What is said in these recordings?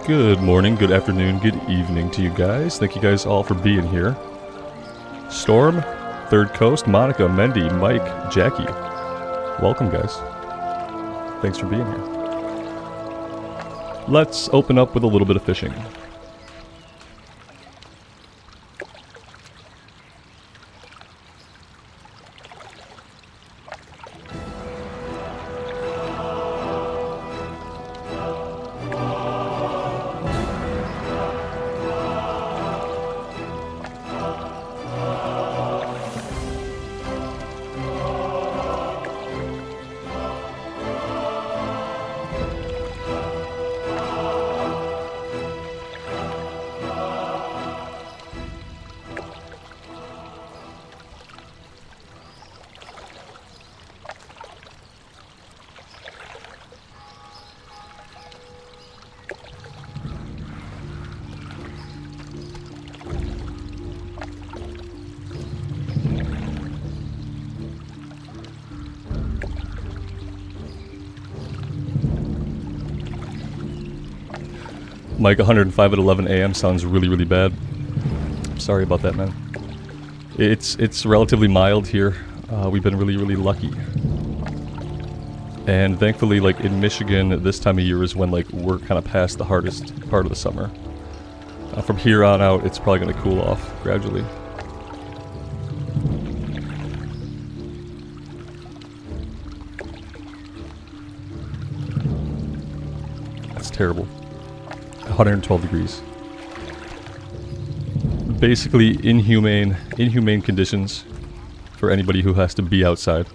Good morning, good afternoon, good evening to you guys. Thank you guys all for being here. Storm, Third Coast, Monica, Mendy, Mike, Jackie. Welcome, guys. Thanks for being here. Let's open up with a little bit of fishing. Mike, 105 at 11 a.m. sounds really, really bad. Sorry about that, man. It's relatively mild here. We've been really, really lucky. And thankfully, like in Michigan, this time of year is when like we're kind of past the hardest part of the summer. From here on out, it's probably going to cool off gradually. That's terrible. 112 degrees. Basically inhumane conditions for anybody who has to be outside.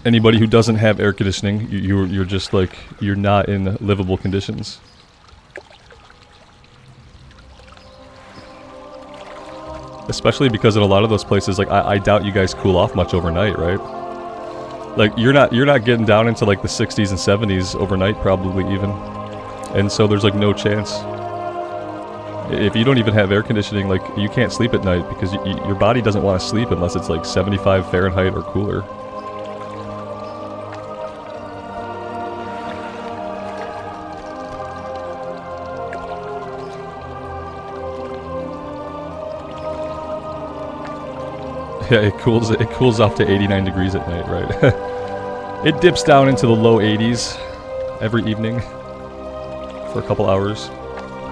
Anybody who doesn't have air conditioning, you're just like, you're not in livable conditions. Especially because in a lot of those places, like I doubt you guys cool off much overnight, right? Like you're not getting down into like the 60s and 70s overnight, probably even. And so there's like no chance. If you don't even have air conditioning, like you can't sleep at night because your body doesn't want to sleep unless it's like 75 Fahrenheit or cooler. Yeah, it cools off to 89 degrees at night, right? It dips down into the low 80s every evening. For a couple hours.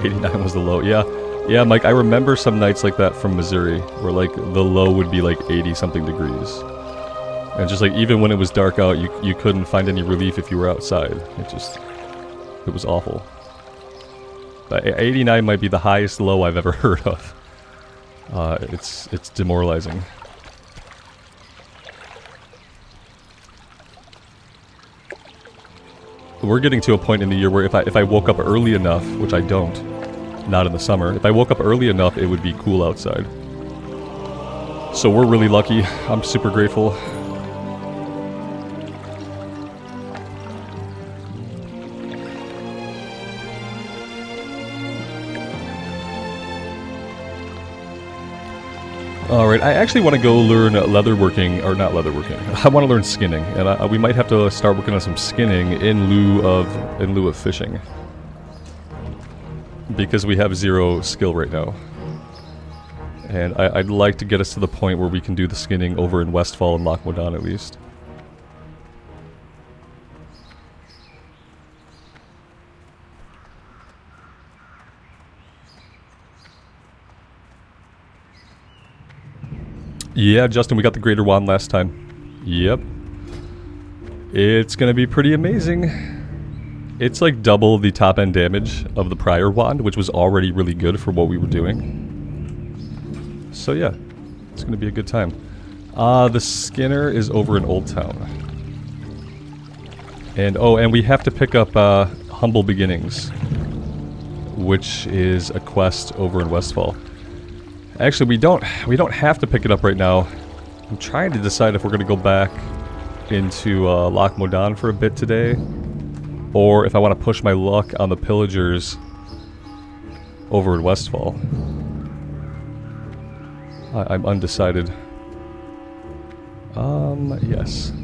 89 was the low. Yeah, Mike, I remember some nights like that from Missouri where like the low would be like 80 something degrees. And just like even when it was dark out, you couldn't find any relief if you were outside. It was awful. But 89 might be the highest low I've ever heard of. It's demoralizing. We're getting to a point in the year where if I woke up early enough, which I don't, not in the summer, if I woke up early enough, it would be cool outside. So we're really lucky. I'm super grateful. Alright, I actually want to go learn leatherworking, or not leatherworking. I want to learn skinning, and we might have to start working on some skinning in lieu of fishing. Because we have 0 skill right now. And I'd like to get us to the point where we can do the skinning over in Westfall and Loch Modan at least. Yeah, Justin, we got the Greater Wand last time. Yep. It's gonna be pretty amazing. It's like double the top end damage of the prior wand, which was already really good for what we were doing. So yeah, it's gonna be a good time. The Skinner is over in Old Town. And oh, and we have to pick up Humble Beginnings, which is a quest over in Westfall. Actually, we don't have to pick it up right now. I'm trying to decide if we're going to go back into Loch Modan for a bit today, or if I want to push my luck on the Pillagers over in Westfall. I'm undecided. Yes.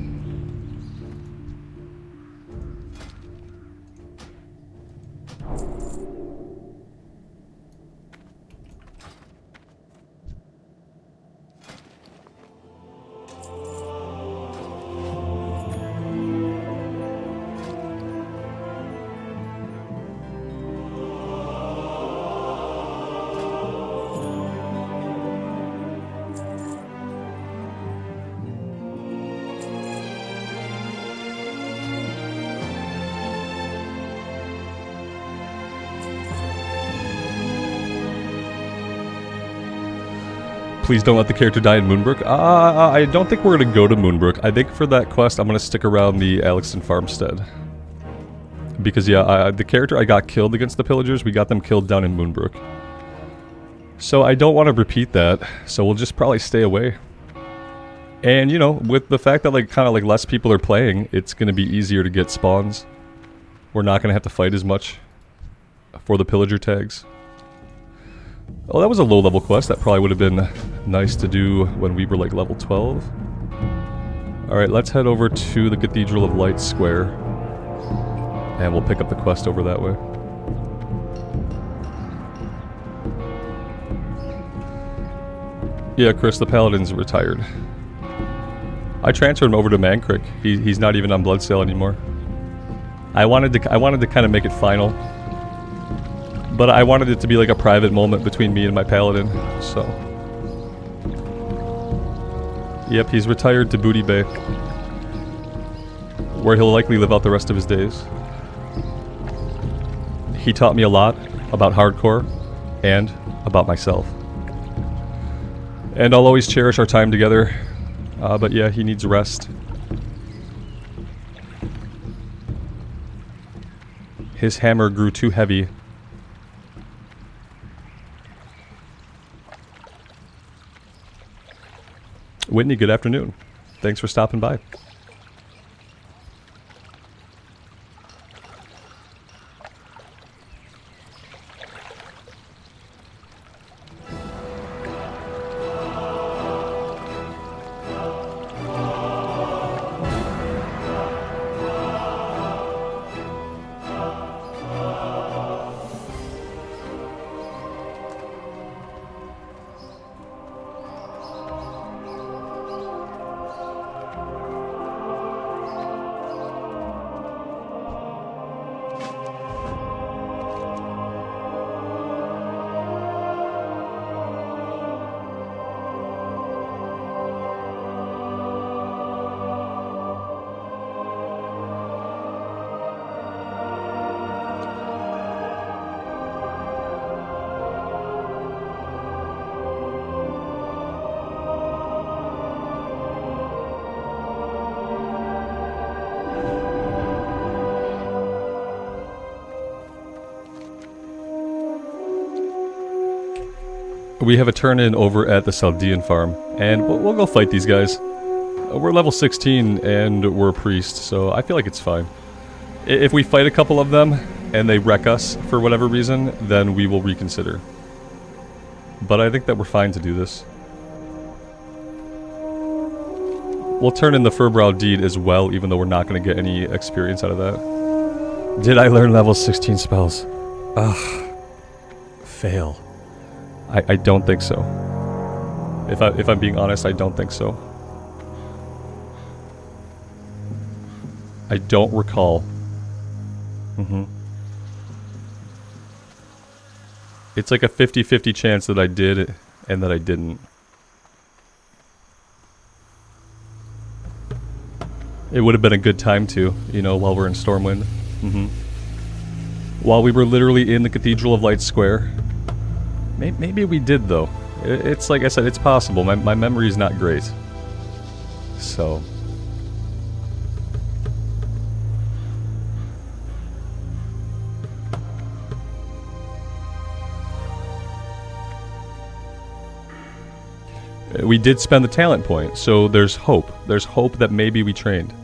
Please don't let the character die in Moonbrook. I don't think we're going to go to Moonbrook. I think for that quest, I'm going to stick around the Alexton Farmstead. Because, yeah, the character I got killed against the Pillagers, we got them killed down in Moonbrook. So I don't want to repeat that, so we'll just probably stay away. And, you know, with the fact that, like, kind of, like, less people are playing, it's going to be easier to get spawns. We're not going to have to fight as much for the Pillager tags. Oh, that was a low-level quest. That probably would have been nice to do when we were, like, level 12. Alright, let's head over to the Cathedral of Light Square. And we'll pick up the quest over that way. Yeah, Chris, the Paladin's retired. I transferred him over to Mankrik. He's not even on Bloodsail anymore. I wanted to kind of make it final. But I wanted it to be like a private moment between me and my Paladin, so... Yep, he's retired to Booty Bay, where he'll likely live out the rest of his days. He taught me a lot about hardcore, and about myself. And I'll always cherish our time together, but yeah, he needs rest. His hammer grew too heavy. Whitney, good afternoon. Thanks for stopping by. We have a turn-in over at the Saldean farm, and we'll go fight these guys. We're level 16, and we're a priest, so I feel like it's fine. If we fight a couple of them, and they wreck us for whatever reason, then we will reconsider. But I think that we're fine to do this. We'll turn in the Furbrow Deed as well, even though we're not going to get any experience out of that. Did I learn level 16 spells? Ugh. Fail. I don't think so. If I'm being honest, I don't think so. I don't recall. It's like a 50-50 chance that I did and that I didn't. It would have been a good time to, you know, while we're in Stormwind. While we were literally in the Cathedral of Light Square. Maybe we did, though. It's like I said, it's possible. My memory is not great. So... we did spend the talent point, so there's hope. There's hope that maybe we trained.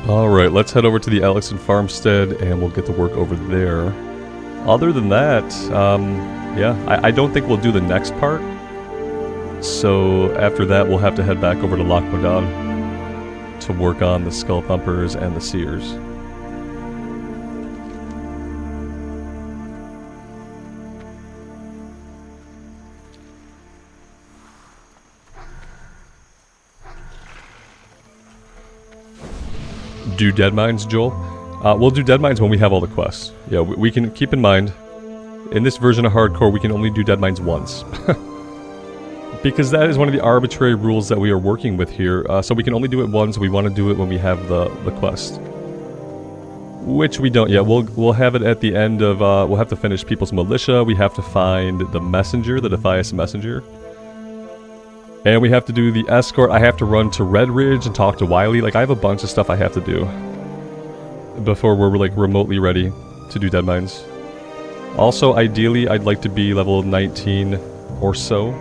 Alright, let's head over to the Alexon Farmstead and we'll get to work over there. Other than that, yeah, I don't think we'll do the next part. So after that, we'll have to head back over to Loch Modan to work on the Skull Thumpers and the Seers. Do dead mines, Joel? We'll do dead mines when we have all the quests. Yeah, we can keep in mind, in this version of hardcore, we can only do dead mines once. Because that is one of the arbitrary rules that we are working with here. So we can only do it once. We want to do it when we have the quest. Which we don't yet. We'll have it at the end of, we'll have to finish People's Militia. We have to find the messenger, the Defias messenger. And we have to do the escort. I have to run to Red Ridge and talk to Wily. Like, I have a bunch of stuff I have to do before we're, like, remotely ready to do dead mines. Also, ideally, I'd like to be level 19 or so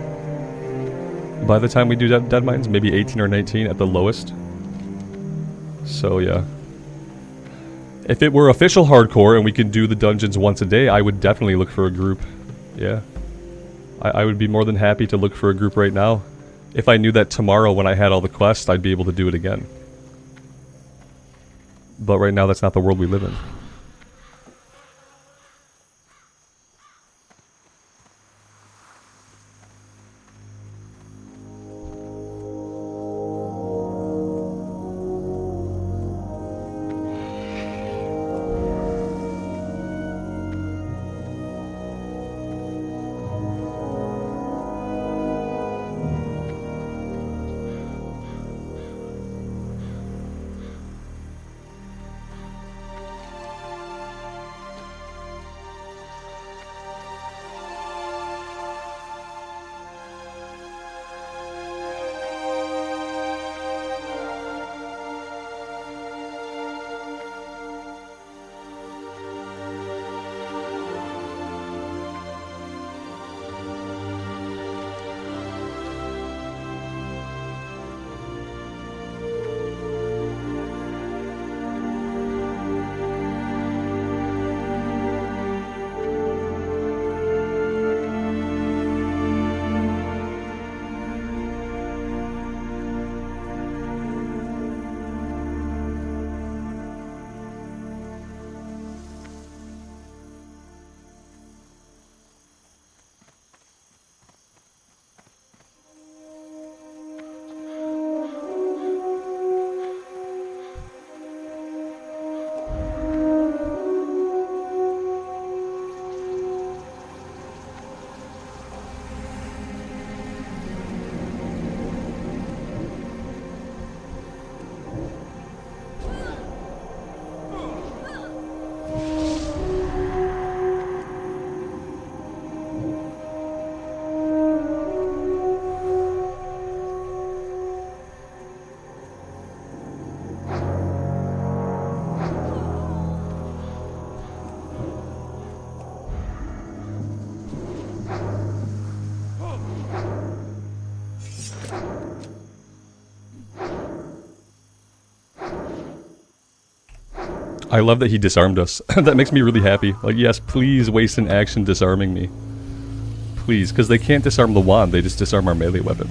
by the time we do dead mines. Maybe 18 or 19 at the lowest. So, yeah. If it were official hardcore and we could do the dungeons once a day, I would definitely look for a group. Yeah. I would be more than happy to look for a group right now. If I knew that tomorrow when I had all the quests, I'd be able to do it again. But right now, that's not the world we live in. I love that he disarmed us. That makes me really happy. Like, yes, please waste an action disarming me. Please, because they can't disarm the wand, they just disarm our melee weapon.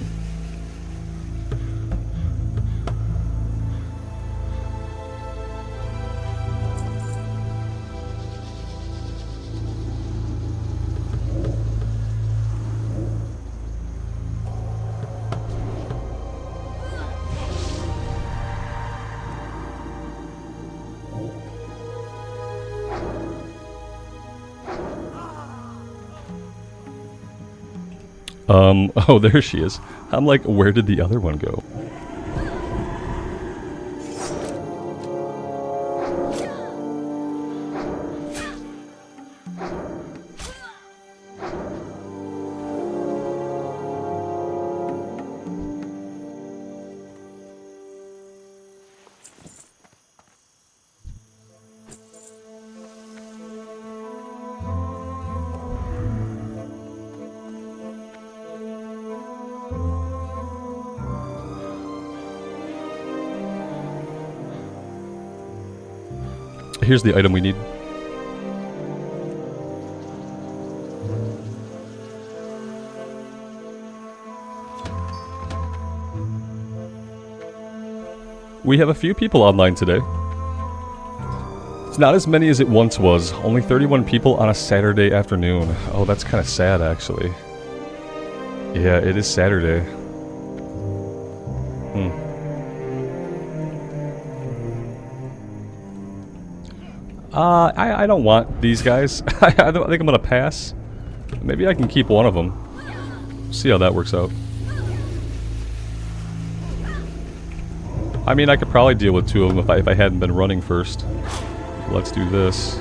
Oh, there she is. I'm like, where did the other one go? Here's the item we need. We have a few people online today. It's not as many as it once was. Only 31 people on a Saturday afternoon. Oh, that's kind of sad, actually. Yeah, it is Saturday. I don't want these guys. I think I'm gonna pass. Maybe I can keep one of them. See how that works out. I mean, I could probably deal with two of them if I hadn't been running first. Let's do this.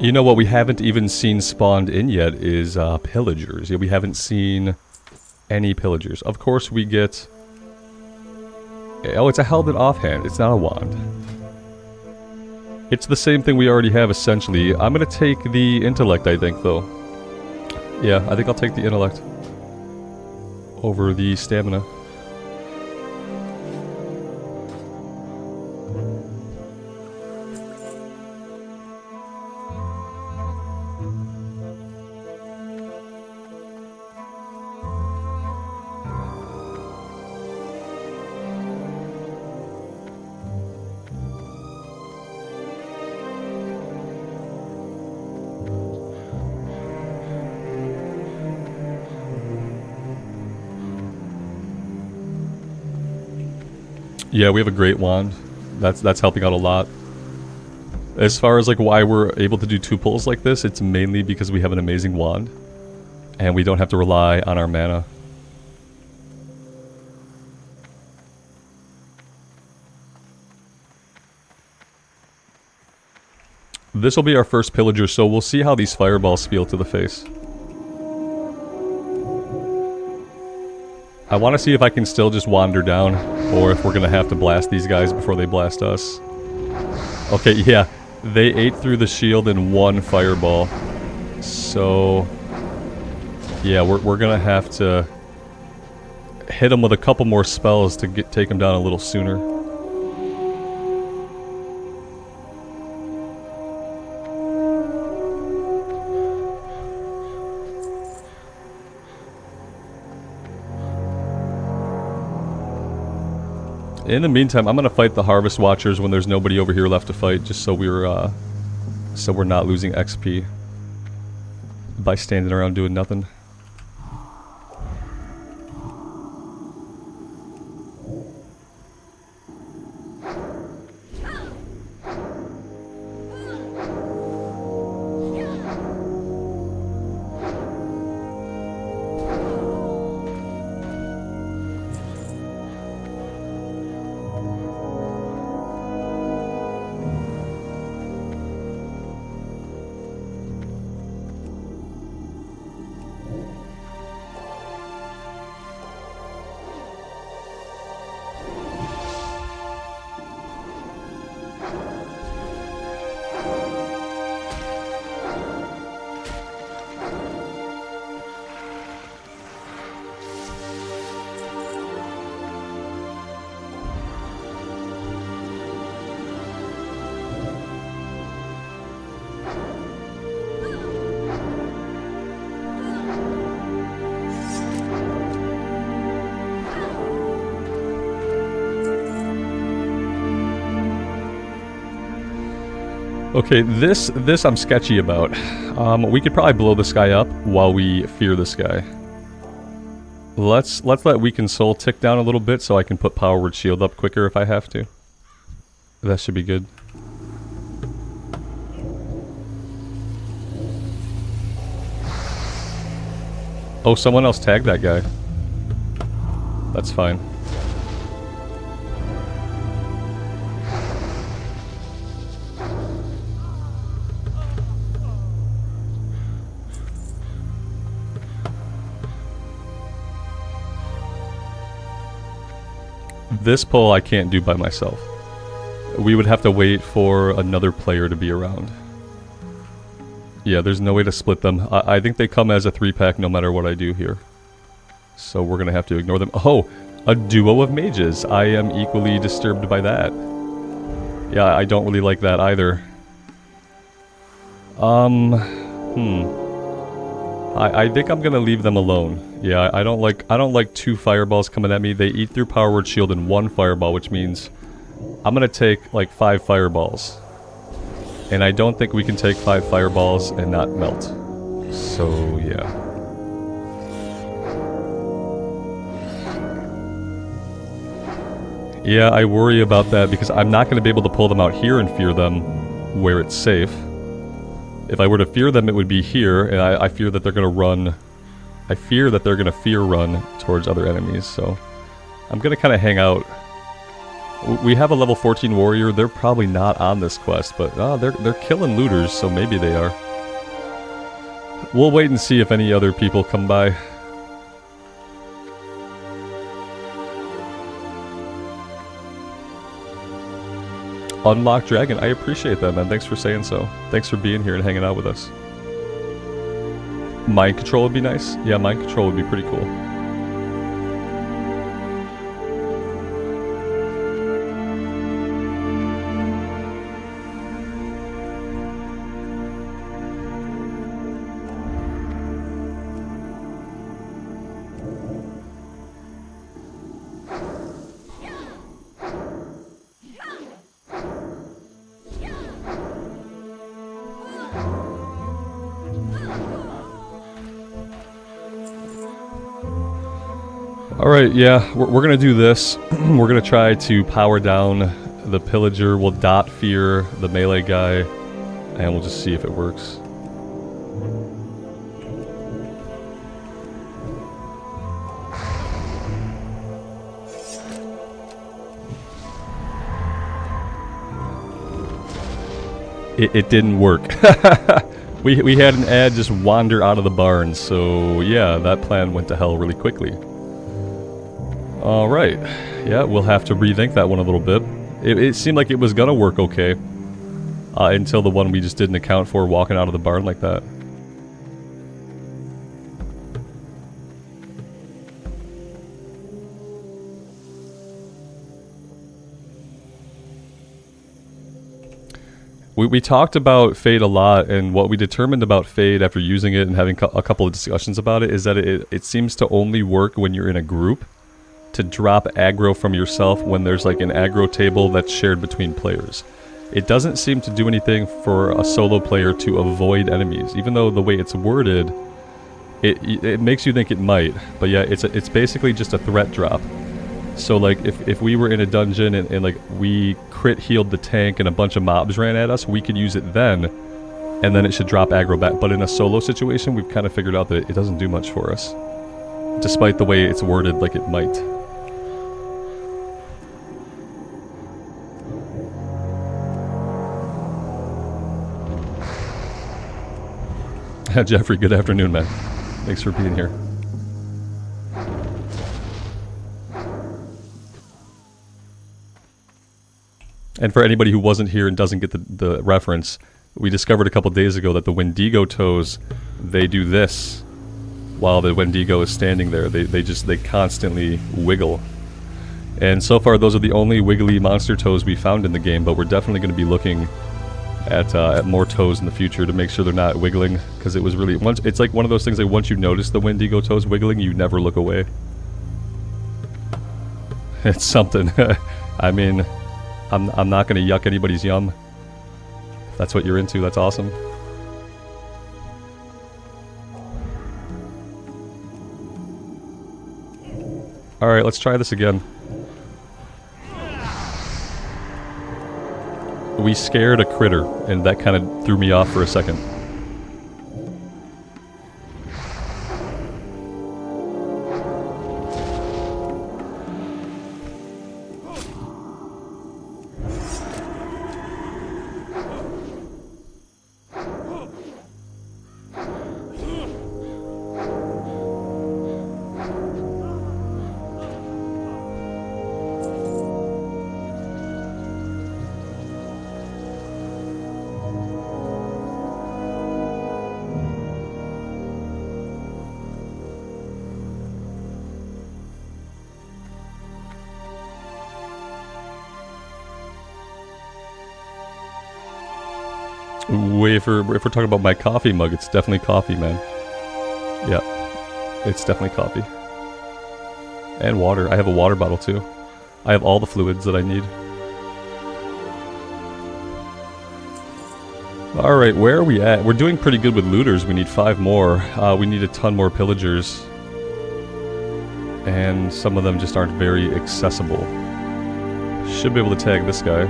You know what we haven't even seen spawned in yet is pillagers. Yeah, we haven't seen any pillagers. Of course we get... Oh, it's a helmet offhand. It's not a wand. It's the same thing we already have, essentially. I'm gonna take the intellect, I think, though. Yeah, I think I'll take the intellect over the stamina. Yeah, we have a great wand. That's helping out a lot. As far as like why we're able to do two pulls like this, it's mainly because we have an amazing wand. And we don't have to rely on our mana. This will be our first pillager, so we'll see how these fireballs feel to the face. I want to see if I can still just wander down, or if we're going to have to blast these guys before they blast us. Okay, yeah, they ate through the shield in one fireball. So, yeah, we're going to have to hit them with a couple more spells to take them down a little sooner. In the meantime, I'm gonna fight the Harvest Watchers when there's nobody over here left to fight, just so we're not losing XP by standing around doing nothing. Okay, this I'm sketchy about. We could probably blow this guy up while we fear this guy. Let's let Weakened Soul tick down a little bit so I can put Power Word Shield up quicker if I have to. That should be good. Oh, someone else tagged that guy. That's fine. This pull I can't do by myself. We would have to wait for another player to be around. Yeah, there's no way to split them. I think they come as a 3-pack no matter what I do here. So we're gonna have to ignore them. Oh, a duo of mages. I am equally disturbed by that. Yeah, I don't really like that either. I think I'm gonna leave them alone. Yeah, I don't like 2 fireballs coming at me. They eat through Power Word Shield in 1 fireball, which means I'm gonna take like 5 fireballs. And I don't think we can take 5 fireballs and not melt. So, yeah. Yeah, I worry about that because I'm not going to be able to pull them out here and fear them where it's safe. If I were to fear them, it would be here, and I fear that they're going to run... I fear that they're going to fear run towards other enemies, so... I'm going to kind of hang out. We have a level 14 warrior. They're probably not on this quest, but they're killing looters, so maybe they are. We'll wait and see if any other people come by. Unlocked Dragon, I appreciate that, man. Thanks for saying so. Thanks for being here and hanging out with us. Mind Control would be nice. Yeah, Mind Control would be pretty cool. Alright, yeah, we're gonna do this. We're gonna try to power down the Pillager. We'll dot fear the melee guy, and we'll just see if it works. It didn't work. We had an ad just wander out of the barn, so yeah, that plan went to hell really quickly. Alright, yeah, we'll have to rethink that one a little bit. It seemed like it was gonna work okay, until the one we just didn't account for walking out of the barn like that. We talked about Fade a lot, and what we determined about Fade after using it and having a couple of discussions about it is that it seems to only work when you're in a group, to drop aggro from yourself when there's like an aggro table that's shared between players. It doesn't seem to do anything for a solo player to avoid enemies, even though the way it's worded, it makes you think it might. But yeah, it's basically just a threat drop. So like if we were in a dungeon and like we crit healed the tank and a bunch of mobs ran at us, we could use it then, and then it should drop aggro back. But in a solo situation, we've kind of figured out that it doesn't do much for us, despite the way it's worded like it might. Jeffrey, good afternoon, man. Thanks for being here. And for anybody who wasn't here and doesn't get the reference, we discovered a couple days ago that the Wendigo toes, they do this while the Wendigo is standing there. They constantly wiggle. And so far, those are the only wiggly monster toes we found in the game, but we're definitely going to be looking at more toes in the future to make sure they're not wiggling, because it was really it's like one of those things that once you notice the Wendigo toes wiggling, you never look away. It's something. I mean, I'm not going to yuck anybody's yum. If that's what you're into, that's awesome. Alright, let's try this again. We scared a critter, and that kind of threw me off for a second. If we're talking about my coffee mug, it's definitely coffee, man. Yeah, it's definitely coffee. And water. I have a water bottle too. I have all the fluids that I need. Alright, where are we at? We're doing pretty good with looters. We need 5 more. We need a ton more pillagers. And some of them just aren't very accessible. Should be able to tag this guy.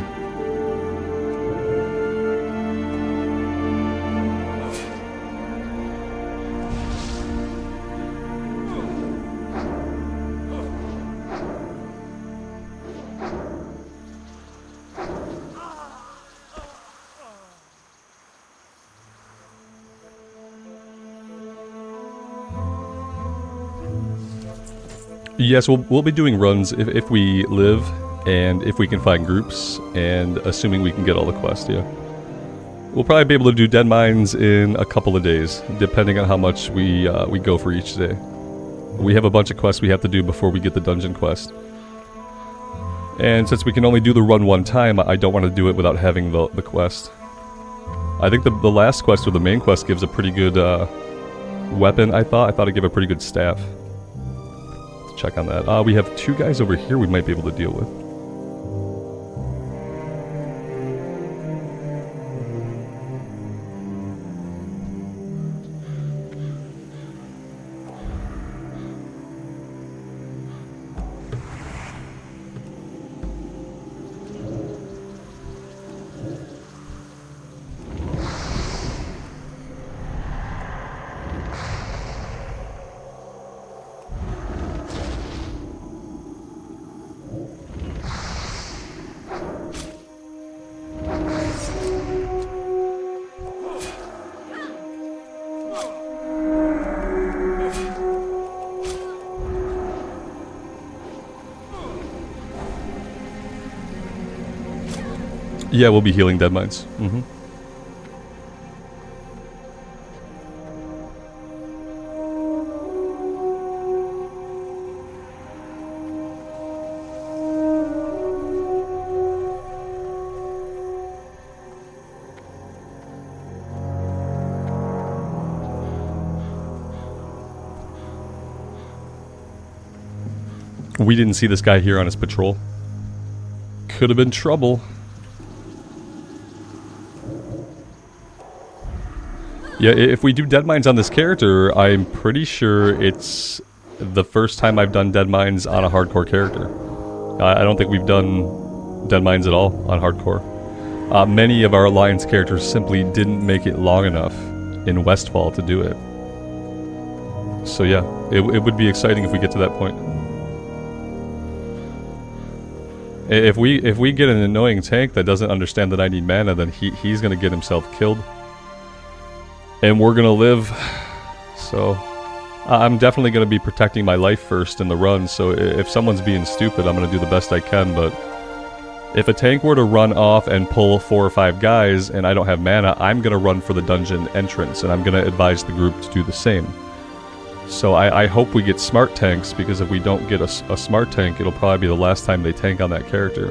Yes, we'll be doing runs if we live, and if we can find groups, and assuming we can get all the quests, yeah. We'll probably be able to do dead mines in a couple of days, depending on how much we go for each day. We have a bunch of quests we have to do before we get the dungeon quest. And since we can only do the run one time, I don't want to do it without having the quest. I think the last quest, or the main quest, gives a pretty good weapon, I thought. I thought it gave a pretty good staff. Check on that. We have 2 guys over here we might be able to deal with. Yeah, we'll be healing dead mines. Mm-hmm. We didn't see this guy here on his patrol. Could have been trouble. Yeah, if we do dead mines on this character, I'm pretty sure it's the first time I've done dead mines on a hardcore character. I don't think we've done dead mines at all on hardcore. Many of our Alliance characters simply didn't make it long enough in Westfall to do it. So yeah, it would be exciting if we get to that point. If we get an annoying tank that doesn't understand that I need mana, then he's gonna get himself killed. And we're gonna live. So I'm definitely gonna be protecting my life first in the run, so if someone's being stupid, I'm gonna do the best I can, but if a tank were to run off and pull 4 or 5 guys and I don't have mana, I'm gonna run for the dungeon entrance, and I'm gonna advise the group to do the same. So I hope we get smart tanks, because if we don't get a smart tank, it'll probably be the last time they tank on that character.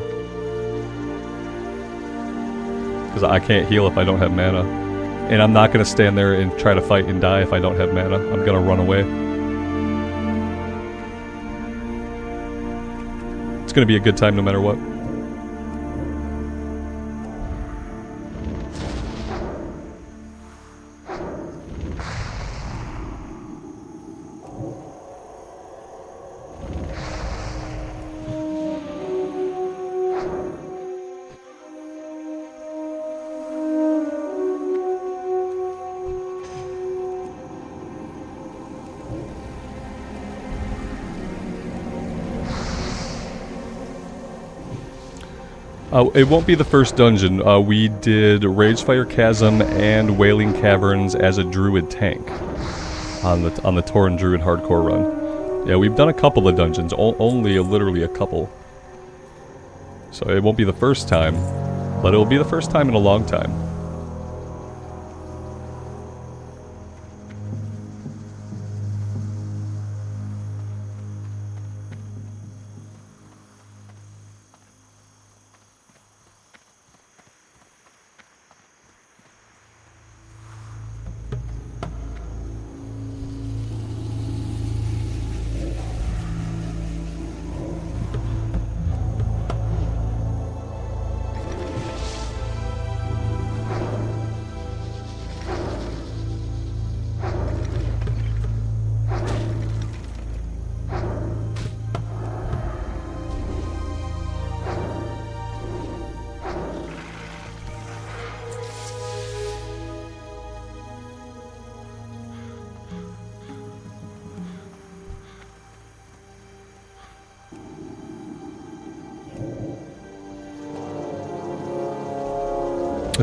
Because I can't heal if I don't have mana. And I'm not going to stand there and try to fight and die if I don't have mana. I'm going to run away. It's going to be a good time no matter what. It won't be the first dungeon. We did Ragefire Chasm and Wailing Caverns as a druid tank on the Tauren Druid hardcore run. Yeah, we've done a couple of dungeons, literally a couple. So it won't be the first time, but it will be the first time in a long time.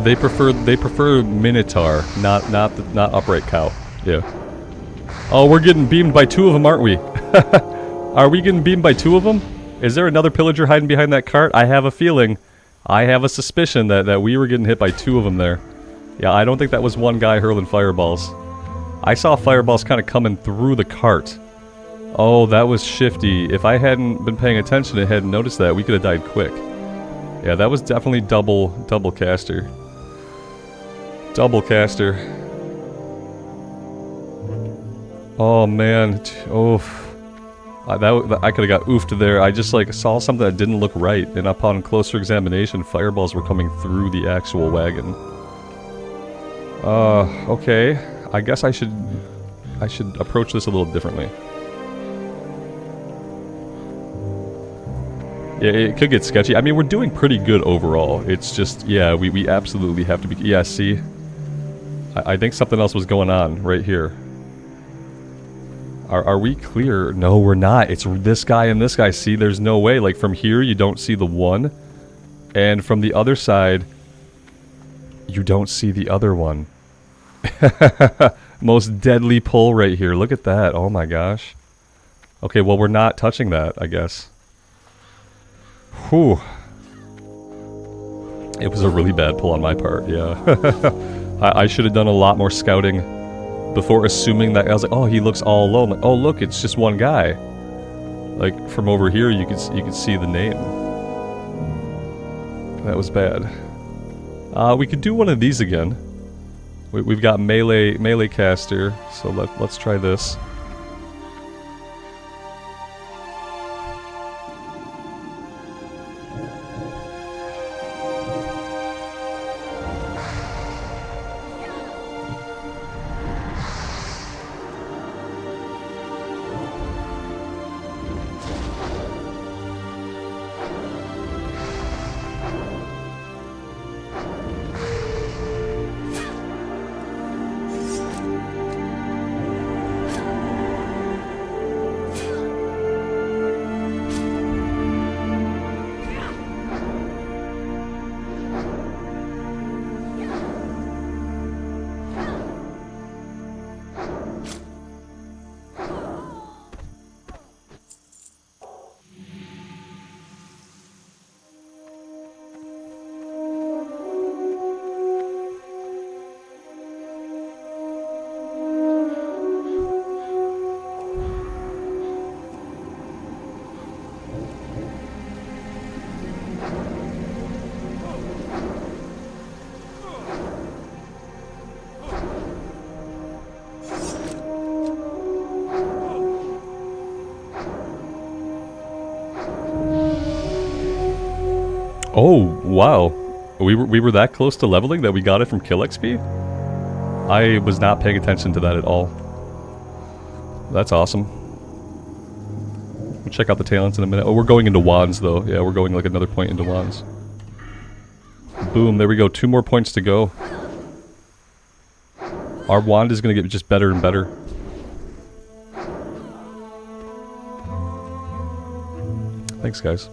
They prefer Minotaur, not upright cow. Yeah. Oh, we're getting beamed by two of them, aren't we? Are we getting beamed by two of them? Is there another pillager hiding behind that cart? I have a feeling. I have a suspicion that we were getting hit by two of them there. Yeah, I don't think that was one guy hurling fireballs. I saw fireballs kind of coming through the cart. Oh, that was shifty. If I hadn't been paying attention and hadn't noticed that, we could have died quick. Yeah, that was definitely double caster. Double caster. Oh man, oof. I could have got oofed there. I just like saw something that didn't look right, and upon closer examination, fireballs were coming through the actual wagon. Okay. I guess I should approach this a little differently. Yeah, it could get sketchy. I mean, we're doing pretty good overall. It's just, yeah, we absolutely have to be... Yeah, see? I think something else was going on right here. Are we clear? No, we're not. It's this guy and this guy. See, there's no way. Like, from here, you don't see the one. And from the other side, you don't see the other one. Most deadly pull right here. Look at that. Oh my gosh. Okay, well, we're not touching that, I guess. Whew. It was a really bad pull on my part, yeah. I should have done a lot more scouting before assuming that. I was like, oh, he looks all alone. Like, oh, look, it's just one guy. Like, from over here, you could see the name. That was bad. We could do one of these again. We've got melee caster, so let's try this. Oh, wow. We were that close to leveling that we got it from kill XP? I was not paying attention to that at all. That's awesome. We'll check out the talents in a minute. Oh, we're going into wands, though. Yeah, we're going like another point into wands. Boom, there we go. 2 more points to go. Our wand is going to get just better and better. Thanks, guys.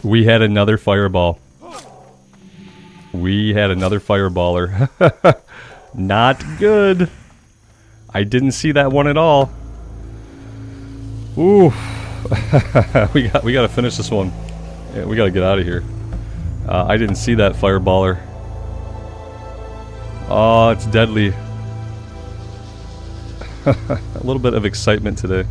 We had another fireball. We had another fireballer. Not good. I didn't see that one at all. Ooh. we gotta finish this one. Yeah, we gotta get out of here. I didn't see that fireballer. Oh, it's deadly. A little bit of excitement today.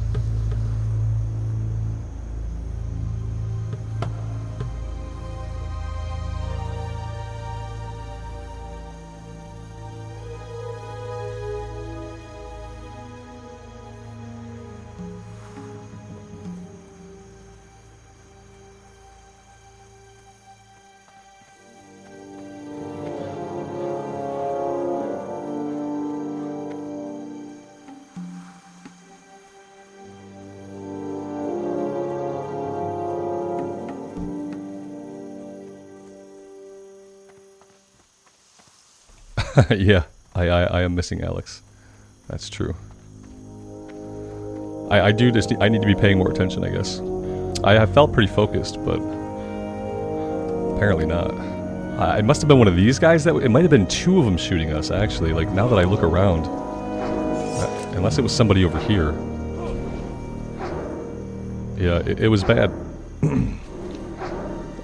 Yeah, I am missing Alex. That's true. I do just I need to be paying more attention, I guess. I have felt pretty focused, but apparently not. It must have been one of these guys that it might have been two of them shooting us actually. Like now that I look around, unless it was somebody over here. Yeah, it was bad.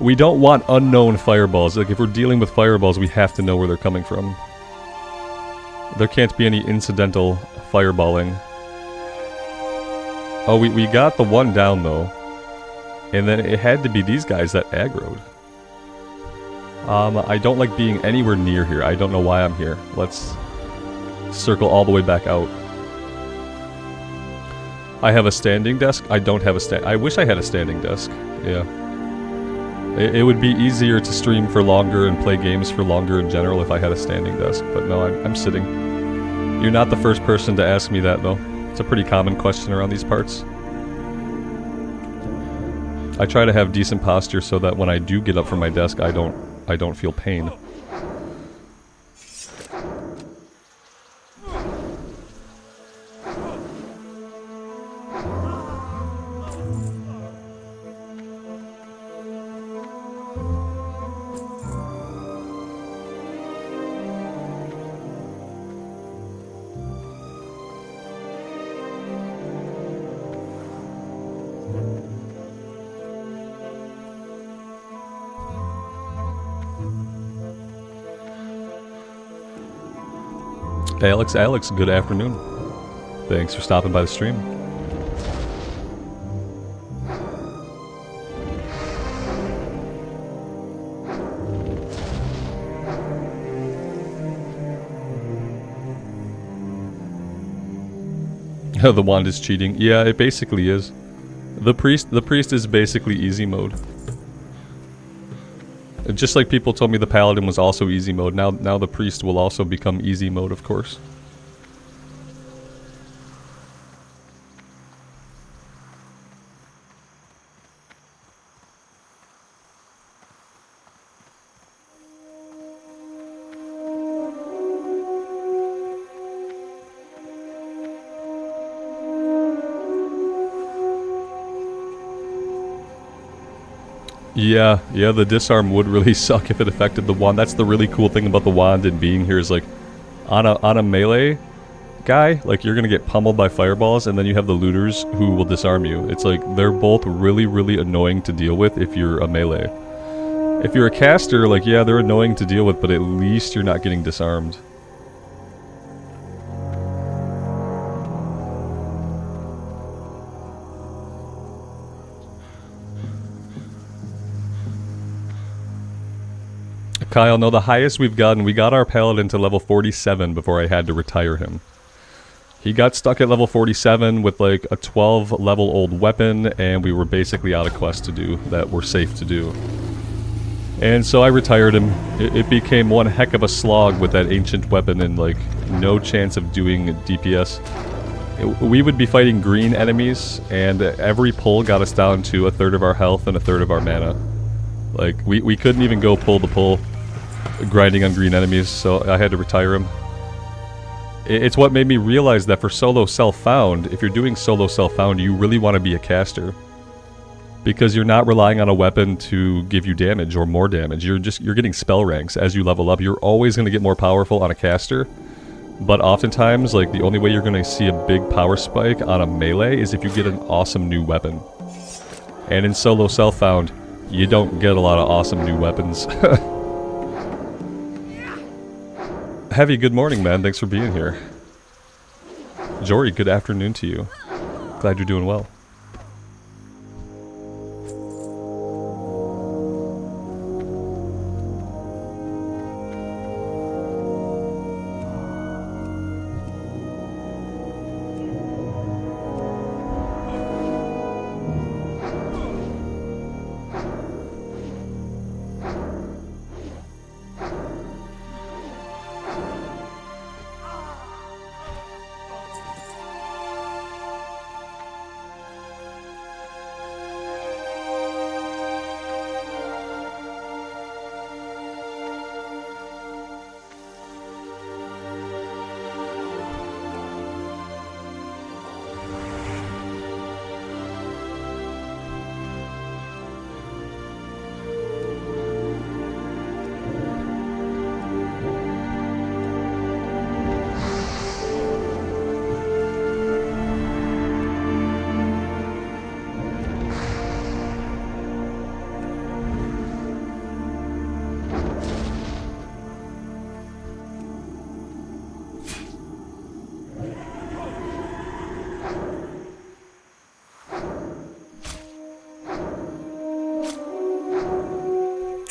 We don't want unknown fireballs. Like if we're dealing with fireballs, we have to know where they're coming from. There can't be any incidental fireballing. Oh, we got the one down though. And then it had to be these guys that aggroed. I don't like being anywhere near here. I don't know why I'm here. Let's circle all the way back out. I have a standing desk. I don't have a I wish I had a standing desk. Yeah. It would be easier to stream for longer and play games for longer in general if I had a standing desk, but no, I'm sitting. You're not the first person to ask me that, though. It's a pretty common question around these parts. I try to have decent posture so that when I do get up from my desk, I don't feel pain. Alex, good afternoon. Thanks for stopping by the stream. The wand is cheating. Yeah, it basically is. The priest is basically easy mode. Just like people told me the paladin was also easy mode, now the priest will also become easy mode, of course. Yeah, the disarm would really suck if it affected the wand. That's the really cool thing about the wand and being here is like, on a melee guy, like you're gonna get pummeled by fireballs, and then you have the looters who will disarm you. It's like, they're both really, really annoying to deal with if you're a melee. If you're a caster, like yeah, they're annoying to deal with, but at least you're not getting disarmed. Kyle, no, the highest we've gotten, we got our paladin to level 47 before I had to retire him. He got stuck at level 47 with like a 12 level old weapon, and we were basically out of quests to do that were safe to do. And so I retired him. It became one heck of a slog with that ancient weapon and like no chance of doing DPS. We would be fighting green enemies, and every pull got us down to a third of our health and a third of our mana. Like, we couldn't even go pull the pull, grinding on green enemies, so I had to retire him. It's what made me realize that for solo self-found, if you're doing solo self-found, you really want to be a caster. Because you're not relying on a weapon to give you damage or more damage. You're getting spell ranks as you level up. You're always going to get more powerful on a caster. But oftentimes, like, the only way you're going to see a big power spike on a melee is if you get an awesome new weapon. And in solo self-found, you don't get a lot of awesome new weapons. Heavy, good morning, man. Thanks for being here. Jory, good afternoon to you. Glad you're doing well.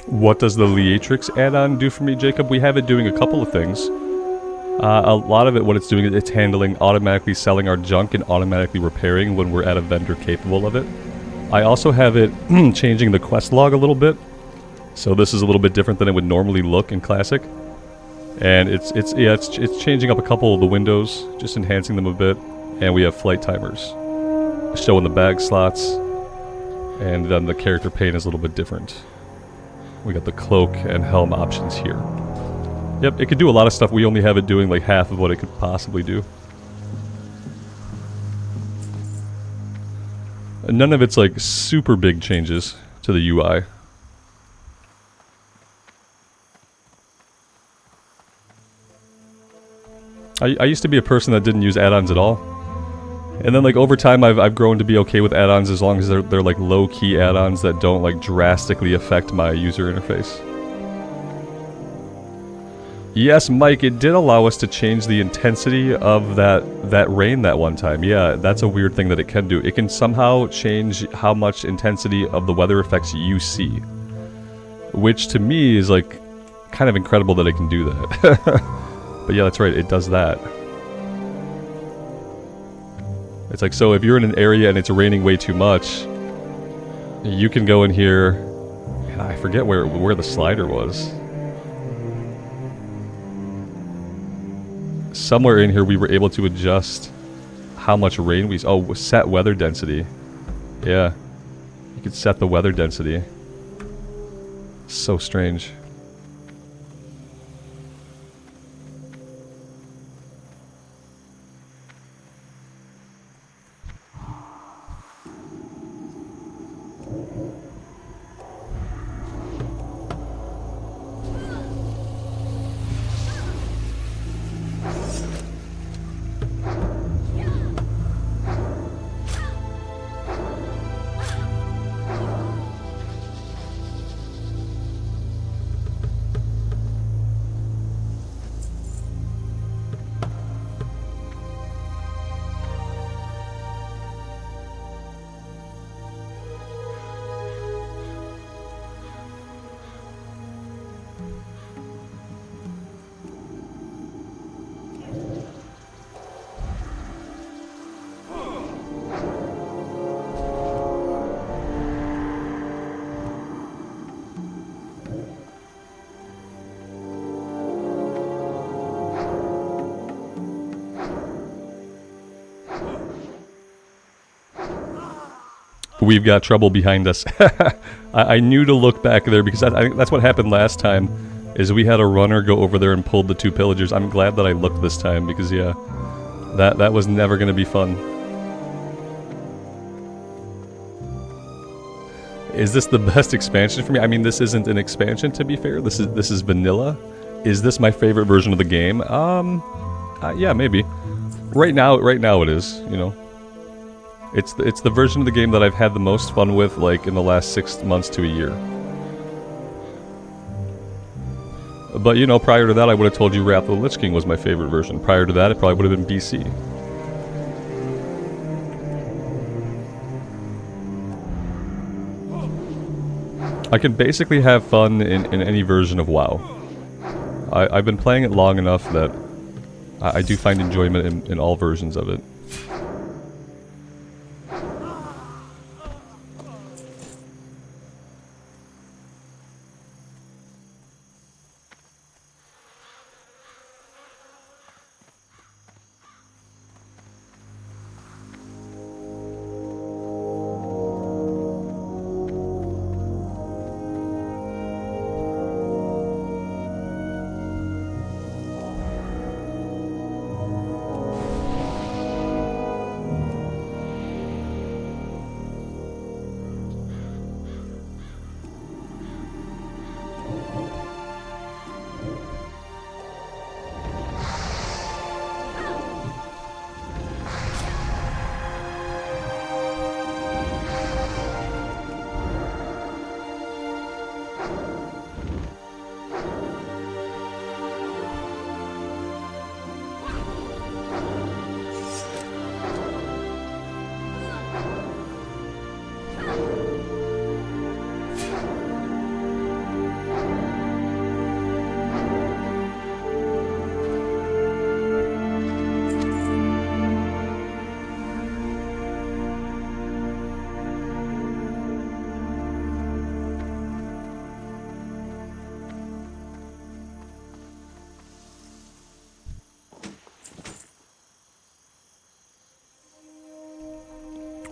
What does the Leatrix add-on do for me, Jacob? We have it doing a couple of things. A lot of it, what it's doing, it's handling automatically selling our junk and automatically repairing when we're at a vendor capable of it. I also have it changing the quest log a little bit. So this is a little bit different than it would normally look in Classic. And it's changing up a couple of the windows, just enhancing them a bit. And we have flight timers showing the bag slots. And then the character pane is a little bit different. We got the cloak and helm options here. Yep, it could do a lot of stuff. We only have it doing like half of what it could possibly do. And none of it's like super big changes to the UI. I used to be a person that didn't use add-ons at all. And then, like, over time, I've grown to be okay with add-ons as long as they're like, low-key add-ons that don't, like, drastically affect my user interface. Yes, Mike, it did allow us to change the intensity of that rain that one time. Yeah, that's a weird thing that it can do. It can somehow change how much intensity of the weather effects you see. Which, to me, is, like, kind of incredible that it can do that. But yeah, that's right, it does that. It's like, so if you're in an area and it's raining way too much, you can go in here, and I forget where the slider was. Somewhere in here we were able to adjust how much rain we... Oh, set weather density. Yeah. You could set the weather density. So strange. We've got trouble behind us. I knew to look back there because I think that's what happened last time, is we had a runner go over there and pulled the two pillagers. I'm glad that I looked this time because, yeah, that was never going to be fun. Is this the best expansion for me? I mean, this isn't an expansion, to be fair. This is vanilla. Is this my favorite version of the game? Yeah, maybe. Right now it is, you know. It's the version of the game that I've had the most fun with, like, in the last 6 months to a year. But, you know, prior to that, I would have told you Wrath of the Lich King was my favorite version. Prior to that, it probably would have been BC. I can basically have fun in any version of WoW. I've been playing it long enough that I do find enjoyment in all versions of it.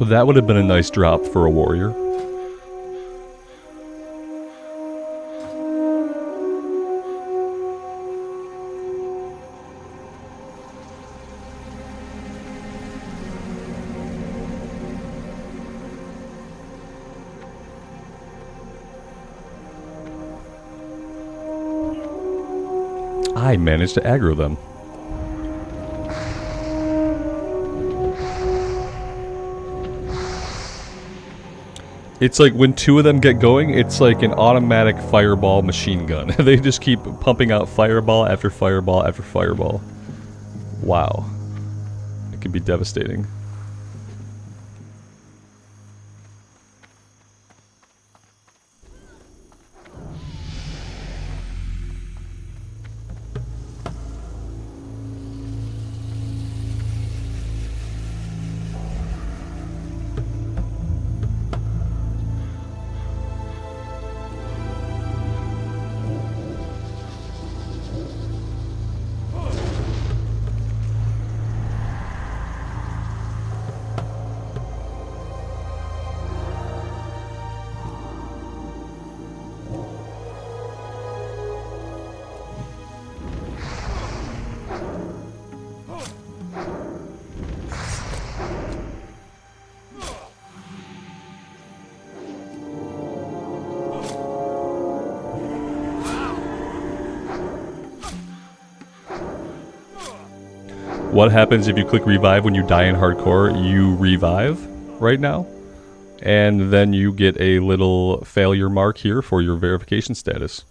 That would have been a nice drop for a warrior. I managed to aggro them. It's like when two of them get going, it's like an automatic fireball machine gun. They just keep pumping out fireball after fireball after fireball. Wow. It can be devastating. What happens if you click revive when you die in hardcore? You revive right now, and then you get a little failure mark here for your verification status.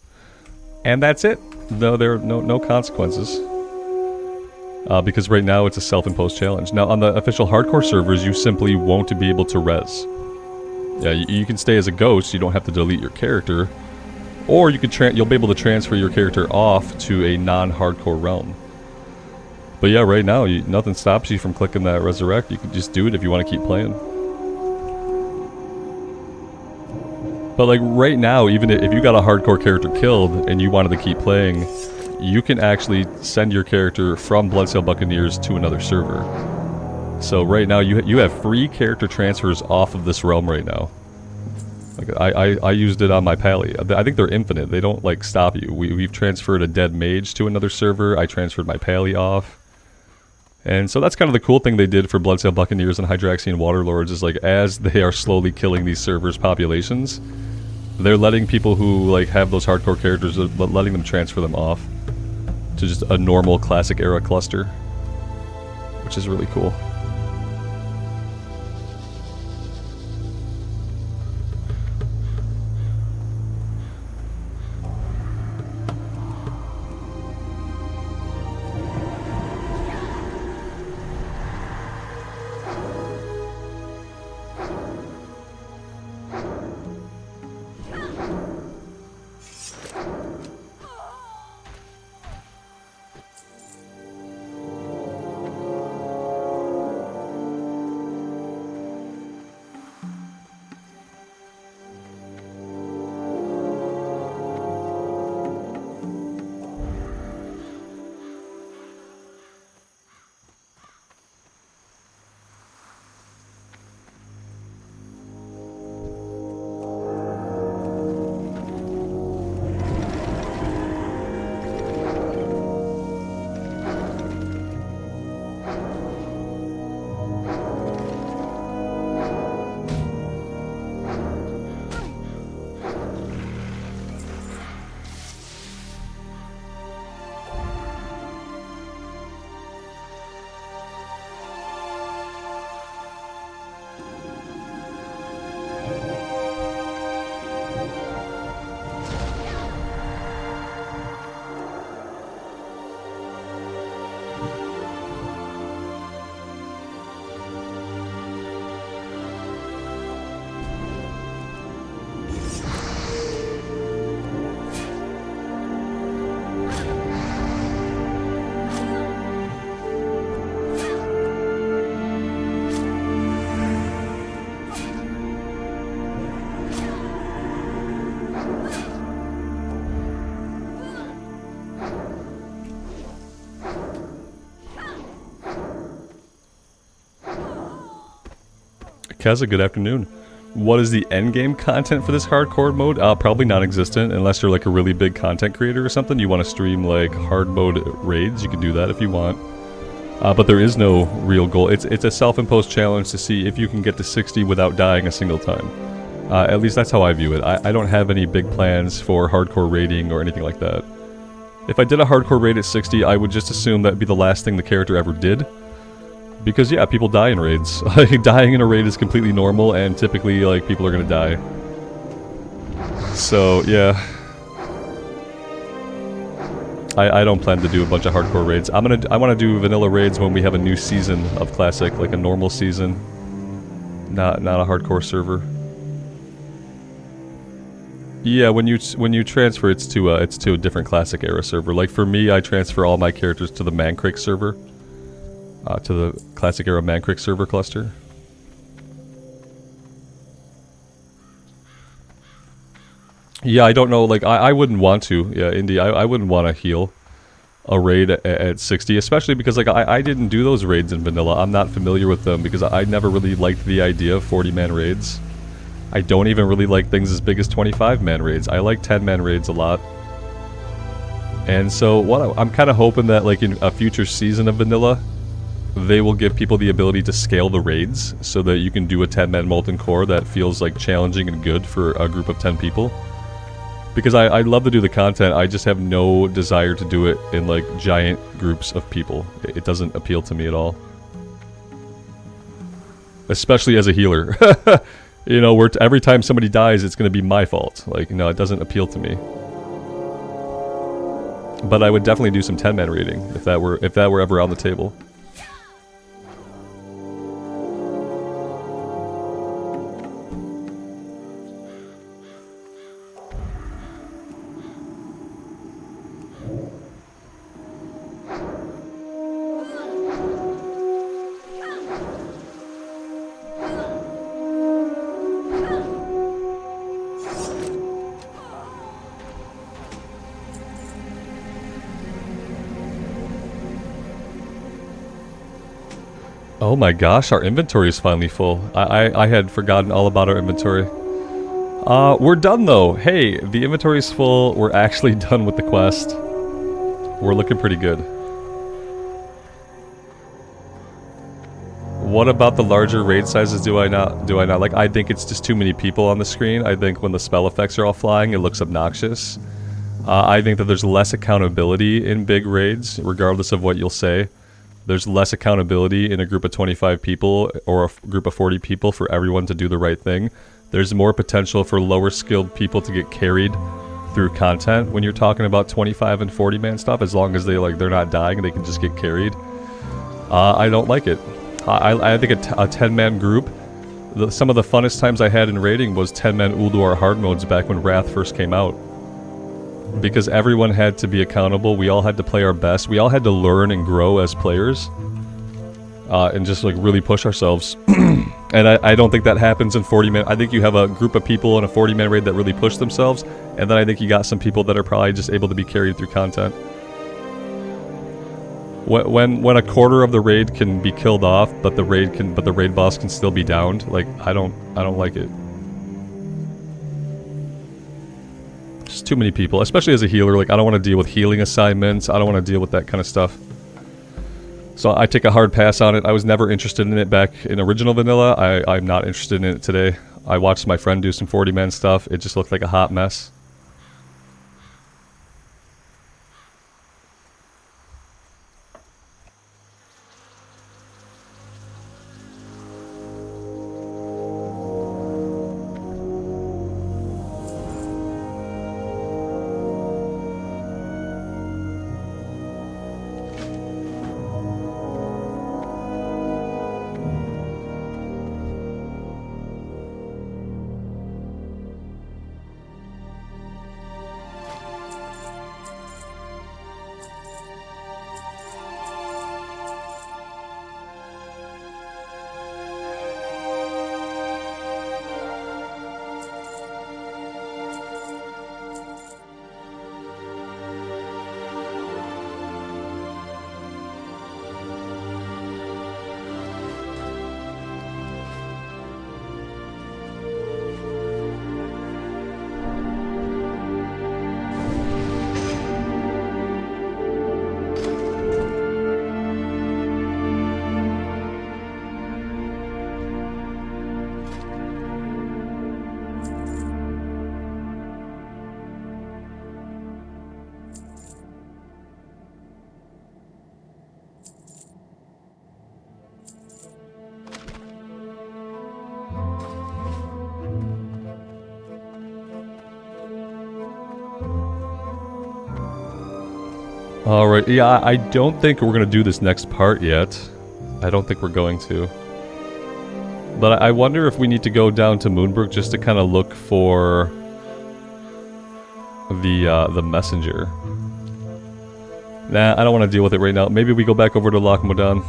And that's it. No, there are no consequences. Because right now it's a self-imposed challenge. Now on the official hardcore servers, you simply won't be able to res. Yeah, you can stay as a ghost, you don't have to delete your character. Or you can you'll be able to transfer your character off to a non-hardcore realm. But yeah, right now, nothing stops you from clicking that resurrect. You can just do it if you want to keep playing. But like right now, even if you got a hardcore character killed and you wanted to keep playing, you can actually send your character from Bloodsail Buccaneers to another server. So right now, you have free character transfers off of this realm right now. Like I used it on my pally. I think they're infinite. They don't like stop you. We've transferred a dead mage to another server. I transferred my pally off. And so that's kind of the cool thing they did for Bloodsail Buccaneers and Hydraxian Waterlords is like as they are slowly killing these servers' populations, they're letting people who like have those hardcore characters, letting them transfer them off to just a normal classic era cluster, which is really cool. Keza, good afternoon. What is the endgame content for this hardcore mode? Probably non-existent, unless you're like a really big content creator or something. You want to stream like hard mode raids, you can do that if you want. But there is no real goal. It's a self-imposed challenge to see if you can get to 60 without dying a single time. At least that's how I view it. I don't have any big plans for hardcore raiding or anything like that. If I did a hardcore raid at 60, I would just assume that'd be the last thing the character ever did. Because yeah, people die in raids. Dying in a raid is completely normal, and typically like people are gonna die. So yeah, I don't plan to do a bunch of hardcore raids. I want to do vanilla raids when we have a new season of Classic, like a normal season, not a hardcore server. Yeah, when you transfer, it's to a different Classic era server. Like for me, I transfer all my characters to the Mancrake server. To the Classic Era Mancrake server cluster. Yeah, I don't know, like, I wouldn't want to, yeah, Indy, I wouldn't want to heal a raid at 60, especially because, like, I didn't do those raids in vanilla. I'm not familiar with them because I never really liked the idea of 40-man raids. I don't even really like things as big as 25-man raids. I like 10-man raids a lot. And so, I'm kind of hoping that, like, in a future season of vanilla, they will give people the ability to scale the raids so that you can do a 10-man Molten Core that feels like challenging and good for a group of 10 people. Because I love to do the content, I just have no desire to do it in like giant groups of people. It doesn't appeal to me at all. Especially as a healer. You know, where every time somebody dies it's going to be my fault. Like, no, it doesn't appeal to me. But I would definitely do some 10-man raiding if that were ever on the table. Oh my gosh, our inventory is finally full. I had forgotten all about our inventory. We're done though. Hey, the inventory is full. We're actually done with the quest. We're looking pretty good. What about the larger raid sizes do I not like? I think it's just too many people on the screen. I think when the spell effects are all flying, it looks obnoxious. I think that there's less accountability in big raids, regardless of what you'll say. There's less accountability in a group of 25 people or a group of 40 people for everyone to do the right thing. There's more potential for lower skilled people to get carried through content when you're talking about 25 and 40 man stuff, as long as they're not dying, they can just get carried. I don't like it. I think a 10-man group, some of the funnest times I had in raiding was 10-man Ulduar hard modes back when Wrath first came out. Because everyone had to be accountable, we all had to play our best, we all had to learn and grow as players. And just like really push ourselves. And I don't think that happens in 40-man. I think you have a group of people in a 40-man raid that really push themselves, and then I think you got some people that are probably just able to be carried through content. When a quarter of the raid can be killed off, but the raid boss can still be downed, like I don't like it. Just too many people, especially as a healer. Like I don't want to deal with healing assignments. I don't want to deal with that kind of stuff. So I take a hard pass on it. I was never interested in it back in original vanilla. I'm not interested in it today. I watched my friend do some 40-man stuff. It just looked like a hot mess. Alright, yeah, I don't think we're going to do this next part yet. I don't think we're going to. But I wonder if we need to go down to Moonbrook just to kind of look for the messenger. Nah, I don't want to deal with it right now. Maybe we go back over to Loch Modan.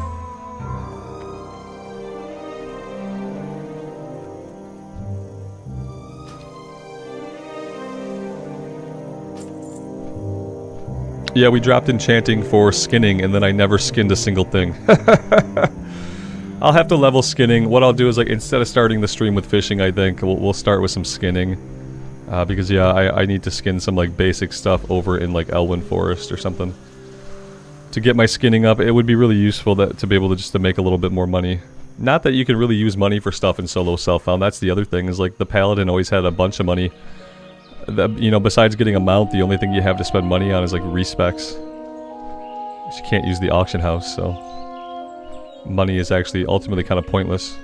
Yeah, we dropped Enchanting for skinning, and then I never skinned a single thing. I'll have to level skinning. What I'll do is, like, instead of starting the stream with fishing, I think, we'll start with some skinning. Because, yeah, I need to skin some, like, basic stuff over in, like, Elwyn Forest or something. To get my skinning up, it would be really useful to be able to just to make a little bit more money. Not that you can really use money for stuff in solo self-found. That's the other thing, is, like, the Paladin always had a bunch of money. You know, besides getting a mount, the only thing you have to spend money on is like respecs. You can't use the auction house, so money is actually ultimately kind of pointless.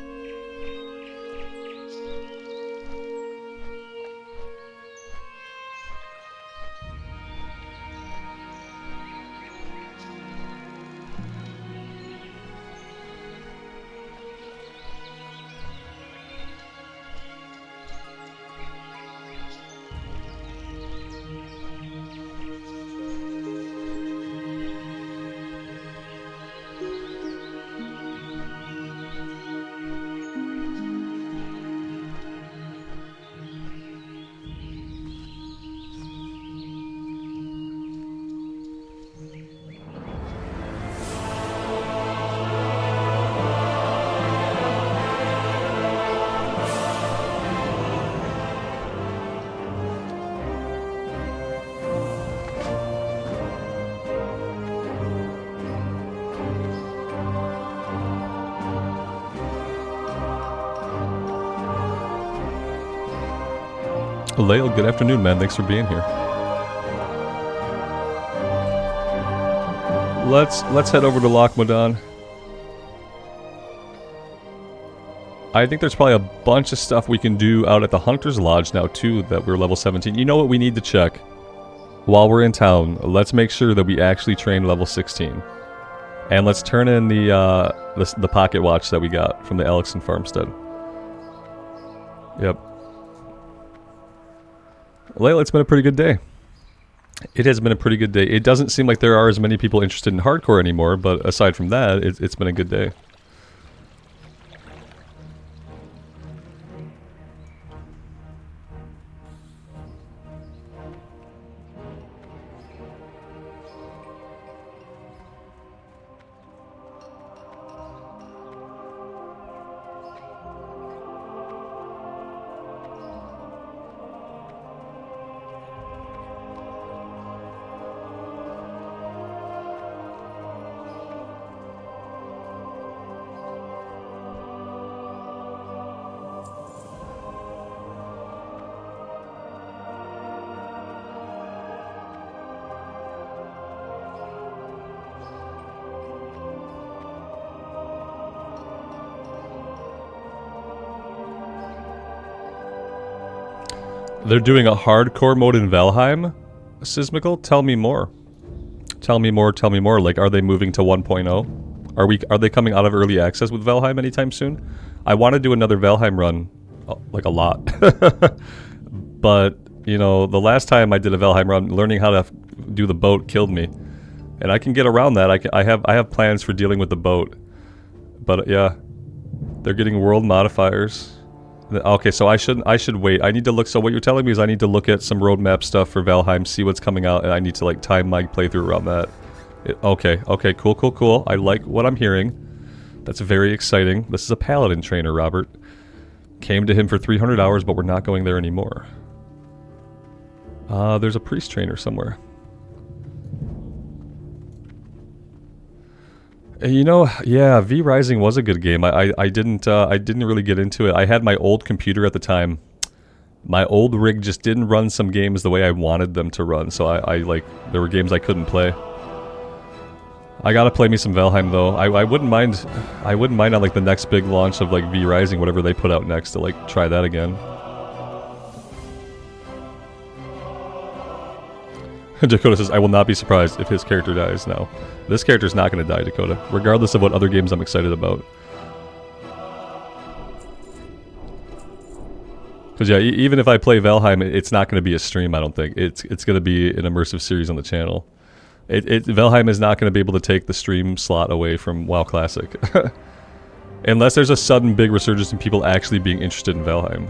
Lael, good afternoon, man. Thanks for being here. Let's head over to Loch Modan. I think there's probably a bunch of stuff we can do out at the Hunter's Lodge now, too, that we're level 17. You know what we need to check? While we're in town, let's make sure that we actually train level 16. And let's turn in the pocket watch that we got from the Alexon Farmstead. Yep. Layla, it's been a pretty good day. It has been a pretty good day. It doesn't seem like there are as many people interested in hardcore anymore, but aside from that, it's been a good day. They're doing a hardcore mode in Valheim? Sismical? Tell me more. Tell me more, tell me more. Like, are they moving to 1.0? Are they coming out of early access with Valheim anytime soon? I want to do another Valheim run, like a lot. But, you know, the last time I did a Valheim run, learning how to do the boat killed me. And I can get around that. I have plans for dealing with the boat. But yeah, they're getting world modifiers. Okay, so I should wait. I need to look. So what you're telling me is I need to look at some roadmap stuff for Valheim, see what's coming out, and I need to like time my playthrough around that. Okay, cool. I like what I'm hearing. That's very exciting. This is a paladin trainer, Robert. Came to him for 300 hours, but we're not going there anymore. There's a priest trainer somewhere. You know, yeah, V Rising was a good game. I didn't really get into it. I had my old computer at the time. My old rig just didn't run some games the way I wanted them to run, so I like, there were games I couldn't play. I gotta play me some Valheim though. I wouldn't mind on like the next big launch of like V Rising, whatever they put out next, to like try that again. Dakota says, I will not be surprised if his character dies now. This character's not going to die, Dakota, regardless of what other games I'm excited about. Because yeah, even if I play Valheim, it's not going to be a stream, I don't think. It's going to be an immersive series on the channel. Valheim is not going to be able to take the stream slot away from WoW Classic. Unless there's a sudden big resurgence in people actually being interested in Valheim.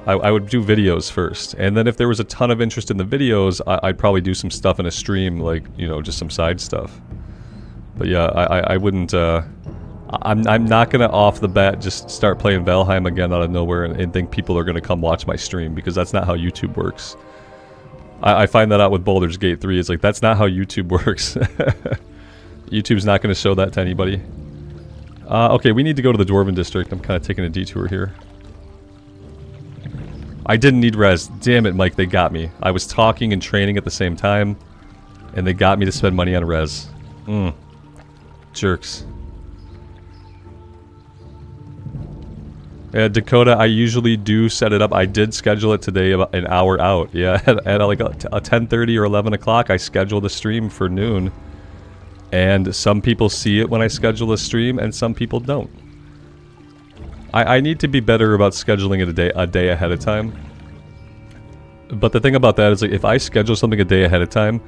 I would do videos first, and then if there was a ton of interest in the videos, I'd probably do some stuff in a stream, like, you know, just some side stuff. But yeah, I wouldn't, I'm not gonna off the bat just start playing Valheim again out of nowhere and think people are gonna come watch my stream, because that's not how YouTube works. I find that out with Baldur's Gate 3, it's like, that's not how YouTube works. YouTube's not gonna show that to anybody. Okay, we need to go to the Dwarven District. I'm kind of taking a detour here. I didn't need res. Damn it, Mike, they got me. I was talking and training at the same time, and they got me to spend money on res. Jerks. Yeah, Dakota, I usually do set it up. I did schedule it today about an hour out. Yeah, at like a 10:30 or 11 o'clock, I scheduled a stream for noon. And some people see it when I schedule a stream, and some people don't. I need to be better about scheduling it a day ahead of time. But the thing about that is, like, if I schedule something a day ahead of time,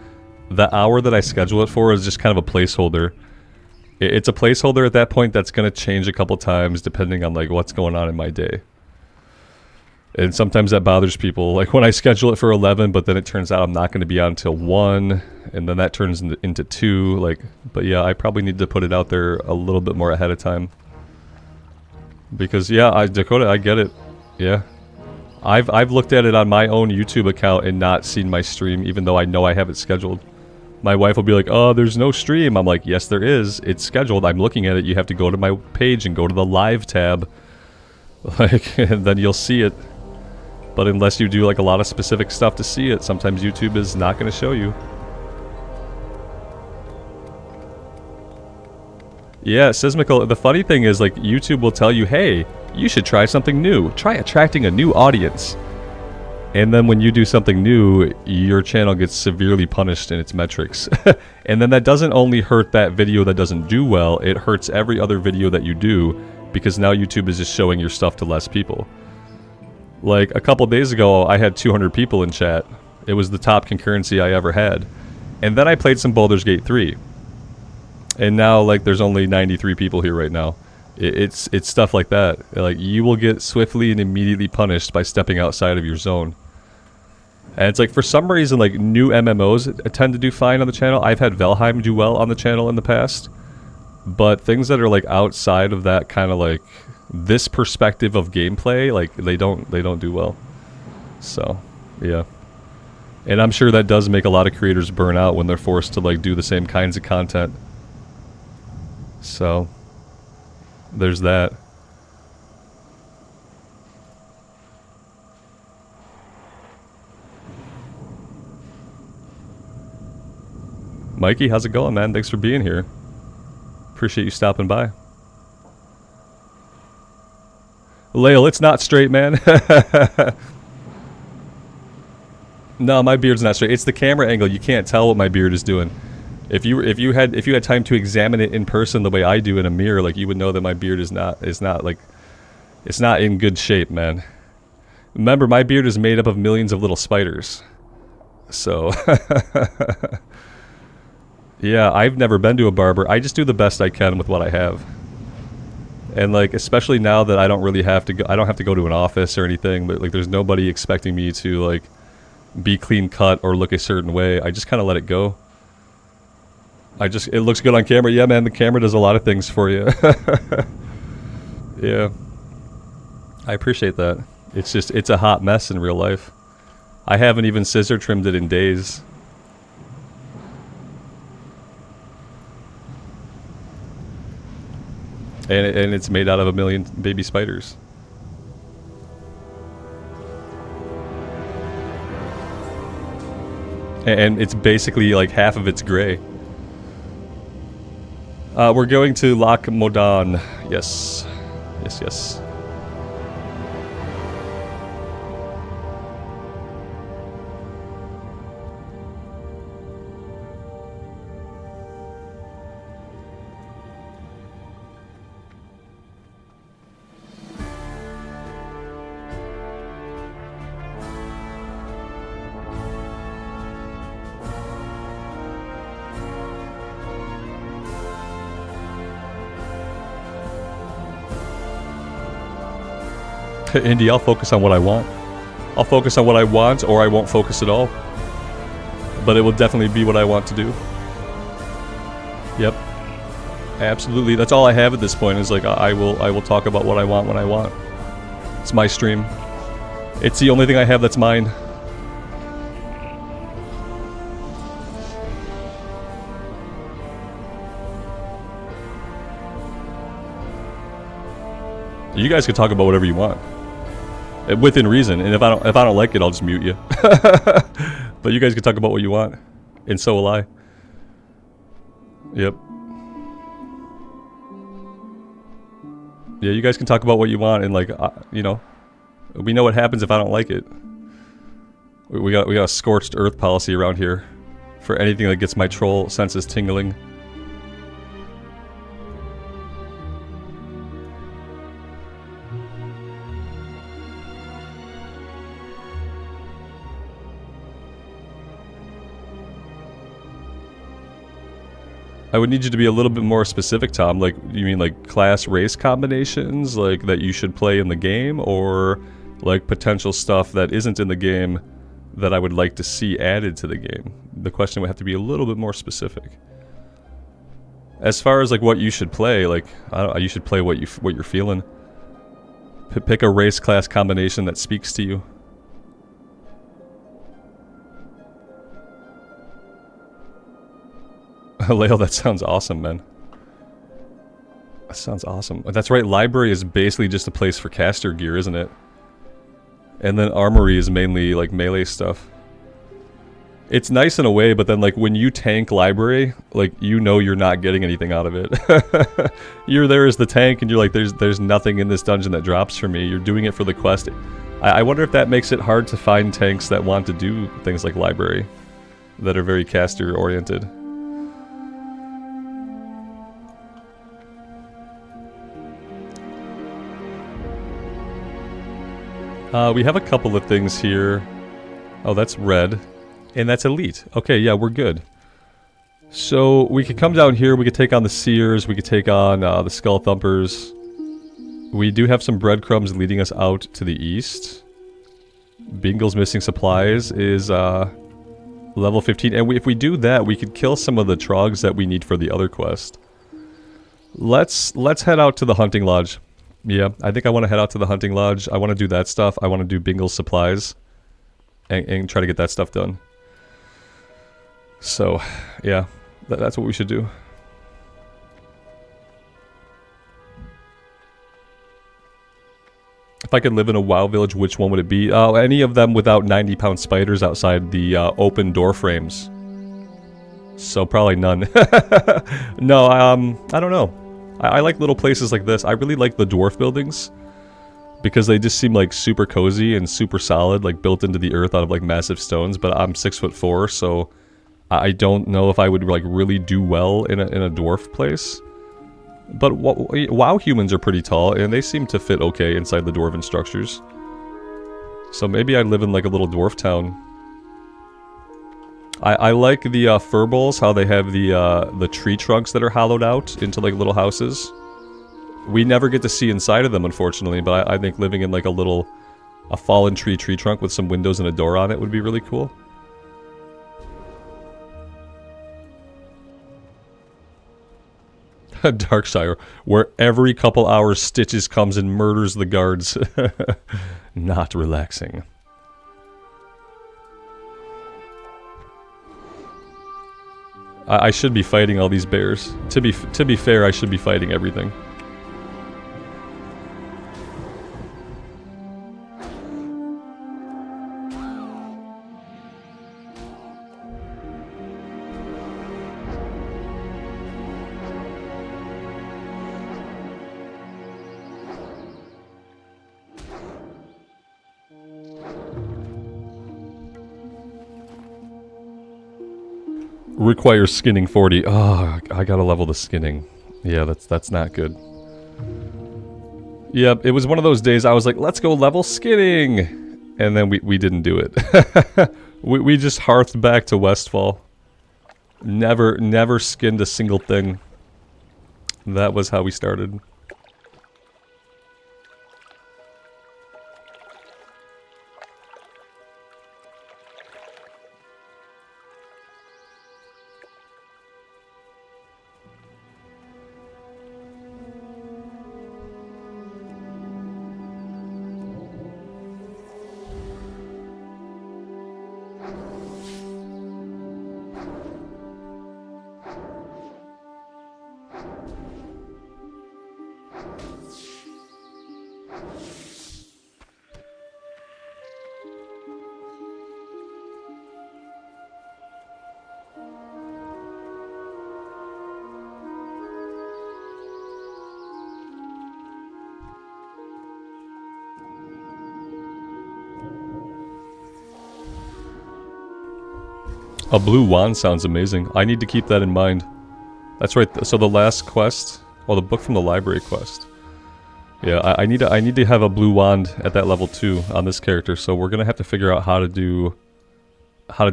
the hour that I schedule it for is just kind of a placeholder. It's a placeholder at that point that's going to change a couple times depending on like what's going on in my day. And sometimes that bothers people. Like when I schedule it for 11, but then it turns out I'm not going to be on until 1, and then that turns into 2. Like, but yeah, I probably need to put it out there a little bit more ahead of time. Because yeah, Dakota, I get it. Yeah, I've looked at it on my own YouTube account and not seen my stream, even though I know I have it scheduled. My wife will be like, "Oh, there's no stream." I'm like, "Yes, there is. It's scheduled. I'm looking at it. You have to go to my page and go to the live tab, like, and then you'll see it." But unless you do like a lot of specific stuff to see it, sometimes YouTube is not going to show you. Yeah, Sismical, the funny thing is like YouTube will tell you, hey, you should try something new. Try attracting a new audience. And then when you do something new, your channel gets severely punished in its metrics. And then that doesn't only hurt that video that doesn't do well, it hurts every other video that you do, because now YouTube is just showing your stuff to less people. Like, a couple days ago, I had 200 people in chat. It was the top concurrency I ever had. And then I played some Baldur's Gate 3. And now, like, there's only 93 people here right now. It's stuff like that. Like, you will get swiftly and immediately punished by stepping outside of your zone. And it's like, for some reason, like, new MMOs tend to do fine on the channel. I've had Valheim do well on the channel in the past. But things that are, like, outside of that kind of, like, this perspective of gameplay, like, they don't do well. So, yeah. And I'm sure that does make a lot of creators burn out when they're forced to, like, do the same kinds of content. So, there's that. Mikey, how's it going, man? Thanks for being here. Appreciate you stopping by. Lael, it's not straight, man. No, my beard's not straight. It's the camera angle. You can't tell what my beard is doing. If you had time to examine it in person the way I do in a mirror, like, you would know that my beard is not in good shape, man. Remember, my beard is made up of millions of little spiders. So yeah, I've never been to a barber. I just do the best I can with what I have. And, like, especially now that I don't really have to go, I don't have to go to an office or anything, but, like, there's nobody expecting me to, like, be clean cut or look a certain way. I just kind of let it go. It looks good on camera. Yeah, man, the camera does a lot of things for you. Yeah. I appreciate that. It's just, it's a hot mess in real life. I haven't even scissor trimmed it in days. And it's made out of a million baby spiders. And it's basically like half of it's gray. We're going to Loch Modan. Yes. Yes, yes. Indy, I'll focus on what I want. I'll focus on what I want, or I won't focus at all. But it will definitely be what I want to do. Yep. Absolutely. That's all I have at this point, is like, I will talk about what I want when I want. It's my stream. It's the only thing I have that's mine. You guys can talk about whatever you want, within reason. And if I don't like it, I'll just mute you. But you guys can talk about what you want, and so will I. Yep. Yeah, you guys can talk about what you want, and, like, you know, we know what happens if I don't like it. We got a scorched earth policy around here for anything that gets my troll senses tingling. I would need you to be a little bit more specific, Tom. Like, you mean like class race combinations, like, that you should play in the game, or like potential stuff that isn't in the game that I would like to see added to the game? The question would have to be a little bit more specific. As far as like what you should play, like, I don't know, you should play what you're feeling. Pick a race class combination that speaks to you. Lael, that sounds awesome, man. That sounds awesome. That's right, library is basically just a place for caster gear, isn't it? And then armory is mainly like melee stuff. It's nice in a way, but then like when you tank library, like you know you're not getting anything out of it. You're there as the tank and you're like, there's nothing in this dungeon that drops for me. You're doing it for the quest. I wonder if that makes it hard to find tanks that want to do things like library, that are very caster oriented. We have a couple of things here. Oh, that's red. And that's elite. Okay, yeah, we're good. So, we could come down here, we could take on the Seers, we could take on the Skull Thumpers. We do have some breadcrumbs leading us out to the east. Bingle's Missing Supplies is level 15. And if we do that, we could kill some of the trogs that we need for the other quest. Let's head out to the Hunting Lodge. Yeah, I think I want to head out to the Hunting Lodge. I want to do that stuff. I want to do Bingle's Supplies. And try to get that stuff done. So, yeah, that's what we should do. If I could live in a WoW village, which one would it be? Any of them without 90-pound spiders outside the open door frames. So probably none. No, I don't know. I like little places like this. I really like the dwarf buildings. Because they just seem like super cozy and super solid, like built into the earth out of like massive stones. But I'm 6'4", so I don't know if I would like really do well in a dwarf place. But WoW humans are pretty tall, and they seem to fit okay inside the dwarven structures. So maybe I'd live in like a little dwarf town. I like the furballs, how they have the tree trunks that are hollowed out into like little houses. We never get to see inside of them, unfortunately, but I think living in like a fallen tree trunk with some windows and a door on it would be really cool. Darkshire, where every couple hours Stitches comes and murders the guards. Not relaxing. I should be fighting all these bears. To be fair, I should be fighting everything. Requires skinning 40. Oh, I gotta level the skinning. Yeah, that's not good. Yep, it was one of those days I was like, let's go level skinning! And then we didn't do it. we just hearthed back to Westfall. Never skinned a single thing. That was how we started. A blue wand sounds amazing. I need to keep that in mind. That's right. So the last quest, well, the book from the library quest. Yeah, I need to have a blue wand at that level 2 on this character. So we're gonna have to figure out how to do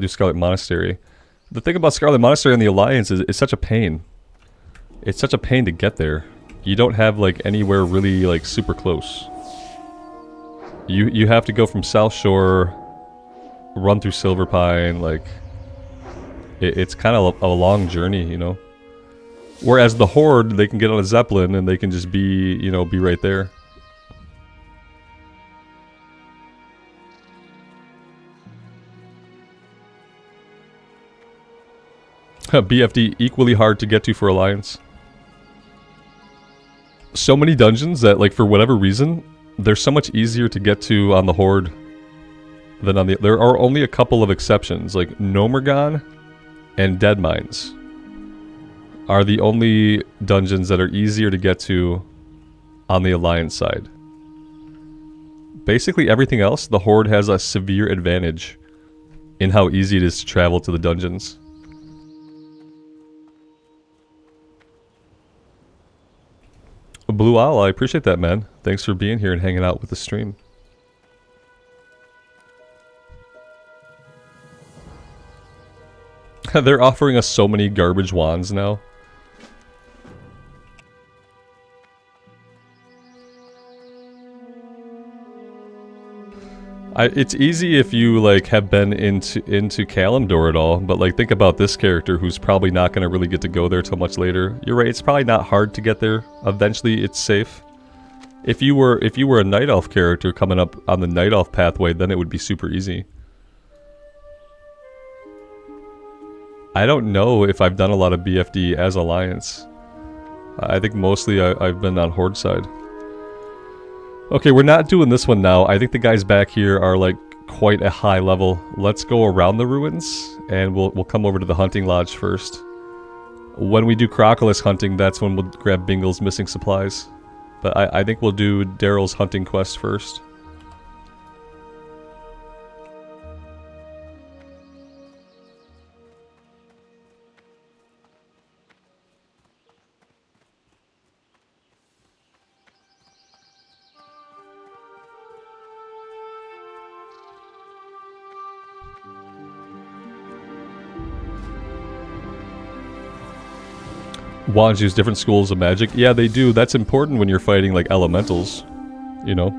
Scarlet Monastery. The thing about Scarlet Monastery and the Alliance is it's such a pain. It's such a pain to get there. You don't have like anywhere really like super close. You have to go from South Shore, run through Silver Pine, like. It's kind of a long journey, you know. Whereas the Horde, they can get on a Zeppelin and they can just be, you know, be right there. BFD, equally hard to get to for Alliance. So many dungeons that, like, for whatever reason, they're so much easier to get to on the Horde Then there are only a couple of exceptions, like Nomergon and Dead Mines are the only dungeons that are easier to get to on the Alliance side. Basically everything else, the Horde has a severe advantage in how easy it is to travel to the dungeons. Blue Owl, I appreciate that, man. Thanks for being here and hanging out with the stream. They're offering us so many garbage wands now. It's easy if you like have been into Kalimdor at all, but like think about this character who's probably not going to really get to go there till much later. You're right, it's probably not hard to get there. Eventually it's safe. If you were a Night Elf character coming up on the Night Elf pathway, then it would be super easy. I don't know if I've done a lot of BFD as Alliance. I think mostly I've been on Horde side. Okay, we're not doing this one now. I think the guys back here are like quite a high level. Let's go around the ruins and we'll come over to the hunting lodge first. When we do Crocodile hunting, that's when we'll grab Bingle's missing supplies. But I think we'll do Daryl's hunting quest first. Wands use different schools of magic. Yeah, they do. That's important when you're fighting, like, elementals. You know?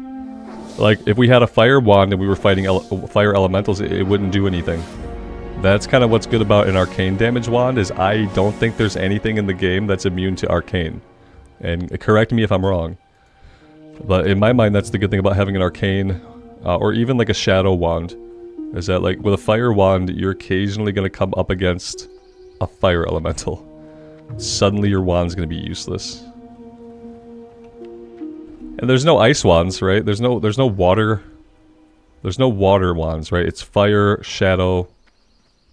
Like, if we had a fire wand and we were fighting fire elementals, it wouldn't do anything. That's kind of what's good about an arcane damage wand, is I don't think there's anything in the game that's immune to arcane. And correct me if I'm wrong. But in my mind, that's the good thing about having an arcane, or even like a shadow wand. Is that, like, with a fire wand, you're occasionally going to come up against a fire elemental. Suddenly your wand's gonna be useless. And there's no ice wands, right? There's no water. There's no water wands, right? It's fire, shadow,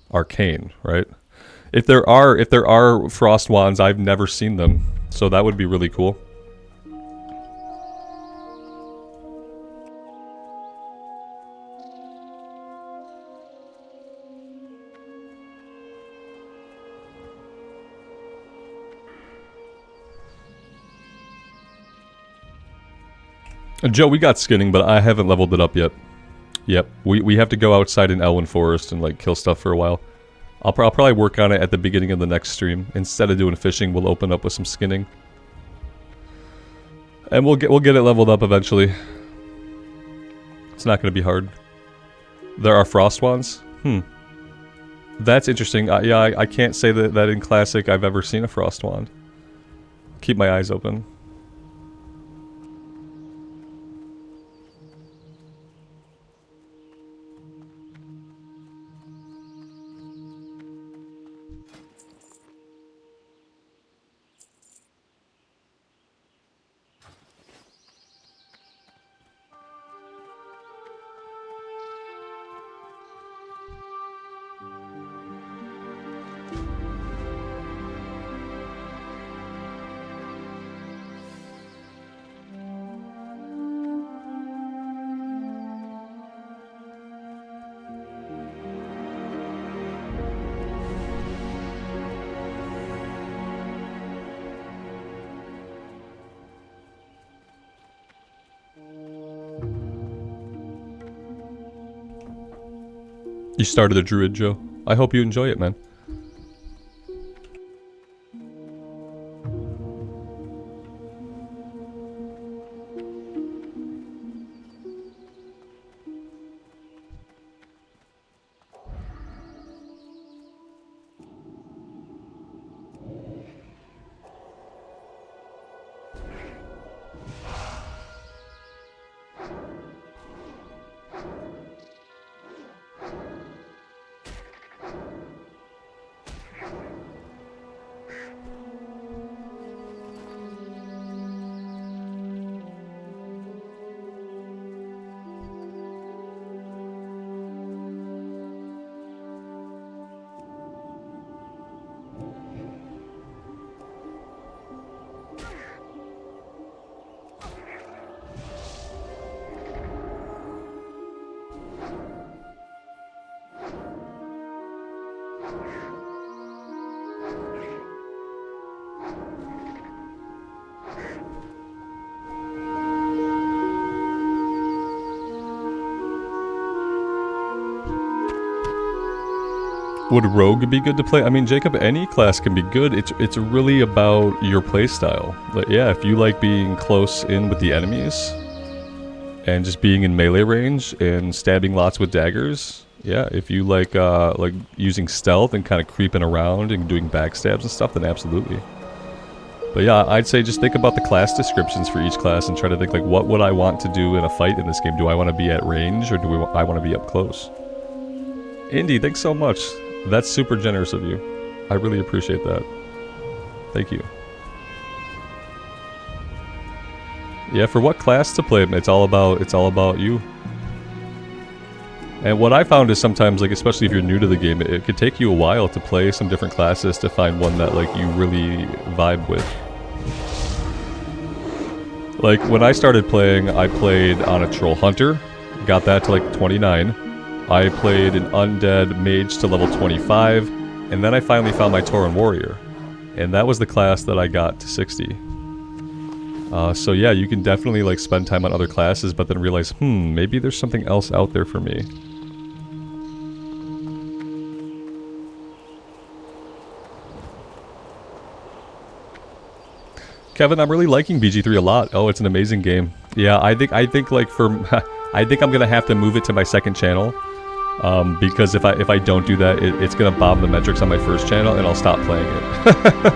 arcane, right? If there are frost wands, I've never seen them. So that would be really cool. Joe, we got skinning, but I haven't leveled it up yet. Yep, we have to go outside in Elwyn Forest and like kill stuff for a while. I'll probably work on it at the beginning of the next stream. Instead of doing fishing, we'll open up with some skinning. And we'll get it leveled up eventually. It's not going to be hard. There are frost wands? That's interesting. Yeah, I can't say that in Classic I've ever seen a frost wand. Keep my eyes open. You started a druid, Joe. I hope you enjoy it, man. Would Rogue be good to play? I mean, Jacob, any class can be good. It's really about your playstyle. But yeah, if you like being close in with the enemies and just being in melee range and stabbing lots with daggers, yeah. If you like using stealth and kind of creeping around and doing backstabs and stuff, then absolutely. But yeah, I'd say just think about the class descriptions for each class and try to think like, what would I want to do in a fight in this game? Do I want to be at range or do I want to be up close? Indy, thanks so much. That's super generous of you. I really appreciate that. Thank you. Yeah, for what class to play, it's all about you. And what I found is sometimes, like, especially if you're new to the game, it could take you a while to play some different classes to find one that, like, you really vibe with. Like, when I started playing, I played on a Troll Hunter, got that to, like, 29. I played an Undead Mage to level 25, and then I finally found my Tauren Warrior. And that was the class that I got to 60. So yeah, you can definitely like spend time on other classes, but then realize, maybe there's something else out there for me. Kevin, I'm really liking BG3 a lot. Oh, it's an amazing game. Yeah, I think like for I think I'm gonna have to move it to my second channel. Because if I don't do that, it's gonna bomb the metrics on my first channel and I'll stop playing it.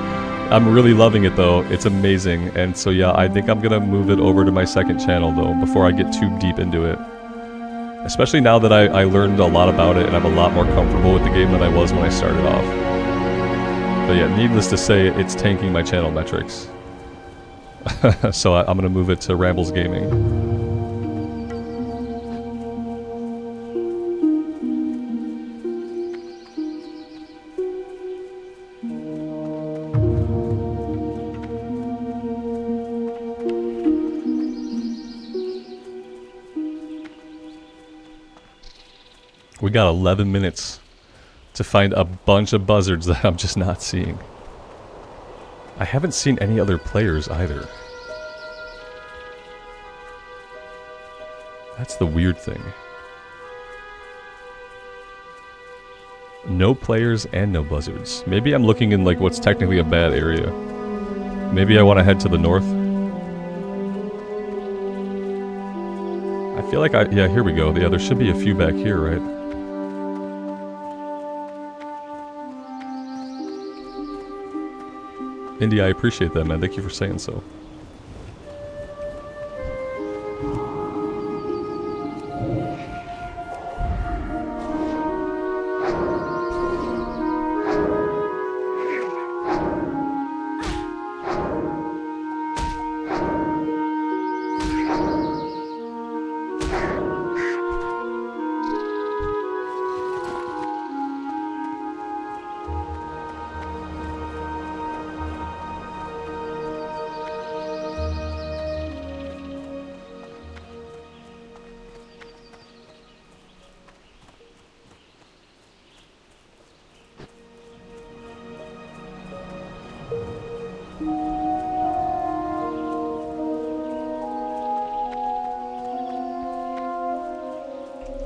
I'm really loving it though, it's amazing, and so yeah, I think I'm gonna move it over to my second channel though, before I get too deep into it. Especially now that I learned a lot about it and I'm a lot more comfortable with the game than I was when I started off. But yeah, needless to say, it's tanking my channel metrics. So I'm gonna move it to Rambles Gaming. We got 11 minutes to find a bunch of buzzards that I'm just not seeing. I haven't seen any other players either. That's the weird thing. No players and no buzzards. Maybe I'm looking in like what's technically a bad area. Maybe I want to head to the north. I feel like yeah, here we go. Yeah, there should be a few back here, right? Indy, I appreciate that, man. Thank you for saying so.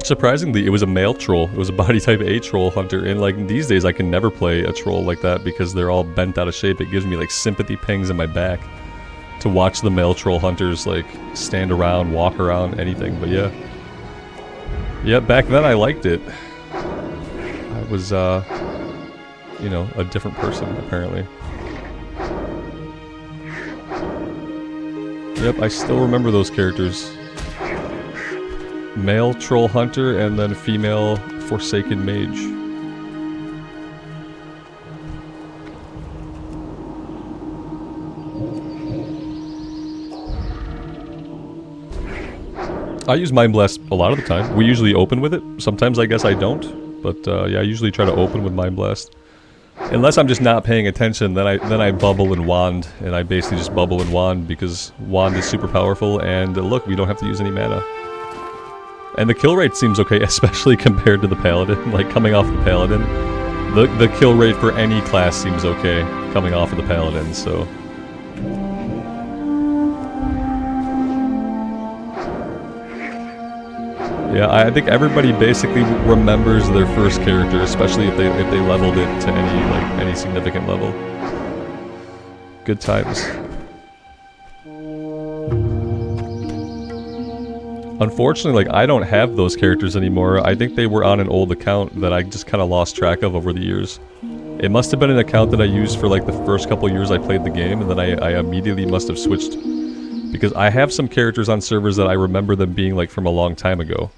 Surprisingly, it was a male troll. It was a body type A troll hunter, and like these days I can never play a troll like that because they're all bent out of shape. It gives me like sympathy pings in my back to watch the male troll hunters like stand around, walk around, anything. But yeah. Yeah, back then I liked it. I was, you know, a different person apparently. Yep, I still remember those characters. Male troll hunter and then female forsaken mage. I use Mind Blast a lot of the time. We usually open with it. Sometimes I guess I don't, but yeah, I usually try to open with Mind Blast. Unless I'm just not paying attention, then I bubble and wand, and I basically just bubble and wand because wand is super powerful, and look, we don't have to use any mana. And the kill rate seems okay, especially compared to the paladin. Like, coming off the paladin, The kill rate for any class seems okay coming off of the paladin, so. Yeah, I think everybody basically remembers their first character, especially if they leveled it to any significant level. Good times. Unfortunately, like, I don't have those characters anymore. I think they were on an old account that I just kind of lost track of over the years. It must have been an account that I used for like the first couple years I played the game, and then I immediately must have switched. Because I have some characters on servers that I remember them being like from a long time ago.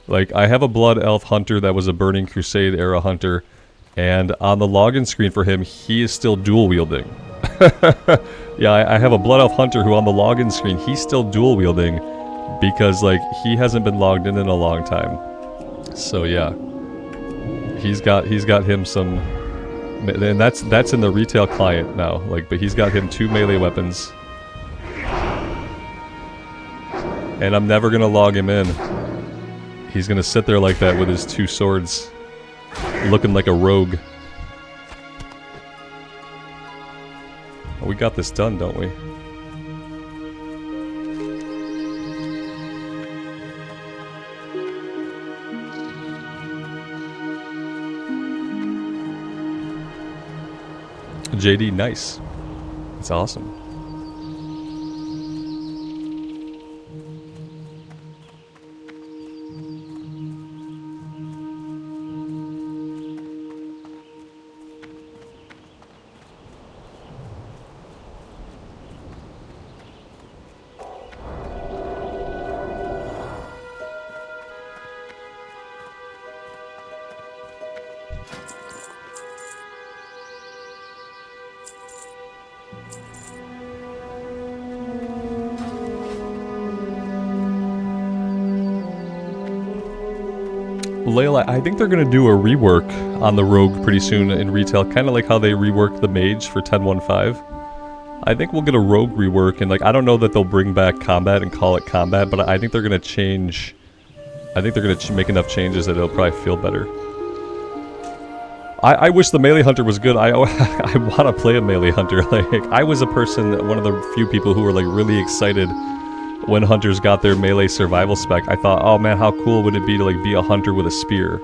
Like, I have a Blood Elf Hunter that was a Burning Crusade era hunter, and on the login screen for him, he is still dual wielding. Yeah, I have a Blood Elf Hunter who on the login screen, he's still dual wielding because, like, he hasn't been logged in a long time. So yeah, he's got him some, and that's in the retail client now. Like, but he's got him 2 melee weapons, and I'm never gonna log him in. He's gonna sit there like that with his 2 swords, looking like a rogue. We got this done, don't we? JD, nice. It's awesome. Layla, I think they're going to do a rework on the Rogue pretty soon in retail, kind of like how they reworked the Mage for 10.1.5. I think we'll get a Rogue rework, and like, I don't know that they'll bring back combat and call it combat, but I think they're going to change. I think they're going to make enough changes that it'll probably feel better. I wish the Melee Hunter was good. I want to play a Melee Hunter. Like, I was a person, one of the few people who were like really excited when hunters got their melee survival spec. I thought, oh man, how cool would it be to like be a hunter with a spear?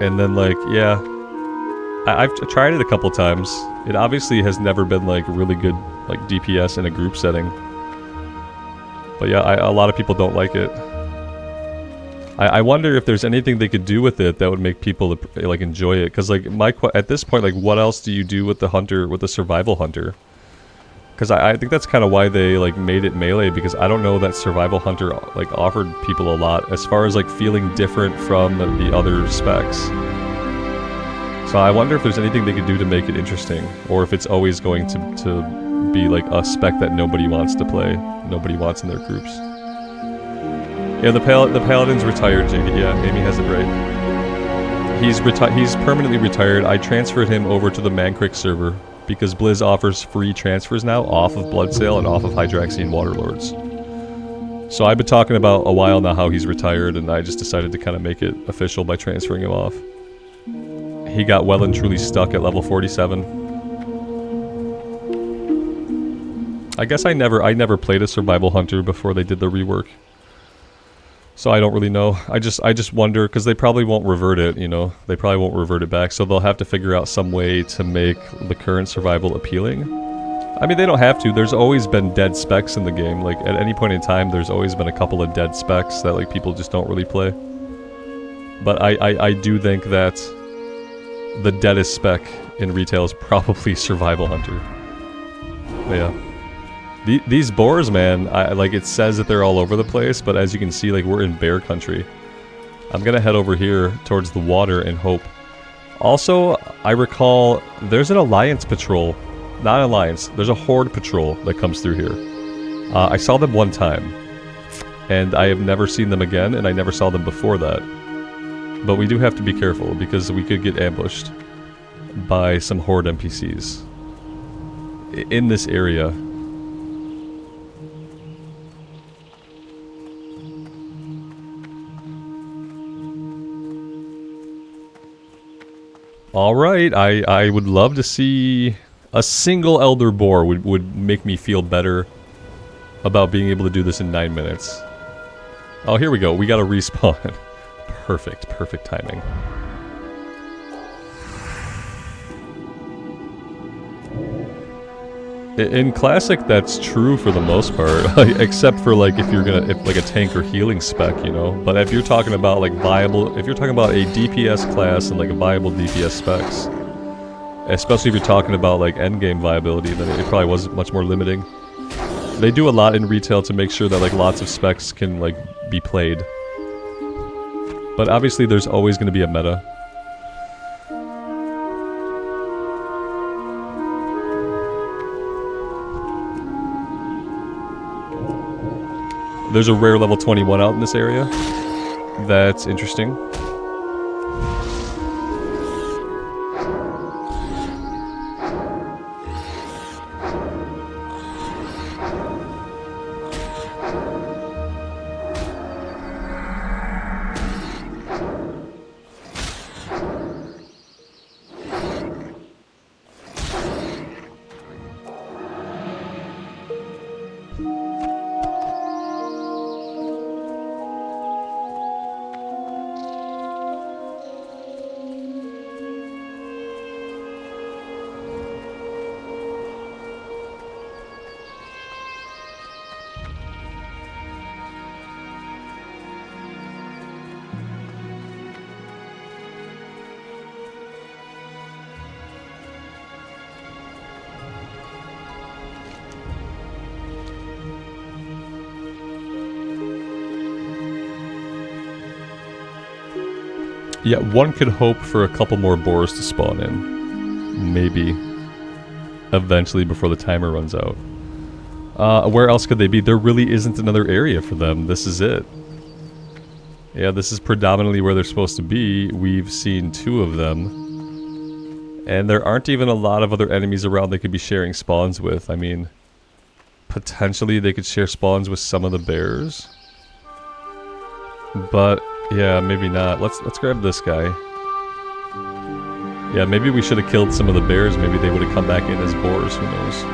And then like, yeah, I've tried it a couple times. It obviously has never been like really good like DPS in a group setting. But yeah, a lot of people don't like it. I wonder if there's anything they could do with it that would make people like enjoy it. Because like at this point, like, what else do you do with the hunter, with the survival hunter? Because I think that's kind of why they like made it melee, because I don't know that survival hunter like offered people a lot as far as like feeling different from the other specs. So I wonder if there's anything they could do to make it interesting, or if it's always going to be like a spec that nobody wants to play, nobody wants in their groups. Yeah, the Paladin's retired, JD. Yeah, Amy has it right. He's permanently retired. I transferred him over to the Mankrik server because Blizz offers free transfers now off of Bloodsail and off of Hydraxian Waterlords. So I've been talking about a while now how he's retired, and I just decided to kind of make it official by transferring him off. He got well and truly stuck at level 47. I guess I never played a survival hunter before they did the rework. So I don't really know. I just wonder, because they probably won't revert it, you know? They probably won't revert it back, so they'll have to figure out some way to make the current survival appealing. I mean, they don't have to. There's always been dead specs in the game. Like, at any point in time, there's always been a couple of dead specs that, like, people just don't really play. But I do think that the deadest spec in retail is probably Survival Hunter. But yeah. These boars, man, like, it says that they're all over the place, but as you can see, like, we're in bear country. I'm gonna head over here towards the water and hope. Also, I recall there's an alliance patrol. Not an alliance, there's a horde patrol that comes through here. I saw them one time, and I have never seen them again, and I never saw them before that. But we do have to be careful, because we could get ambushed by some horde NPCs in this area. All right, I would love to see a single Elder Boar would make me feel better about being able to do this in 9 minutes. Oh, here we go. We got to respawn. Perfect, perfect timing. In Classic, that's true for the most part, except for like if like a tank or healing spec, you know. But if you're talking about like viable, if you're talking about a DPS class and like a viable DPS specs, especially if you're talking about like endgame viability, then it probably was much more limiting. They do a lot in retail to make sure that like lots of specs can like be played. But obviously there's always going to be a meta. There's a rare level 21 out in this area. That's interesting. Yeah, one could hope for a couple more boars to spawn in. Maybe. Eventually before the timer runs out. Where else could they be? There really isn't another area for them. This is it. Yeah, this is predominantly where they're supposed to be. We've seen 2 of them. And there aren't even a lot of other enemies around they could be sharing spawns with. I mean, potentially they could share spawns with some of the bears. But yeah, maybe not. Let's grab this guy. Yeah, maybe we should have killed some of the bears. Maybe they would have come back in as boars. Who knows?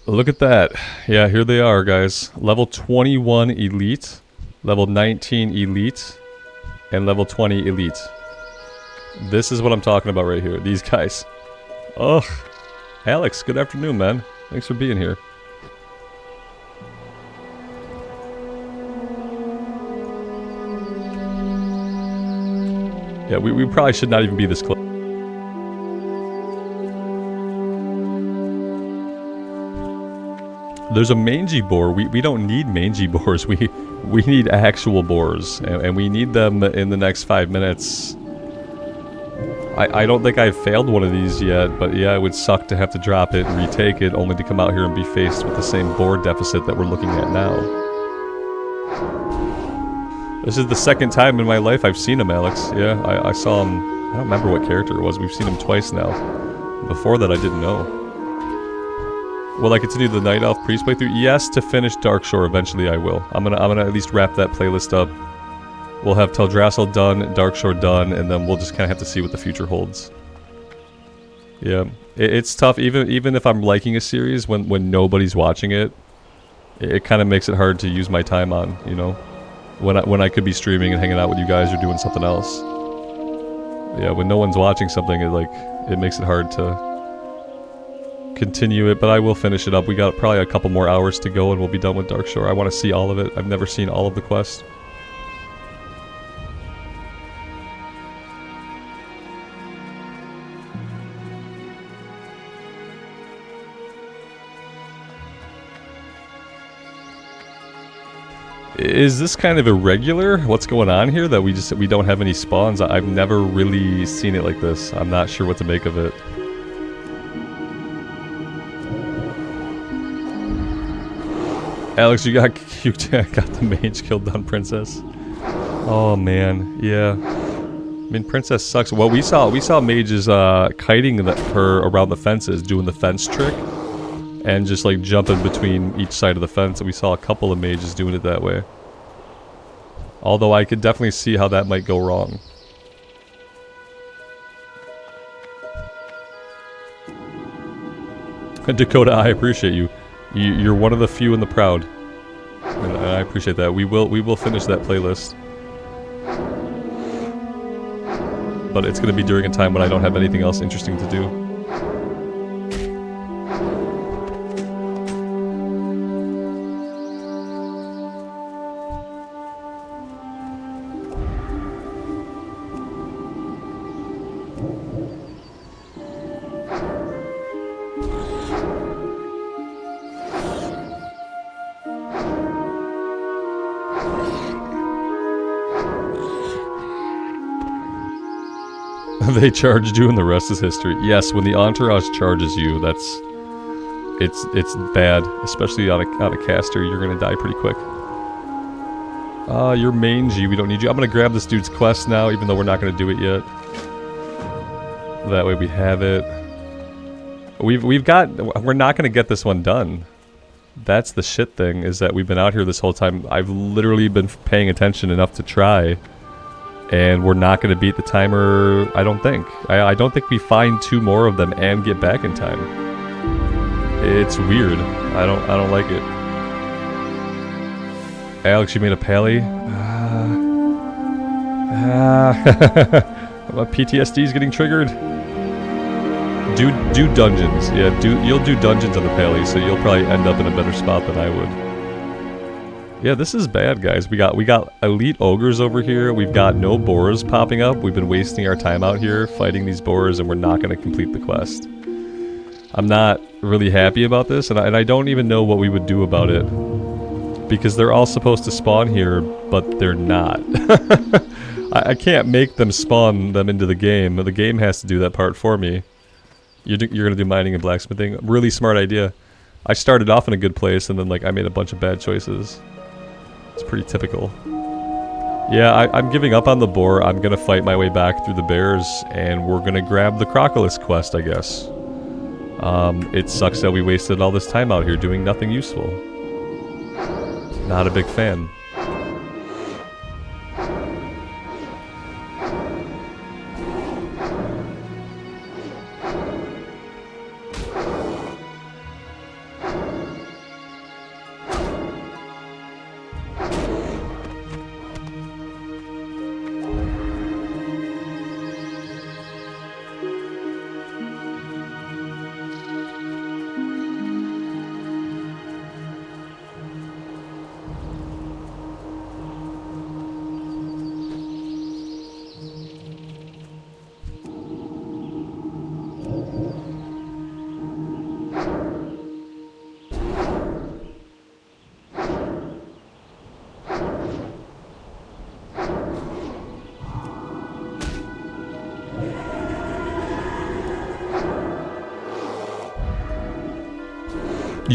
Look at that. Yeah, here they are, guys. Level 21 Elite, level 19 Elite, and level 20 Elite. This is what I'm talking about right here. These guys. Ugh. Alex, good afternoon, man. Thanks for being here. Yeah, we probably should not even be this close. There's a mangy boar. We don't need mangy boars. We need actual boars, and we need them in the next 5 minutes. I don't think I've failed one of these yet, but yeah, it would suck to have to drop it and retake it, only to come out here and be faced with the same boar deficit that we're looking at now. This is the second time in my life I've seen him, Alex. Yeah, I saw him. I don't remember what character it was. We've seen him twice now. Before that, I didn't know. Will I continue the Night Elf Priest playthrough? Yes, to finish Darkshore eventually I will. I'm gonna at least wrap that playlist up. We'll have Teldrassil done, Darkshore done, and then we'll just kind of have to see what the future holds. Yeah, it's tough. Even if I'm liking a series, when nobody's watching it, it kind of makes it hard to use my time on. You know, when I could be streaming and hanging out with you guys or doing something else. Yeah, when no one's watching something, it makes it hard to continue it, but I will finish it up. We got probably a couple more hours to go and we'll be done with Darkshore. I want to see all of it. I've never seen all of the quest. Is this kind of irregular? What's going on here that we don't have any spawns? I've never really seen it like this. I'm not sure what to make of it. Alex, you got the mage killed on Princess. Oh man, yeah. I mean, Princess sucks. Well, we saw mages kiting her around the fences, doing the fence trick, and just like jumping between each side of the fence. And we saw a couple of mages doing it that way. Although I could definitely see how that might go wrong. Dakota, I appreciate you. You're one of the few and the proud, and I appreciate that. We will finish that playlist, but it's going to be during a time when I don't have anything else interesting to do. They charged you and the rest is history. Yes, when the entourage charges you, it's bad. Especially on a caster, you're gonna die pretty quick. You're mangy, we don't need you. I'm gonna grab this dude's quest now, even though we're not gonna do it yet. That way we have it. We're not gonna get this one done. That's the shit thing, is that we've been out here this whole time. I've literally been paying attention enough to try. And we're not going to beat the timer, I don't think. I don't think we find 2 more of them and get back in time. It's weird. I don't like it. Alex, you made a pally? My PTSD is getting triggered. Do dungeons. Yeah, you'll do dungeons on the pally, so you'll probably end up in a better spot than I would. Yeah, this is bad, guys. We got elite ogres over here. We've got no boars popping up. We've been wasting our time out here fighting these boars, and we're not going to complete the quest. I'm not really happy about this, and I don't even know what we would do about it. Because they're all supposed to spawn here, but they're not. I can't make them spawn them into the game. The game has to do that part for me. You're going to do mining and blacksmithing. Really smart idea. I started off in a good place, and then I made a bunch of bad choices. It's pretty typical. Yeah, I'm giving up on the boar. I'm gonna fight my way back through the bears, and we're gonna grab the Crocolis quest, I guess. It sucks that we wasted all this time out here doing nothing useful. Not a big fan.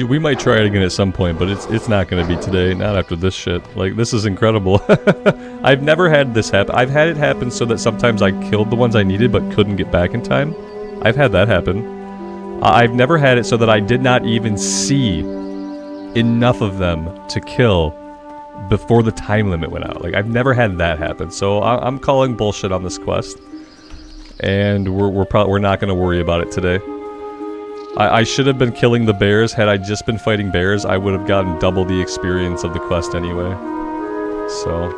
We might try it again at some point, but it's not going to be today, not after this shit. Like, this is incredible. I've never had this happen. I've had it happen so that sometimes I killed the ones I needed but couldn't get back in time. I've had that happen. I've never had it so that I did not even see enough of them to kill before the time limit went out. Like, I've never had that happen. So I'm calling bullshit on this quest. And we're not going to worry about it today. I should have been killing the bears. Had I just been fighting bears, I would have gotten double the experience of the quest anyway. So,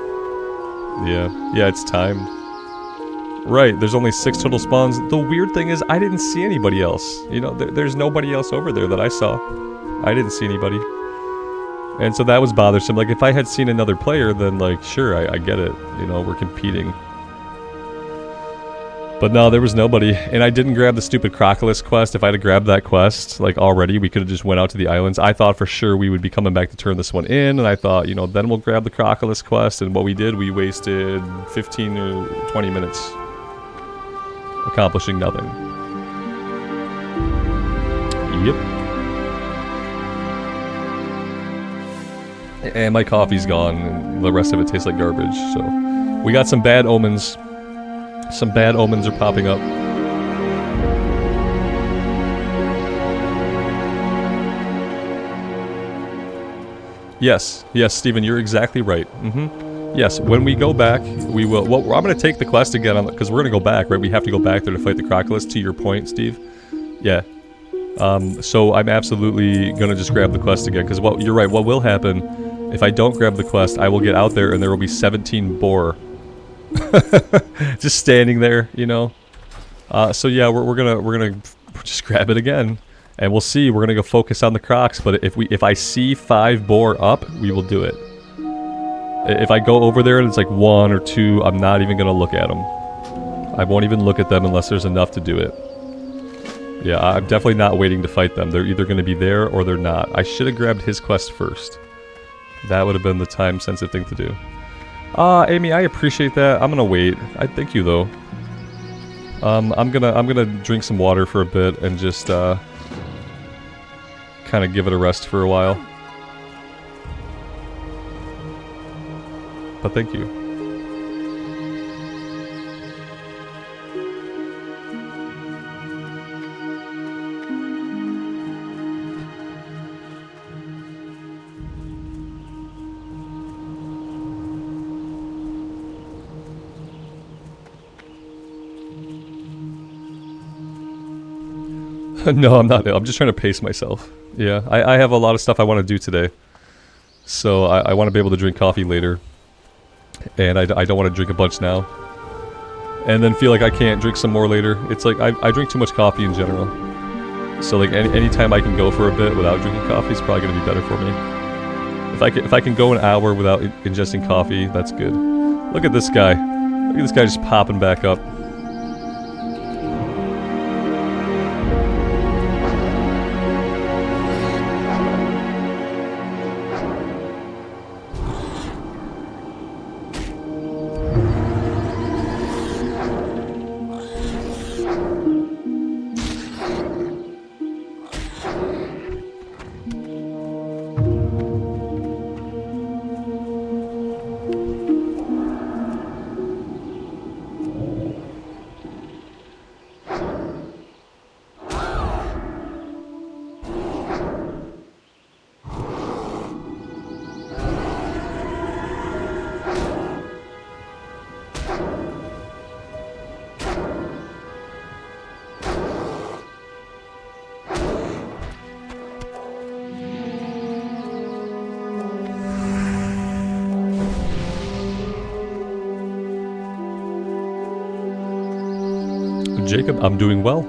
yeah, it's timed. Right, there's only 6 total spawns. The weird thing is, I didn't see anybody else. You know, there's nobody else over there that I saw. I didn't see anybody. And so that was bothersome. Like, if I had seen another player, then, like, sure, I get it. You know, we're competing. But no, there was nobody, and I didn't grab the stupid Crocodile quest. If I'd have grabbed that quest, like, already, we could have just went out to the islands. I thought for sure we would be coming back to turn this one in, and I thought, you know, then we'll grab the Crocodile quest, and what we did, we wasted 15 or 20 minutes accomplishing nothing. Yep. And my coffee's gone, and the rest of it tastes like garbage, so... We got some bad omens. Some bad omens are popping up. Yes, Steven, you're exactly right. Yes, when we go back, we will... Well, I'm going to take the quest again, because we're going to go back, right? We have to go back there to fight the Crocodile, to your point, Steve. Yeah. So I'm absolutely going to just grab the quest again, because you're right, what will happen, if I don't grab the quest, I will get out there and there will be 17 boar. Just standing there, you know. So yeah, we're gonna just grab it again, and we'll see. We're gonna go focus on the crocs. But if I see 5 boar up, we will do it. If I go over there and it's like 1 or 2, I'm not even gonna look at them. I won't even look at them unless there's enough to do it. Yeah, I'm definitely not waiting to fight them. They're either gonna be there or they're not. I should have grabbed his quest first. That would have been the time-sensitive thing to do. Amy, I appreciate that. I'm gonna wait. I thank you though. I'm gonna drink some water for a bit and just kind of give it a rest for a while. But thank you. No, I'm not. I'm just trying to pace myself. Yeah, I have a lot of stuff I want to do today. So I want to be able to drink coffee later. And I don't want to drink a bunch now. And then feel like I can't drink some more later. It's like I drink too much coffee in general. So like any time I can go for a bit without drinking coffee is probably going to be better for me. If I can go an hour without ingesting coffee, that's good. Look at this guy. Look at this guy just popping back up. Jacob, I'm doing well.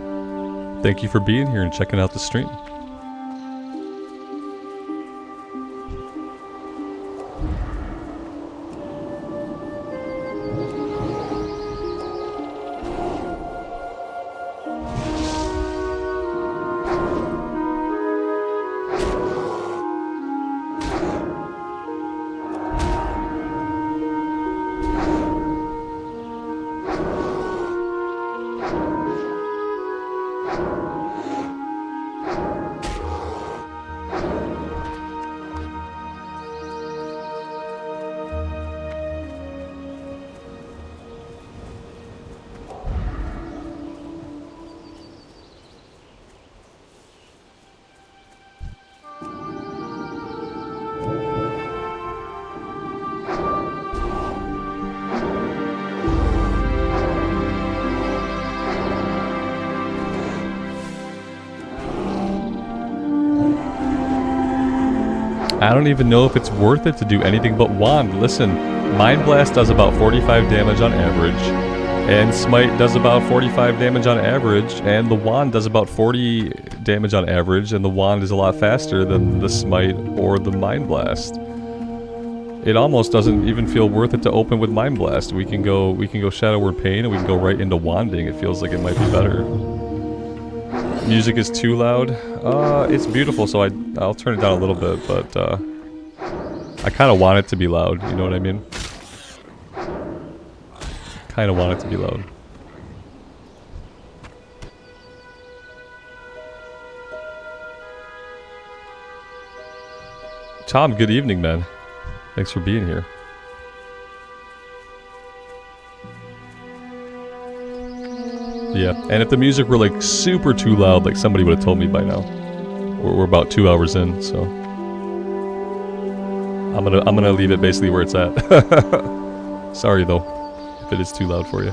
Thank you for being here and checking out the stream. I don't even know if it's worth it to do anything but Wand. Listen, Mind Blast does about 45 damage on average, and Smite does about 45 damage on average, and the Wand does about 40 damage on average, and the Wand is a lot faster than the Smite or the Mind Blast. it almost doesn't even feel worth it to open with Mind Blast. We can go Shadow Word Pain, and we can go right into Wanding. It feels like it might be better. Music is too loud. It's beautiful, so I'll turn it down a little bit, but I kind of want it to be loud. You know what I mean? Kind of want it to be loud. Tom, good evening, man. Thanks for being here. Yeah, and if the music were like super too loud, like somebody would have told me by now. We're about 2 hours in, so I'm gonna leave it basically where it's at. Sorry though, if it is too loud for you.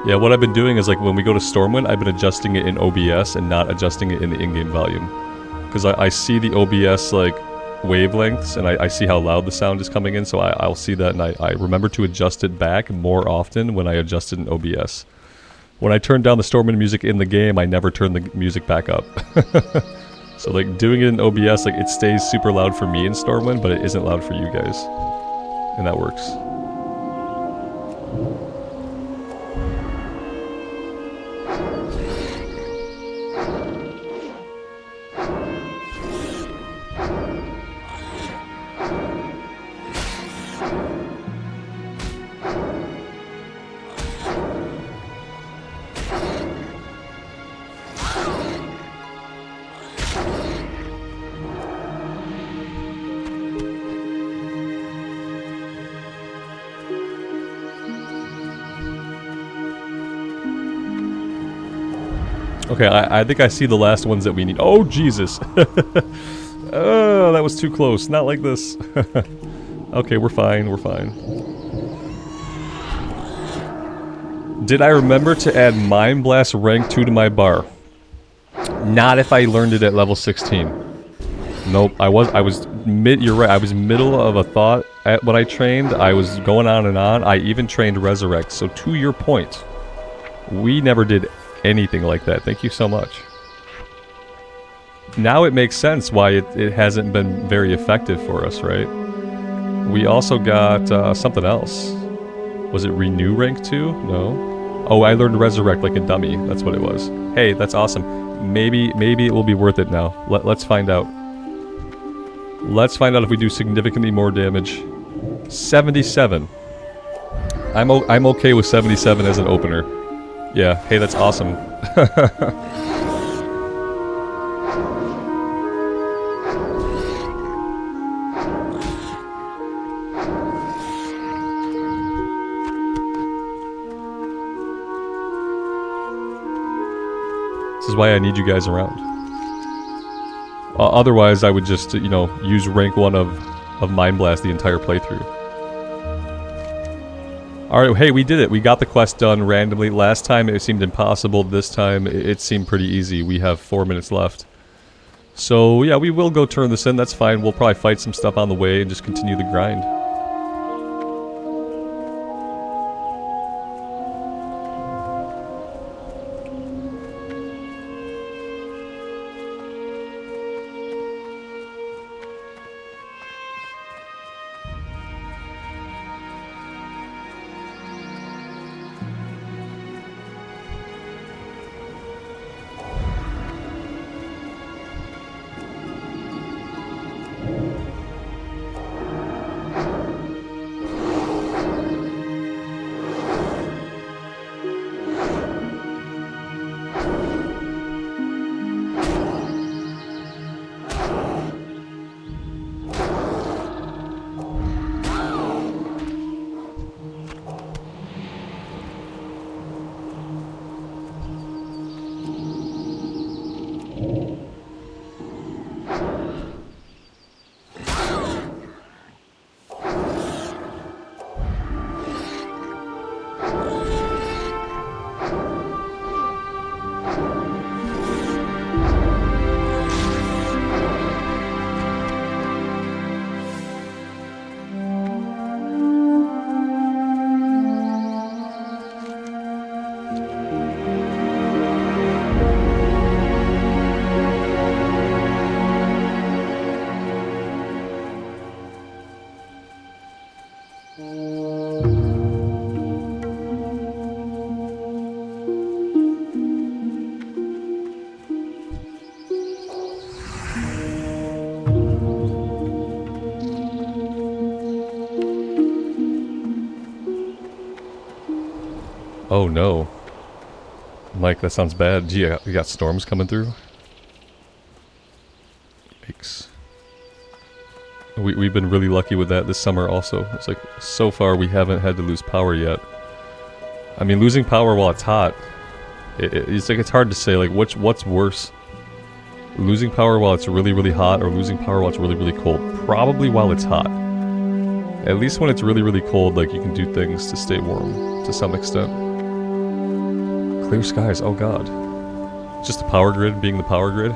Yeah, what I've been doing is like when we go to Stormwind, I've been adjusting it in OBS and not adjusting it in the in-game volume. Because I see the OBS like wavelengths and I see how loud the sound is coming in, so I'll see that and I remember to adjust it back more often when I adjust it in OBS. When I turn down the Stormwind music in the game, I never turn the music back up. So like doing it in OBS, like it stays super loud for me in Stormwind, but it isn't loud for you guys. And that works. Okay, I think I see the last ones that we need. Oh, Jesus! Oh, that was too close. Not like this. Okay, we're fine, we're fine. Did I remember to add Mind Blast rank 2 to my bar? Not if I learned it at level 16. Nope, you're right, I was middle of a thought when I trained. I was going on and on. I even trained Resurrect. So to your point, we never did anything like that. Thank you so much. Now it makes sense why it hasn't been very effective for us, right? We also got something else. Was it Renew rank 2? No. Oh, I learned Resurrect like a dummy. That's what it was. Hey, that's awesome. Maybe it will be worth it now. Let's find out. Let's find out if we do significantly more damage. 77. I'm okay with 77 as an opener. Yeah, hey, that's awesome. This is why I need you guys around. Otherwise, I would just, you know, use rank 1 of Mind Blast the entire playthrough. Alright, hey, we did it. We got the quest done randomly. Last time it seemed impossible. This time it seemed pretty easy. We have 4 minutes left. So, yeah, we will go turn this in. That's fine. We'll probably fight some stuff on the way and just continue the grind. Oh no. Mike, that sounds bad. Gee, you got storms coming through? Yikes. We've been really lucky with that this summer also. It's like, so far we haven't had to lose power yet. I mean, losing power while it's hot, it's like, it's hard to say, like, what's worse? Losing power while it's really, really hot, or losing power while it's really, really cold? Probably while it's hot. At least when it's really, really cold, like, you can do things to stay warm, to some extent. Clear skies, oh god. Just the power grid being the power grid.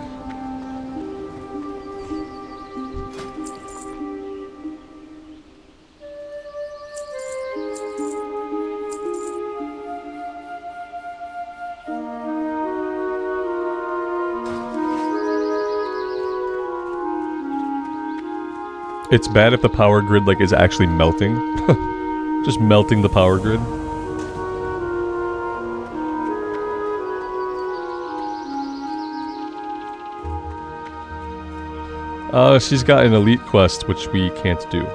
It's bad if the power grid, like, is actually melting. Just melting the power grid. She's got an elite quest, which we can't do.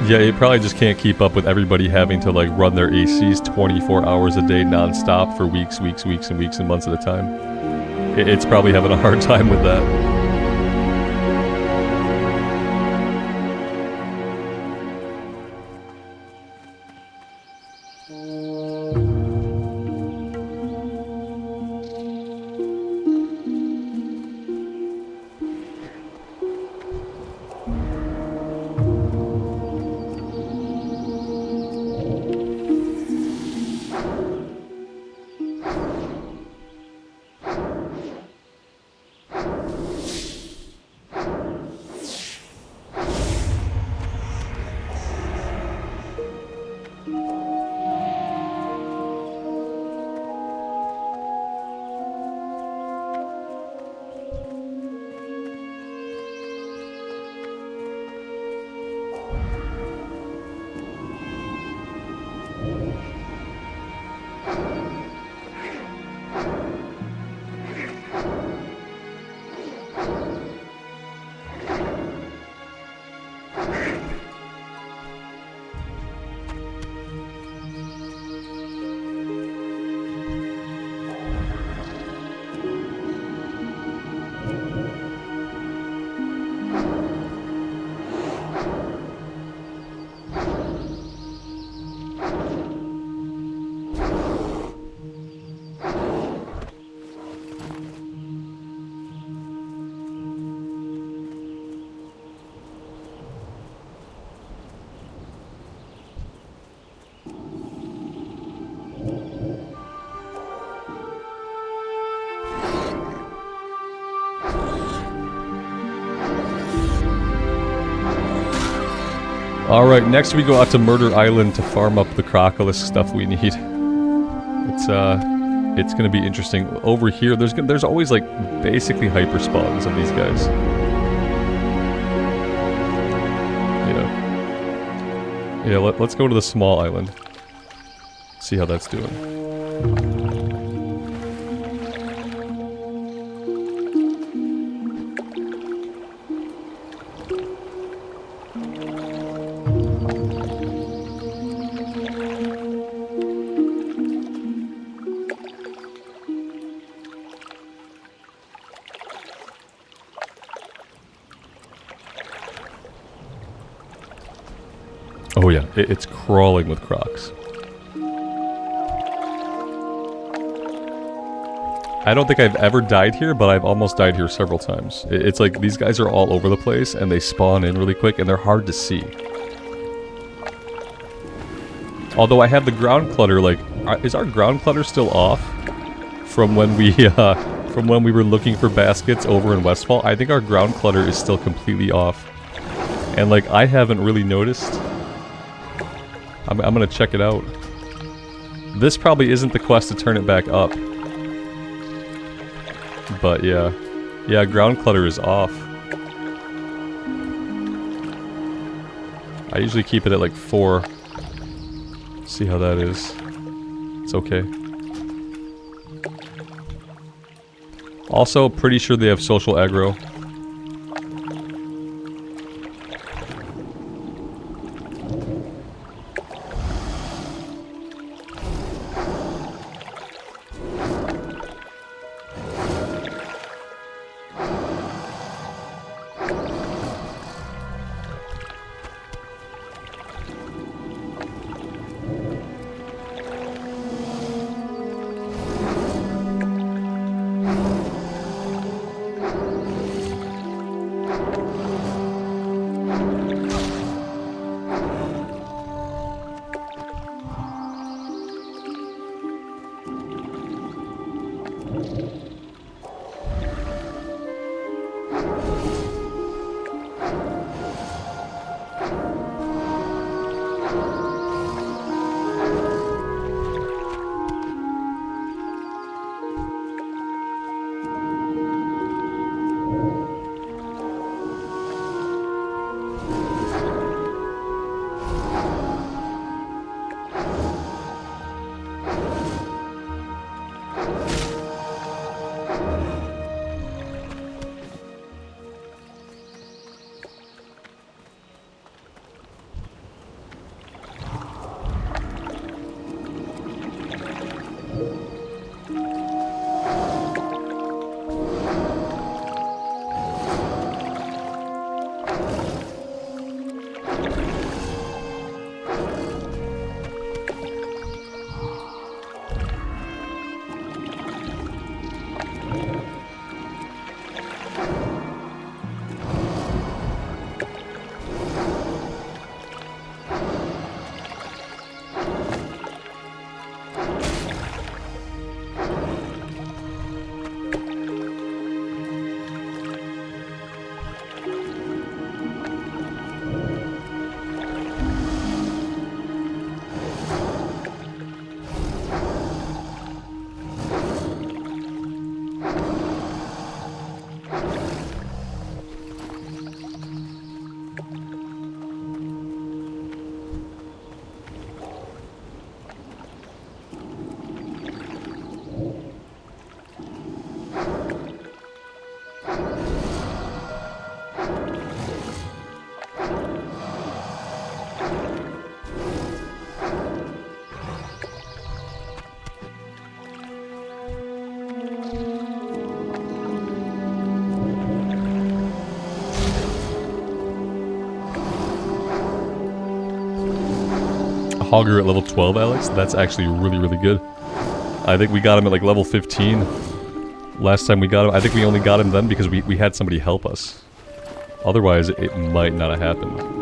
Yeah, you probably just can't keep up with everybody having to, like, run their ACs 24 hours a day non-stop for weeks and months at a time. It's probably having a hard time with that. Alright, next we go out to Murder Island to farm up the Crocodile stuff we need. It's gonna be interesting. Over here, there's always, like, basically hyper spawns of these guys. Yeah, let's go to the small island. See how that's doing. Oh yeah, it's crawling with crocs. I don't think I've ever died here, but I've almost died here several times. It's like these guys are all over the place, and they spawn in really quick, and they're hard to see. Although I have the ground clutter, like, is our ground clutter still off? From when we from when we were looking for baskets over in Westfall, I think our ground clutter is still completely off. And like, I haven't really noticed. I'm gonna check it out. This probably isn't the quest to turn it back up. But yeah. Yeah, ground clutter is off. I usually keep it at like 4. See how that is. It's okay. Also, pretty sure they have social aggro. Hogger at level 12, Alex. That's actually really, really good. I think we got him at like level 15. Last time we got him, I think we only got him then because we had somebody help us. Otherwise, it might not have happened.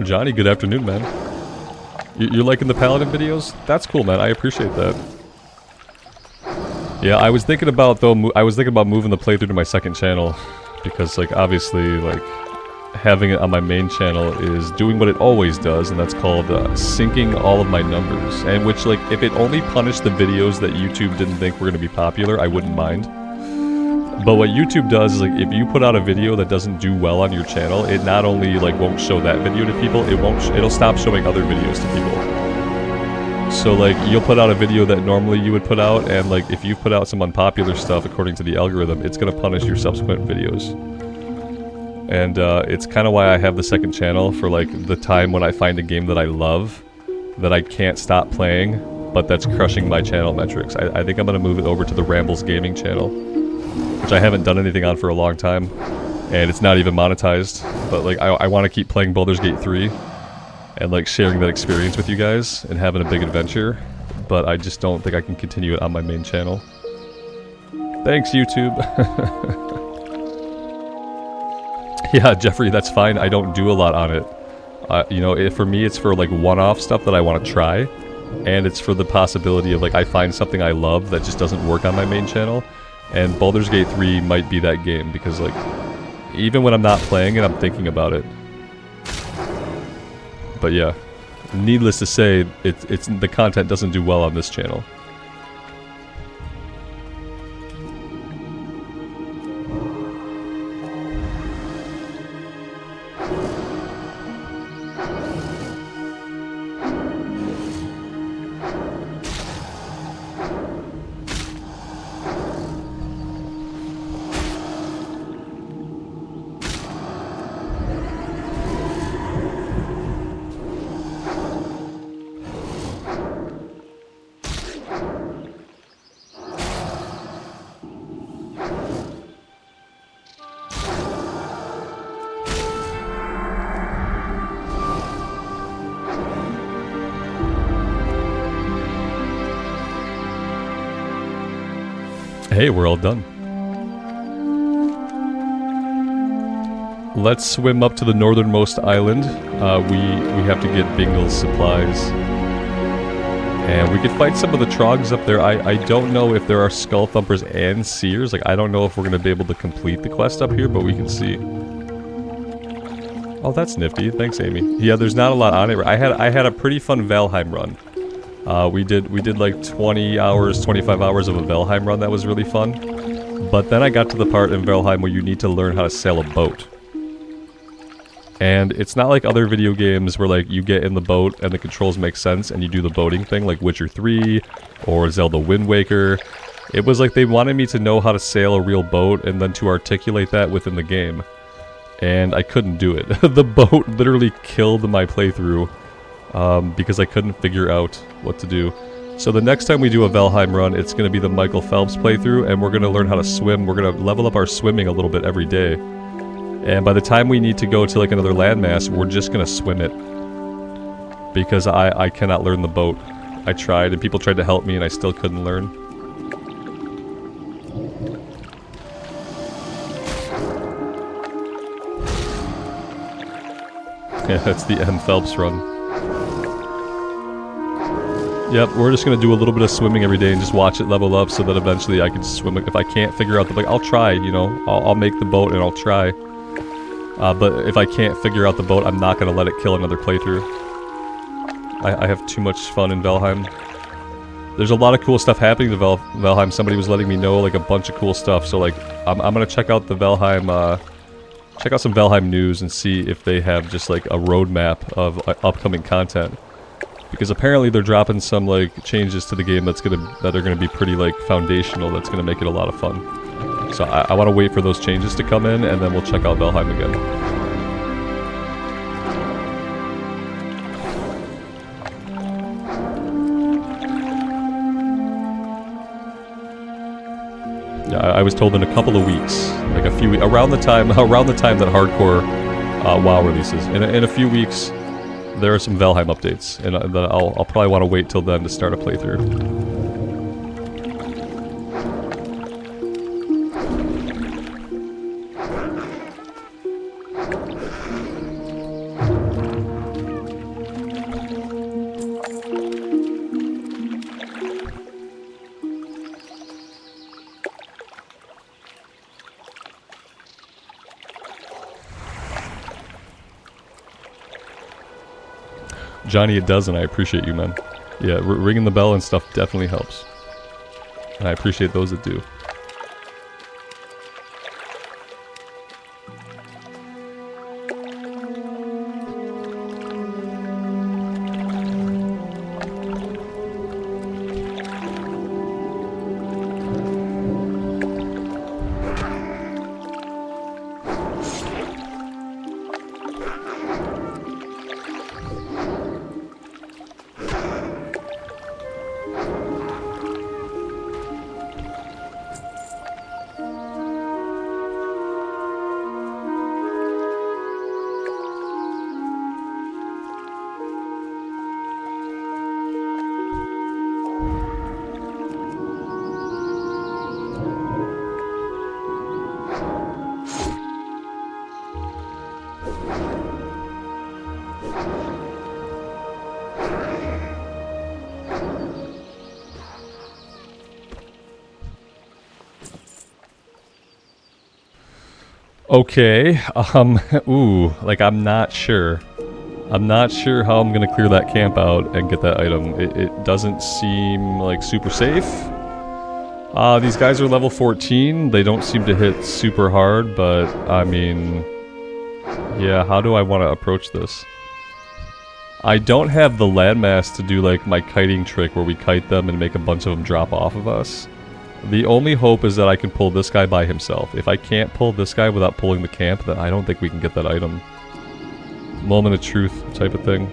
Johnny, good afternoon, man. You're liking the Paladin videos? That's cool, man. I appreciate that. Yeah, I was thinking about, though, moving the playthrough to my second channel. Because, like, obviously, like, having it on my main channel is doing what it always does, and that's called syncing all of my numbers. And which, like, if it only punished the videos that YouTube didn't think were going to be popular, I wouldn't mind. But what YouTube does is, like, if you put out a video that doesn't do well on your channel, it not only, like, won't show that video to people, it'll stop showing other videos to people. So, like, you'll put out a video that normally you would put out, and, like, if you put out some unpopular stuff according to the algorithm, it's gonna punish your subsequent videos. And, it's kind of why I have the second channel, for, like, the time when I find a game that I love, that I can't stop playing, but that's crushing my channel metrics. I think I'm gonna move it over to the Rambles Gaming channel, which I haven't done anything on for a long time. and it's not even monetized. But like, I want to keep playing Baldur's Gate 3 and like sharing that experience with you guys and having a big adventure. But I just don't think I can continue it on my main channel. Thanks, YouTube. Yeah, Jeffrey, that's fine. I don't do a lot on it. You know, for me, it's for like one-off stuff that I want to try, and it's for the possibility of like I find something I love that just doesn't work on my main channel. And Baldur's Gate 3 might be that game because like even when I'm not playing it, I'm thinking about it. But yeah, needless to say, it's the content doesn't do well on this channel. Hey, we're all done. Let's swim up to the northernmost island. We have to get Bingle's supplies. And we could fight some of the trogs up there. I don't know if there are skull thumpers and seers. Like, I don't know if we're going to be able to complete the quest up here, but we can see. Oh, that's nifty. Thanks, Amy. Yeah, there's not a lot on it. I had a pretty fun Valheim run. We did like 20 hours, 25 hours of a Valheim run. That was really fun. But then I got to the part in Valheim where you need to learn how to sail a boat. And it's not like other video games where like you get in the boat and the controls make sense and you do the boating thing like Witcher 3 or Zelda Wind Waker. It was like they wanted me to know how to sail a real boat and then to articulate that within the game. And I couldn't do it. The boat literally killed my playthrough. Because I couldn't figure out what to do. So the next time we do a Valheim run, it's going to be the Michael Phelps playthrough, and we're going to learn how to swim. We're going to level up our swimming a little bit every day. And by the time we need to go to like another landmass, we're just going to swim it. Because I cannot learn the boat. I tried, and people tried to help me, and I still couldn't learn. Yeah, that's the M. Phelps run. Yep, we're just going to do a little bit of swimming every day and just watch it level up so that eventually I can swim. If I can't figure out the boat, I'll try, you know. I'll make the boat and I'll try. But if I can't figure out the boat, I'm not going to let it kill another playthrough. I have too much fun in Valheim. There's a lot of cool stuff happening in Valheim. Somebody was letting me know like a bunch of cool stuff. So like, I'm going to check out the Valheim, check out some Valheim news and see if they have just like a roadmap of upcoming content. Because apparently they're dropping some like changes to the game that are gonna be pretty like foundational. That's gonna make it a lot of fun. So I want to wait for those changes to come in, and then we'll check out Valheim again. Yeah, I was told in a couple of weeks, like a few around the time that hardcore WoW releases. In a few weeks. There are some Valheim updates, and I'll probably want to wait till then to start a playthrough. Johnny, it does, and I appreciate you, man. Yeah, ringing the bell and stuff definitely helps. And I appreciate those that do. Okay, ooh, like I'm not sure. I'm not sure how I'm gonna clear that camp out and get that item. It doesn't seem like super safe. These guys are level 14. They don't seem to hit super hard, but I mean, yeah, how do I want to approach this? I don't have the landmass to do like my kiting trick where we kite them and make a bunch of them drop off of us. The only hope is that I can pull this guy by himself. If I can't pull this guy without pulling the camp, then I don't think we can get that item. Moment of truth type of thing.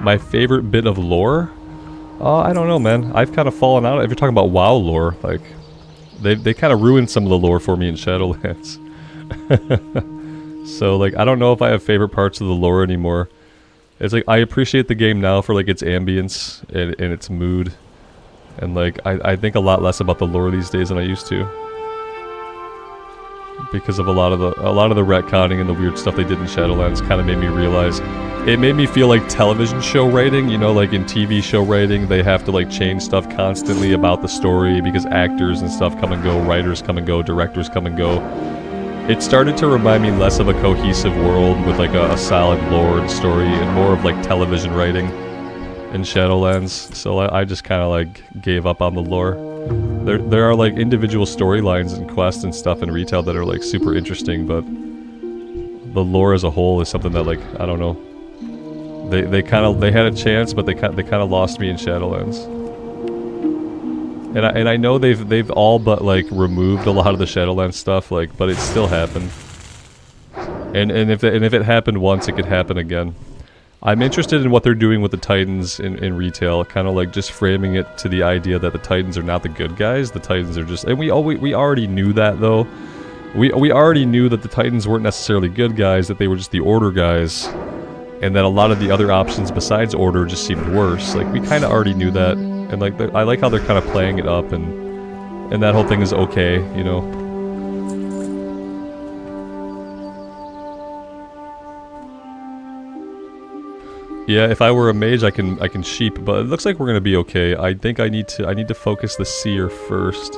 My favorite bit of lore? I don't know, man. I've kind of fallen out. If you're talking about WoW lore, like, they kind of ruined some of the lore for me in Shadowlands. So, like, I don't know if I have favorite parts of the lore anymore. It's like, I appreciate the game now for, like, its ambience and its mood. And, like, I think a lot less about the lore these days than I used to. Because of a lot of the retconning and the weird stuff they did in Shadowlands kind of made me realize. It made me feel like television show writing, you know, like in TV show writing, they have to like change stuff constantly about the story because actors and stuff come and go, writers come and go, directors come and go. It started to remind me less of a cohesive world with like a solid lore and story and more of like television writing in Shadowlands. So I just kind of like gave up on the lore. There are like individual storylines and quests and stuff in retail that are like super interesting, but the lore as a whole is something that like, I don't know. They had a chance, but they kind of lost me in Shadowlands. And I know they've all but like removed a lot of the Shadowlands stuff, like, but it still happened. And if it happened once, it could happen again. I'm interested in what they're doing with the Titans in retail, kind of like just framing it to the idea that the Titans are not the good guys. The Titans are just, and we already knew that though. We already knew that the Titans weren't necessarily good guys, that they were just the Order guys. And that a lot of the other options besides Order just seemed worse. Like, we kind of already knew that. And, like, I like how they're kind of playing it up, and that whole thing is okay, you know? Yeah, if I were a mage, I can sheep, but it looks like we're gonna be okay. I think I need to focus the seer first.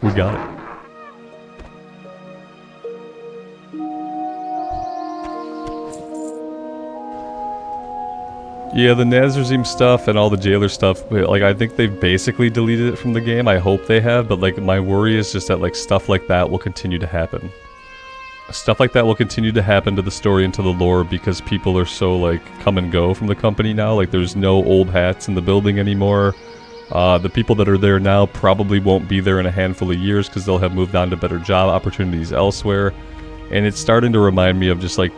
We got it. Yeah, the Nazrazim stuff and all the jailer stuff, like, I think they've basically deleted it from the game. I hope they have, but, like, my worry is just that, like, stuff like that will continue to happen. Stuff like that will continue to happen to the story and to the lore because people are so, like, come and go from the company now. Like, there's no old hats in the building anymore. The people that are there now probably won't be there in a handful of years because they'll have moved on to better job opportunities elsewhere. And it's starting to remind me of just like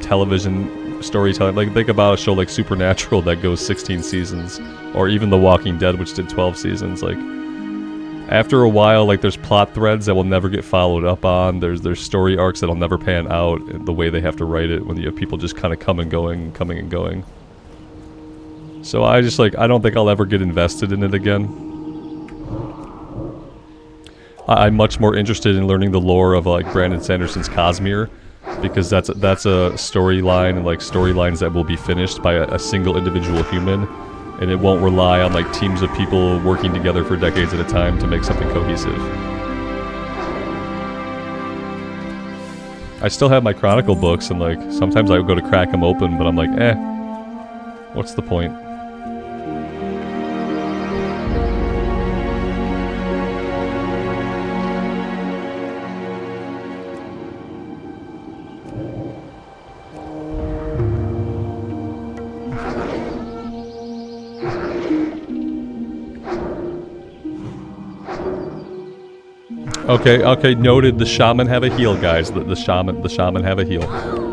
television storytelling. Like, think about a show like Supernatural that goes 16 seasons, or even The Walking Dead, which did 12 seasons. Like, after a while, like, there's plot threads that will never get followed up on. There's story arcs that'll never pan out the way they have to write it when you have people just kind of coming and going. So I just, like, I don't think I'll ever get invested in it again. I'm much more interested in learning the lore of, like, Brandon Sanderson's Cosmere, because that's a storyline, and, like, storylines that will be finished by a single individual human, and it won't rely on, like, teams of people working together for decades at a time to make something cohesive. I still have my Chronicle books, and, like, sometimes I go to crack them open, but I'm like, what's the point? Okay, okay, noted. The shaman have a heal, guys. The shaman have a heal.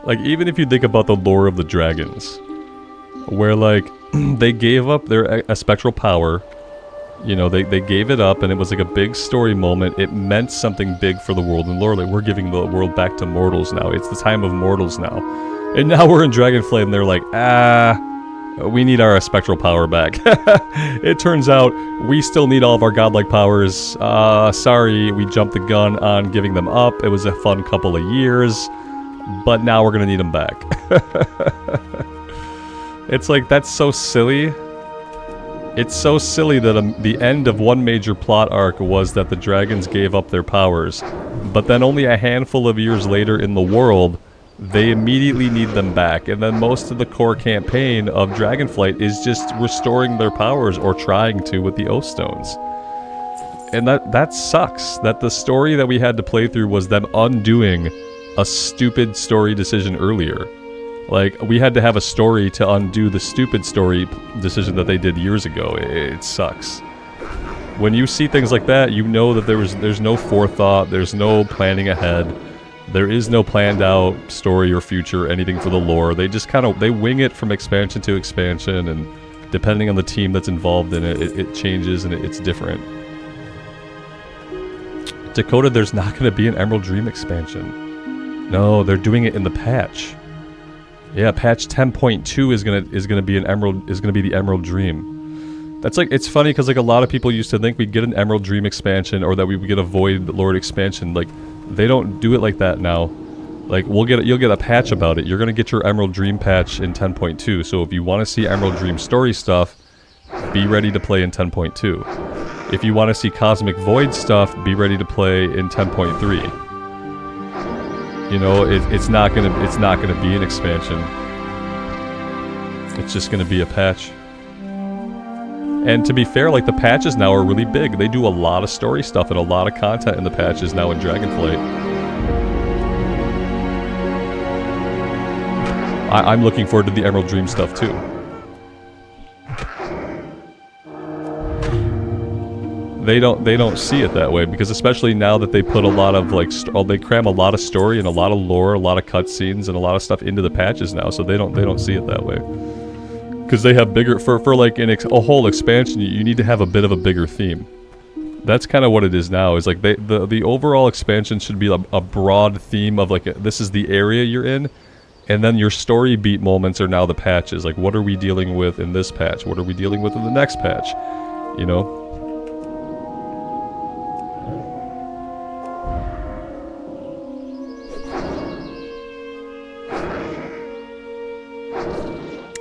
Like, even if you think about the lore of the dragons, where, like, they gave up their spectral power, you know, they gave it up, and it was like a big story moment. It meant something big for the world, and lore, like, we're giving the world back to mortals now. It's the time of mortals now. And now we're in Dragonflight, and they're like, we need our spectral power back. It turns out we still need all of our godlike powers. Sorry, we jumped the gun on giving them up. It was a fun couple of years. But now we're gonna need them back. It's like, that's so silly. It's so silly that the end of one major plot arc was that the dragons gave up their powers. But then only a handful of years later in the world, they immediately need them back. And then most of the core campaign of Dragonflight is just restoring their powers, or trying to, with the Oath Stones. And that sucks. That the story that we had to play through was them undoing a stupid story decision earlier. Like, we had to have a story to undo the stupid story decision that they did years ago. It sucks. When you see things like that, you know that there's no forethought, there's no planning ahead, there is no planned out story or future, anything for the lore. They just kind of, they wing it from expansion to expansion, and depending on the team that's involved in it, it changes and it's different. Dakota, there's not going to be an Emerald Dream expansion. No, they're doing it in the patch. Yeah, patch 10.2 is gonna be the Emerald Dream. That's like, it's funny because like a lot of people used to think we'd get an Emerald Dream expansion, or that we would get a Void Lord expansion. Like, they don't do it like that now. Like, you'll get a patch about it. You're gonna get your Emerald Dream patch in 10.2. So if you want to see Emerald Dream story stuff, be ready to play in 10.2. If you want to see Cosmic Void stuff, be ready to play in 10.3. You know, it's not gonna be an expansion. It's just gonna be a patch. And to be fair, like, the patches now are really big. They do a lot of story stuff and a lot of content in the patches now in Dragonflight. I'm looking forward to the Emerald Dream stuff too. They don't see it that way, because especially now that they put a lot of, like, they cram a lot of story and a lot of lore, a lot of cutscenes, and a lot of stuff into the patches now, so they don't see it that way. Because they have bigger, for like a whole expansion, you need to have a bit of a bigger theme. That's kind of what it is now, is like the overall expansion should be a broad theme of, like, this is the area you're in, and then your story beat moments are now the patches. Like, what are we dealing with in this patch? What are we dealing with in the next patch? You know?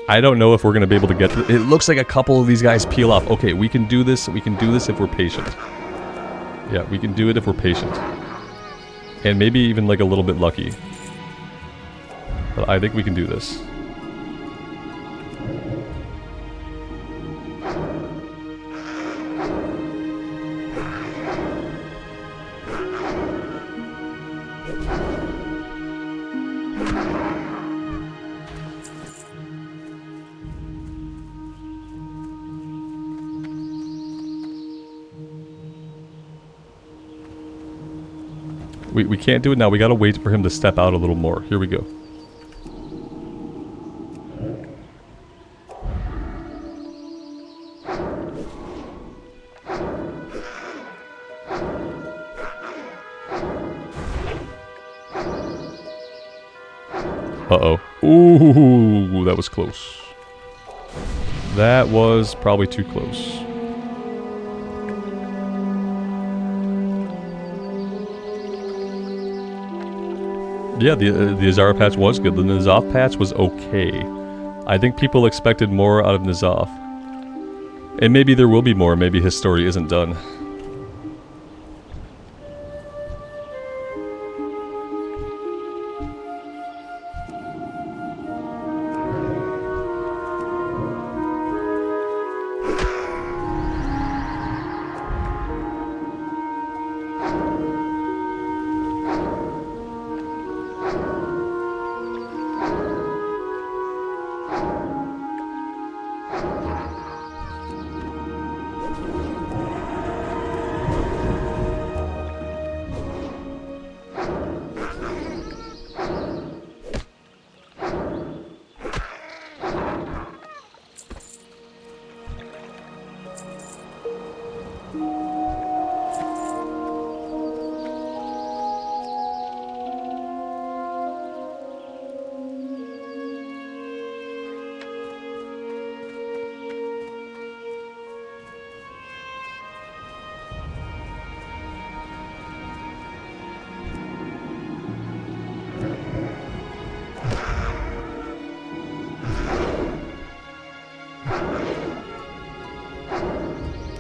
I don't know if we're going to be able to get to it. It looks like a couple of these guys peel off. Okay, we can do this. We can do this if we're patient. Yeah, we can do it if we're patient. And maybe even, like, a little bit lucky. But I think we can do this. We can't do it now. We gotta wait for him to step out a little more. Here we go. Uh-oh. Ooh, that was close. That was probably too close. Yeah, the Azara patch was good. The N'Zoth patch was okay. I think people expected more out of N'Zoth. And maybe there will be more, maybe his story isn't done.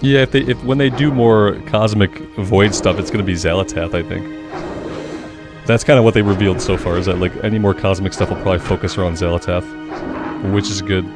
Yeah, when they do more cosmic void stuff, it's gonna be Xalatath, I think. That's kind of what they revealed so far, is that like any more cosmic stuff will probably focus around Xalatath, which is good.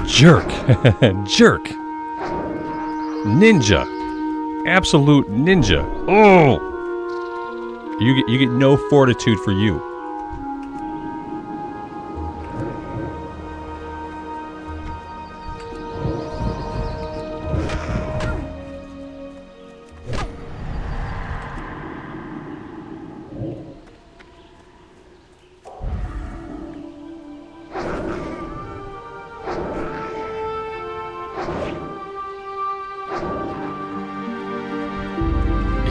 Jerk. Jerk. Ninja. Absolute ninja. Oh! You get no fortitude for you.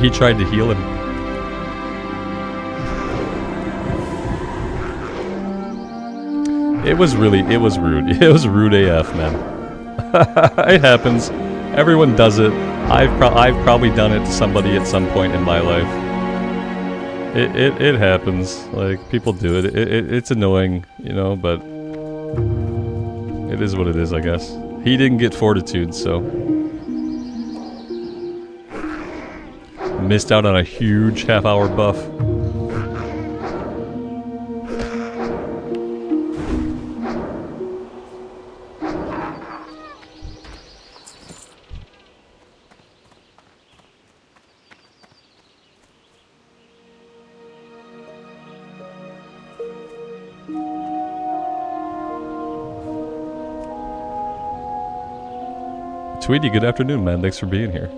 He tried to heal him. It was rude. It was rude AF, man. It happens. Everyone does it. I've probably done it to somebody at some point in my life. It happens. Like, people do it. It's annoying, you know, but it is what it is, I guess. He didn't get fortitude, so missed out on a huge half-hour buff. Tweety, good afternoon, man. Thanks for being here.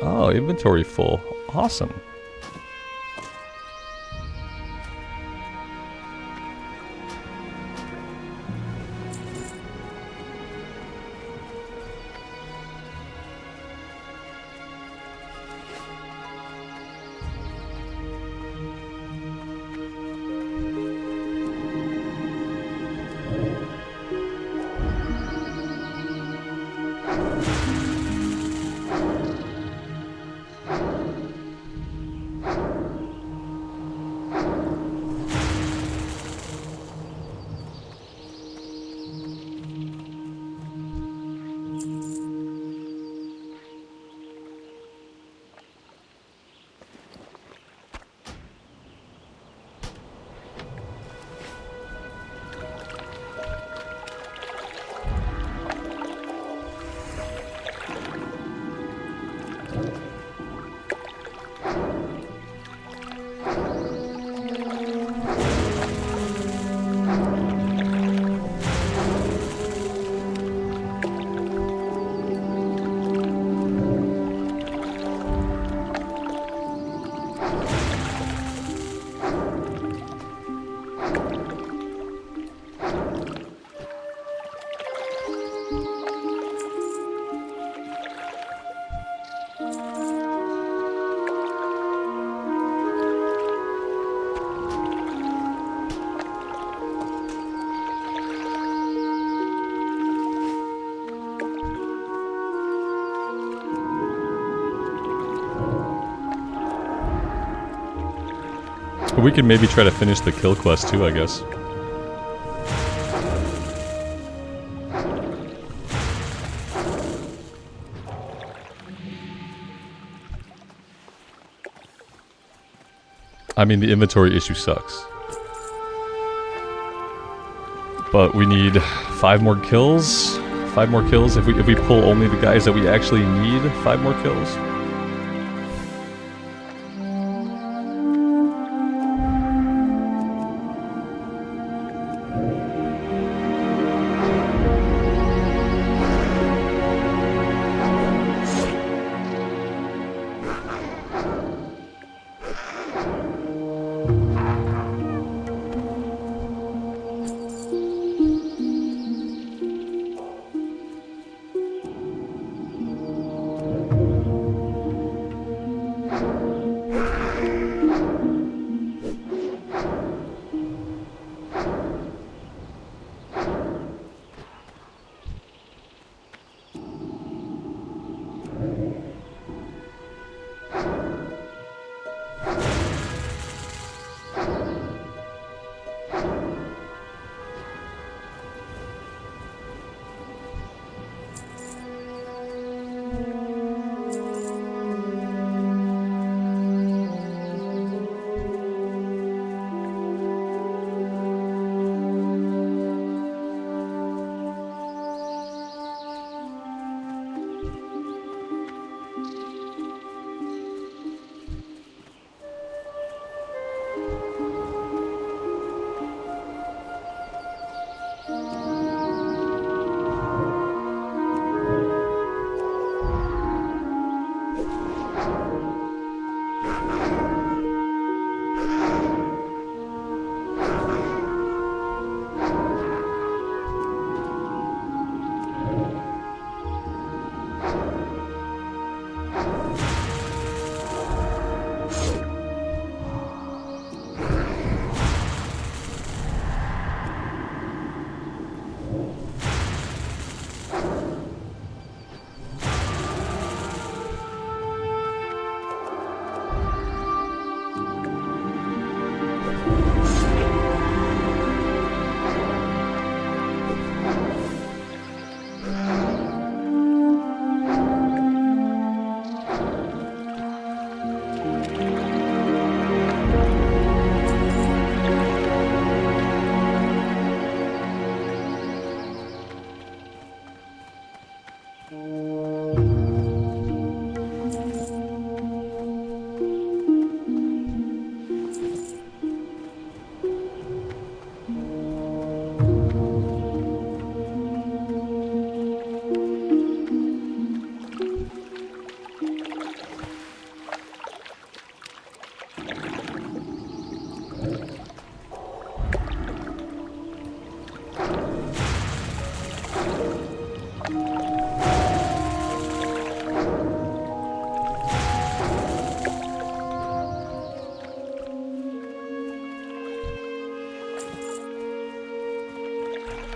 Oh, inventory full. Awesome. We can maybe try to finish the kill quest too, I guess. I mean, the inventory issue sucks. But we need 5 more kills. 5 more kills. If we pull only the guys that we actually need, 5 more kills.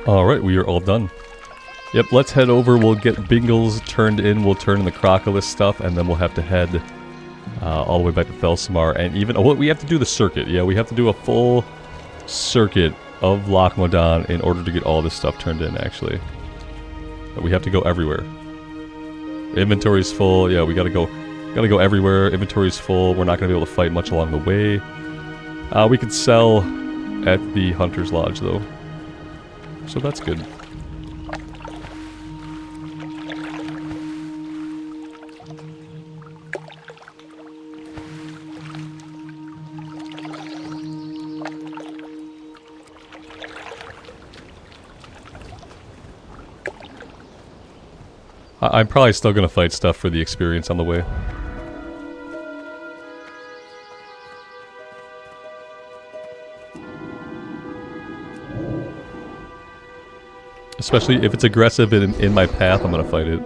Alright, we are all done. Yep, let's head over, we'll get Bingles turned in, we'll turn in the Crocodile stuff, and then we'll have to head all the way back to Felsamar, and even, oh, we have to do the circuit, yeah, we have to do a full circuit of Loch Modan in order to get all this stuff turned in, actually. But we have to go everywhere. Inventory's full, yeah, we gotta go everywhere, inventory's full, we're not gonna be able to fight much along the way. We could sell at the Hunter's Lodge, though. So that's good. I'm probably still gonna fight stuff for the experience on the way. Especially if it's aggressive in my path, I'm gonna fight it.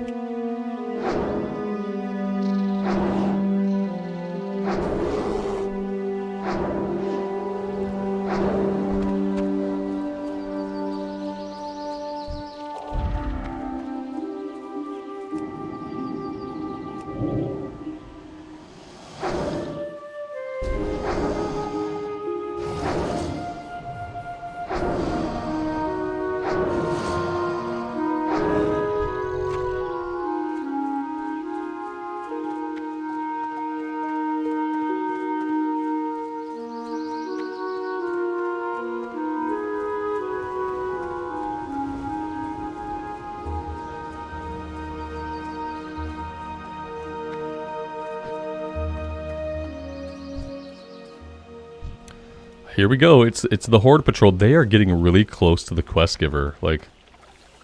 Here we go. It's the Horde Patrol. They are getting really close to the quest giver. Like,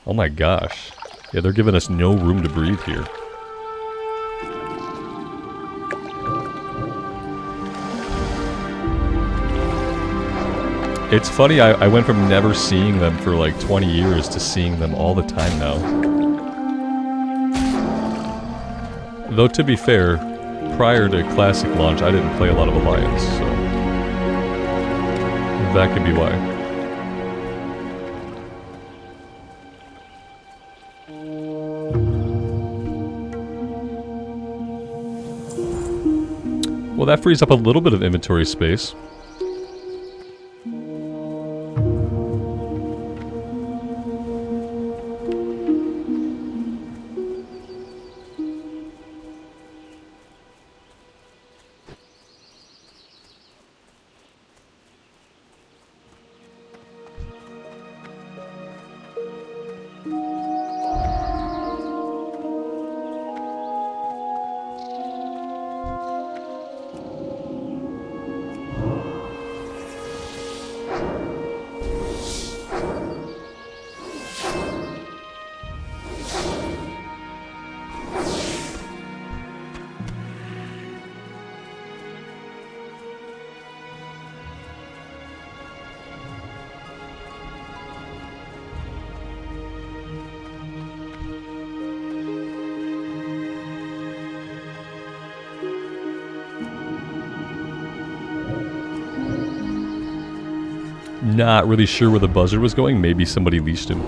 oh my gosh. Yeah, they're giving us no room to breathe here. It's funny, I went from never seeing them for like 20 years to seeing them all the time now. Though to be fair, prior to Classic launch, I didn't play a lot of Alliance, so that could be why. Well, that frees up a little bit of inventory space. Not really sure where the buzzard was going. Maybe somebody leashed him.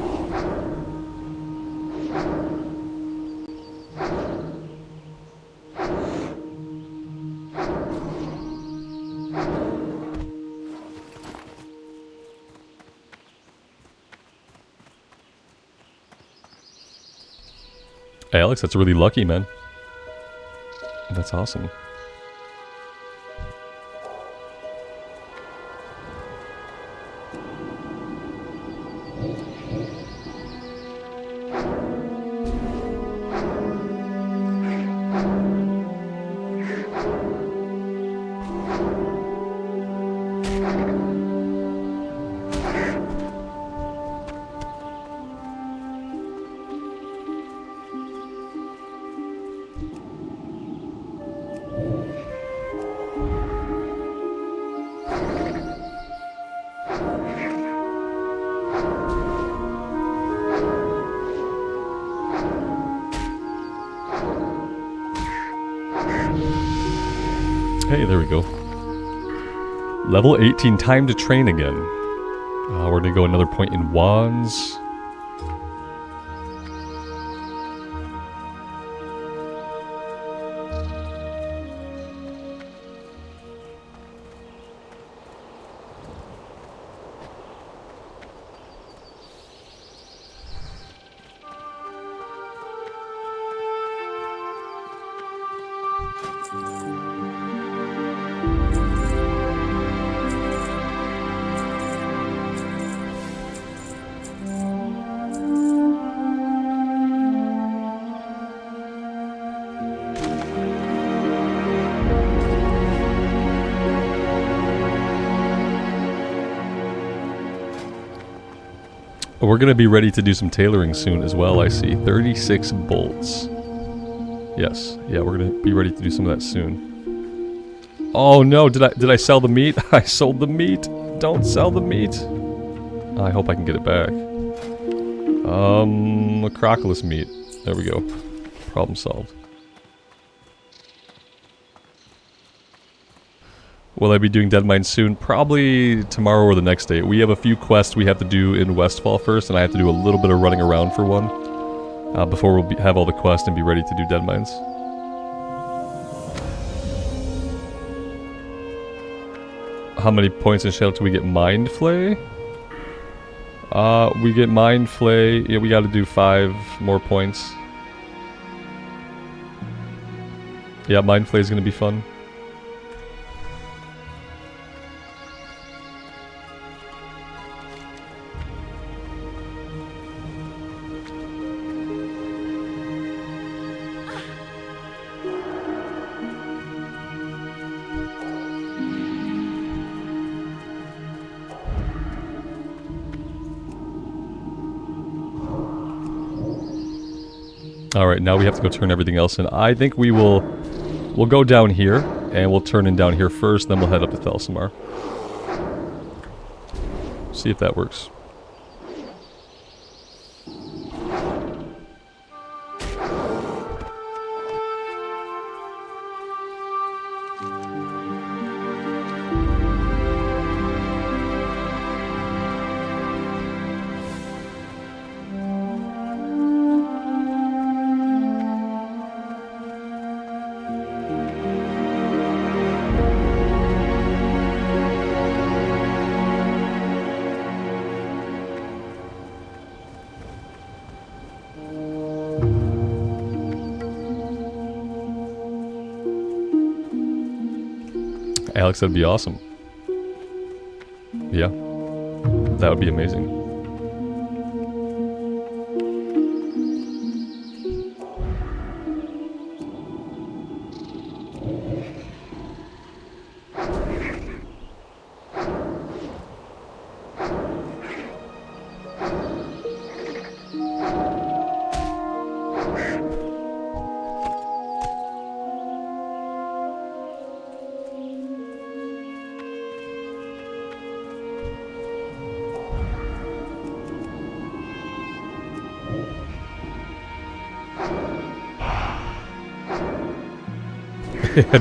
Hey, Alex, that's really lucky, man. That's awesome. Hey, there we go. Level 18, time to train again. We're gonna go another point in wands. We're going to be ready to do some tailoring soon as well, I see. 36 bolts. Yes. Yeah, we're going to be ready to do some of that soon. Oh no, did I sell the meat? I sold the meat. Don't sell the meat. I hope I can get it back. Acroculus meat. There we go. Problem solved. Will I be doing Dead Mines soon? Probably tomorrow or the next day. We have a few quests we have to do in Westfall first, and I have to do a little bit of running around for one. Before we'll have all the quests and be ready to do Dead Mines. How many points in Shadow do we get Mind Flay? We get Mind Flay. Yeah, we gotta do 5 more points. Yeah, Mind Flay is gonna be fun. Alright, now we have to go turn everything else in. I think we'll go down here, and we'll turn in down here first, then we'll head up to Thelsamar. See if that works. Alex, that'd be awesome. Yeah. That would be amazing.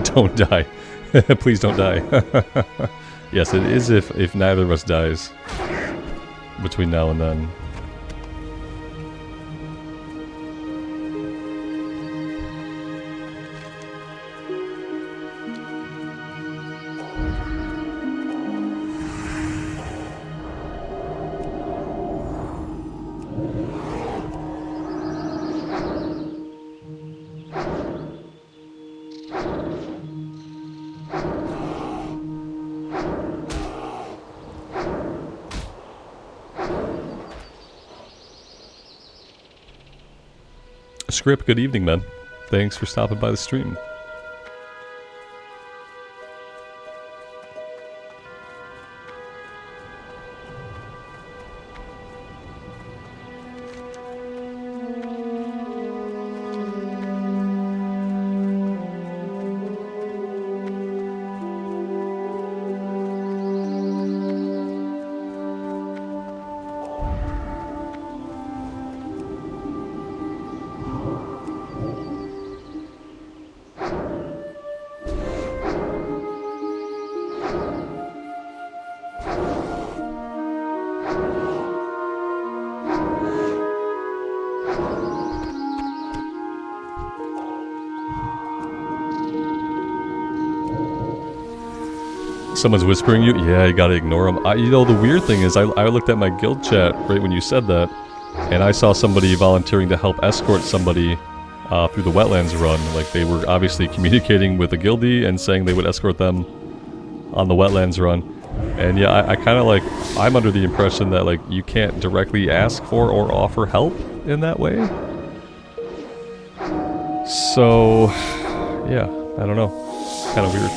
Don't die. Please don't die. Yes, it is if neither of us dies between now and then. Script, good evening, man. Thanks for stopping by the stream. Someone's whispering you? Yeah, you gotta ignore them. You know, the weird thing is I looked at my guild chat right when you said that, and I saw somebody volunteering to help escort somebody through the wetlands run. Like, they were obviously communicating with the guildie and saying they would escort them on the wetlands run. And yeah, I kind of like, I'm under the impression that like you can't directly ask for or offer help in that way. So, yeah, I don't know. Kind of weird.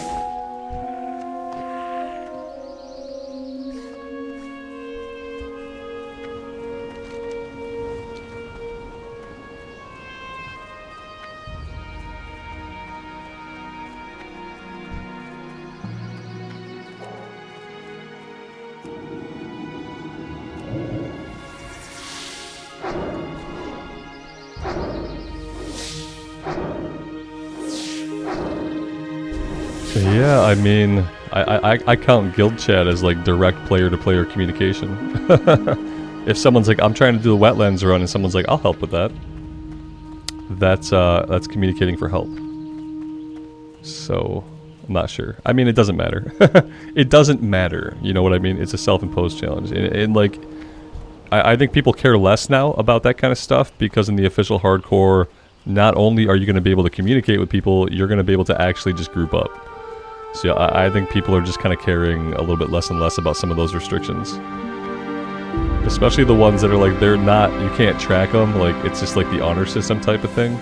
Yeah, I mean, I count guild chat as like direct player-to-player communication. If someone's like, I'm trying to do the wetlands run, and someone's like, I'll help with that. That's communicating for help. So, I'm not sure. I mean, it doesn't matter. It doesn't matter, you know what I mean? It's a self-imposed challenge. And like, I think people care less now about that kind of stuff, because in the official hardcore, not only are you going to be able to communicate with people, you're going to be able to actually just group up. So yeah, I think people are just kind of caring a little bit less and less about some of those restrictions. Especially the ones that are like, they're not, you can't track them, like it's just like the honor system type of thing.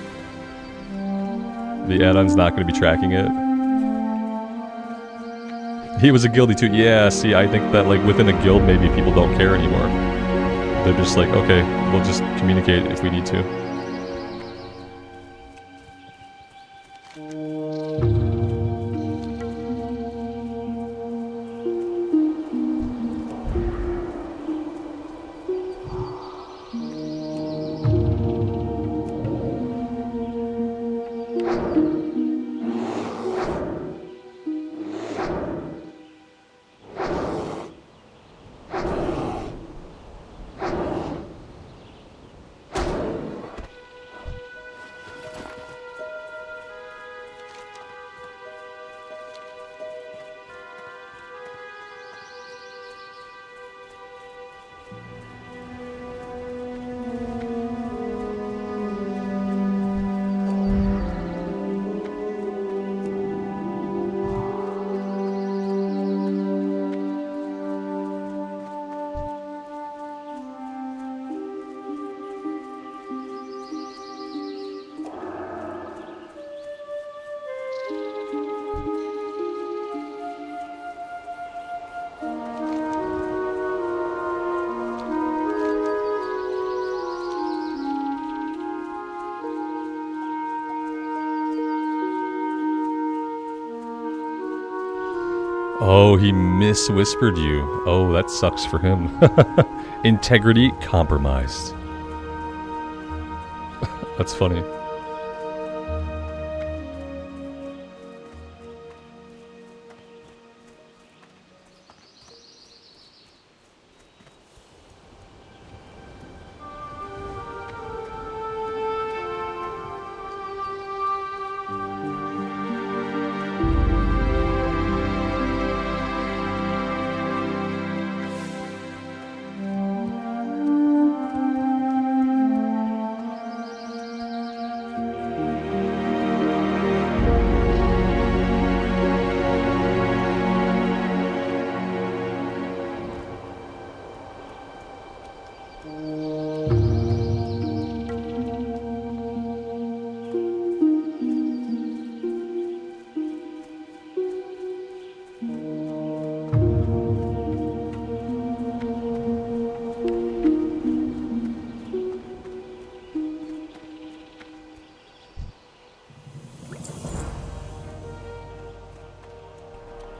The add-on's not going to be tracking it. He was a guildie too. Yeah, see, I think that like within a guild maybe people don't care anymore. They're just like, okay, we'll just communicate if we need to. Oh, he mis-whispered you. Oh, that sucks for him. Integrity compromised. That's funny.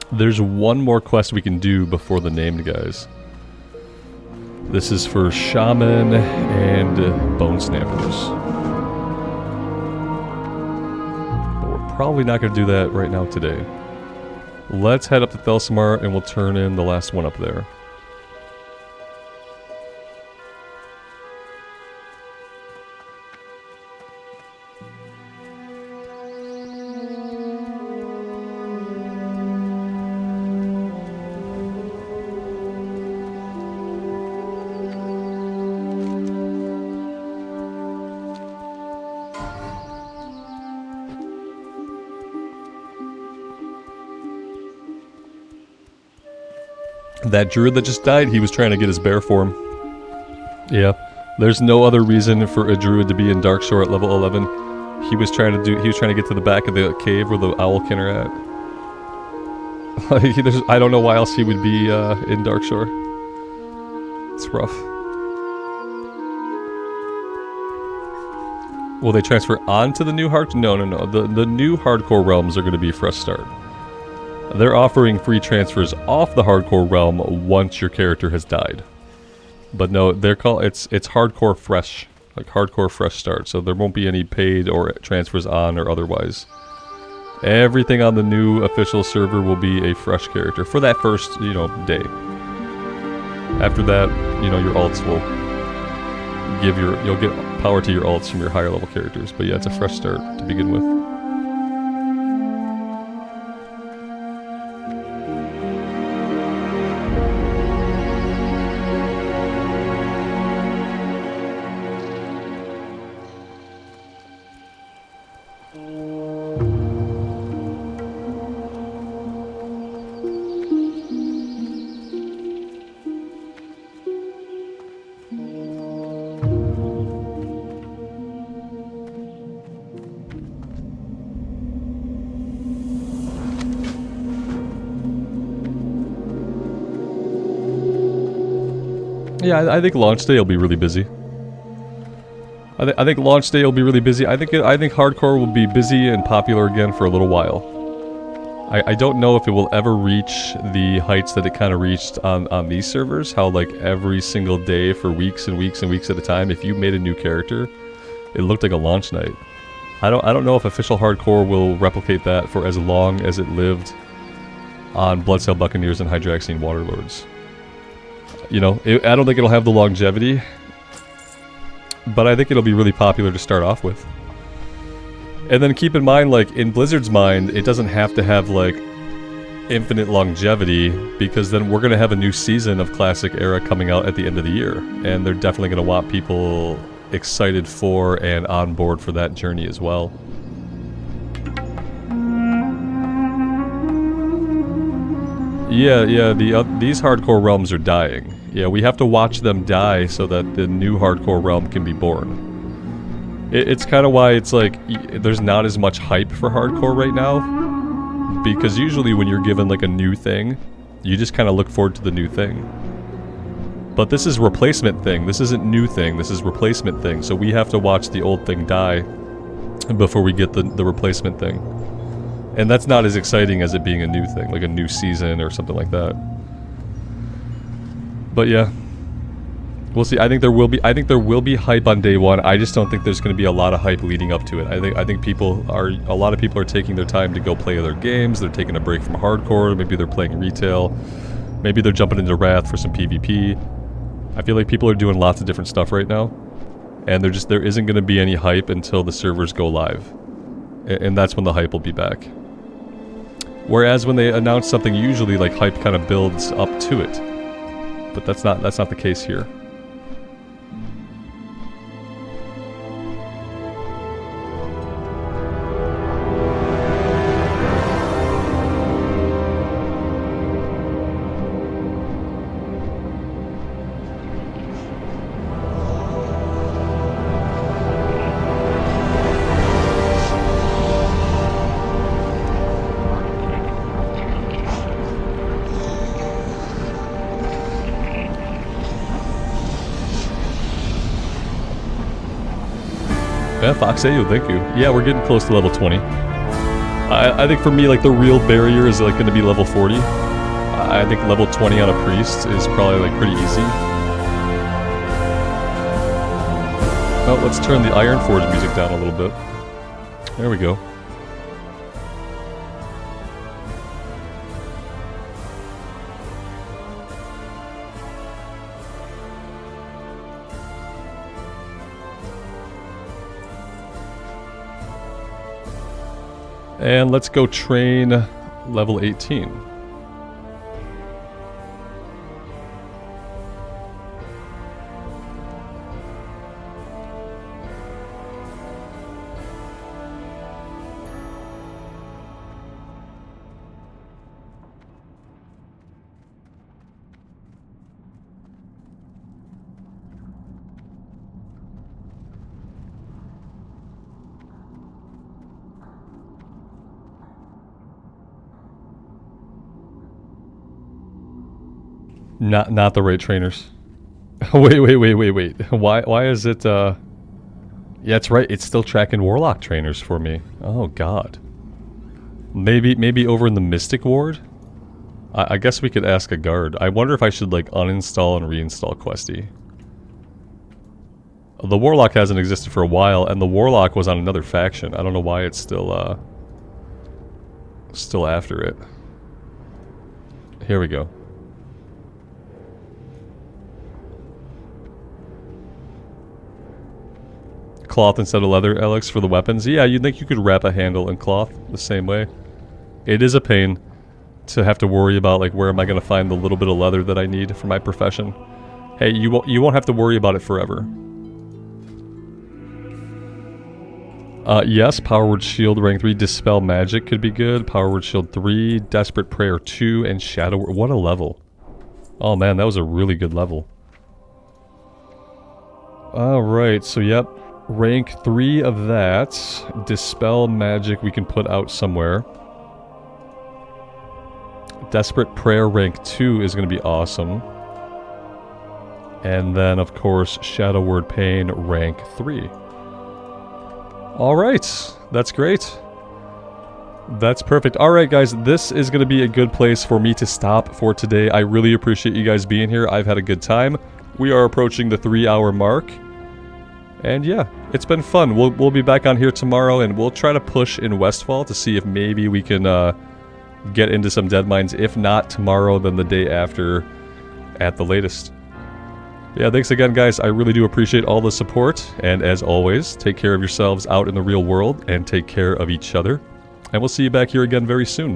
There's one more quest we can do before the named guys. This is for Shaman and Bone Snappers. But we're probably not going to do that right now today. Let's head up to Thelsamar and we'll turn in the last one up there. That druid that just died, he was trying to get his bear form. Yeah, there's no other reason for a druid to be in Darkshore at level 11. He was trying to get to the back of the cave where the owlkin are at. Like, I don't know why else he would be in Darkshore. It's rough. Will they transfer onto the new hard? No. The new hardcore realms are going to be fresh start. They're offering free transfers off the hardcore realm once your character has died. But no, it's hardcore fresh, like hardcore fresh start. So there won't be any paid or transfers on or otherwise. Everything on the new official server will be a fresh character for that first, day. After that, your alts will you'll get power to your alts from your higher level characters. But yeah, it's a fresh start to begin with. Yeah, I think launch day will be really busy. I think launch day will be really busy. I think hardcore will be busy and popular again for a little while. I don't know if it will ever reach the heights that it kind of reached on these servers. How like every single day for weeks and weeks and weeks at a time, if you made a new character, it looked like a launch night. I don't know if official hardcore will replicate that for as long as it lived on Bloodsail Buccaneers and Hydraxian Waterlords. You know, I don't think it'll have the longevity, but I think it'll be really popular to start off with. And then keep in mind, like, in Blizzard's mind, it doesn't have to have, like, infinite longevity, because then we're going to have a new season of Classic Era coming out at the end of the year. And they're definitely going to want people excited for and on board for that journey as well. Yeah, these hardcore realms are dying. Yeah, we have to watch them die so that the new hardcore realm can be born. It's kind of why it's like, there's not as much hype for hardcore right now. Because usually when you're given like a new thing, you just kind of look forward to the new thing. But this is replacement thing. This isn't new thing. This is replacement thing. So we have to watch the old thing die before we get the replacement thing. And that's not as exciting as it being a new thing, like a new season or something like that. But yeah. We'll see. I think there will be hype on day one. I just don't think there's going to be a lot of hype leading up to it. I think a lot of people are taking their time to go play other games. They're taking a break from hardcore. Maybe they're playing retail. Maybe they're jumping into Wrath for some PvP. I feel like people are doing lots of different stuff right now, and there isn't going to be any hype until the servers go live, and that's when the hype will be back. Whereas when they announce something, usually like hype kind of builds up to it, but that's not the case here. Yeah, Foxayo, thank you. Yeah, we're getting close to level 20. I think for me, like, the real barrier is, like, going to be level 40. I think level 20 on a priest is probably, like, pretty easy. Oh, let's turn the Ironforge music down a little bit. There we go. And let's go train level 18. Not the right trainers. Wait. Why is it, Yeah, it's right. It's still tracking Warlock trainers for me. Oh, God. Maybe over in the Mystic Ward? I guess we could ask a guard. I wonder if I should, like, uninstall and reinstall Questie. The Warlock hasn't existed for a while, and the Warlock was on another faction. I don't know why it's still after it. Here we go. Cloth instead of leather, Alex, for the weapons. Yeah, you'd think you could wrap a handle in cloth the same way. It is a pain to have to worry about, like, where am I going to find the little bit of leather that I need for my profession. Hey, you won't have to worry about it forever. Yes, Power Word Shield rank 3, Dispel Magic could be good. Power Word Shield 3, Desperate Prayer 2, and Shadow... What a level. Oh man, that was a really good level. Alright, so yep. Rank 3 of that. Dispel Magic we can put out somewhere. Desperate Prayer rank 2 is going to be awesome. And then, of course, Shadow Word Pain rank 3. Alright, that's great. That's perfect. Alright guys, this is going to be a good place for me to stop for today. I really appreciate you guys being here. I've had a good time. We are approaching the 3-hour mark. And yeah, it's been fun. We'll be back on here tomorrow, and we'll try to push in Westfall to see if maybe we can get into some dead mines. If not tomorrow, then the day after at the latest. Yeah, thanks again, guys. I really do appreciate all the support. And as always, take care of yourselves out in the real world and take care of each other. And we'll see you back here again very soon.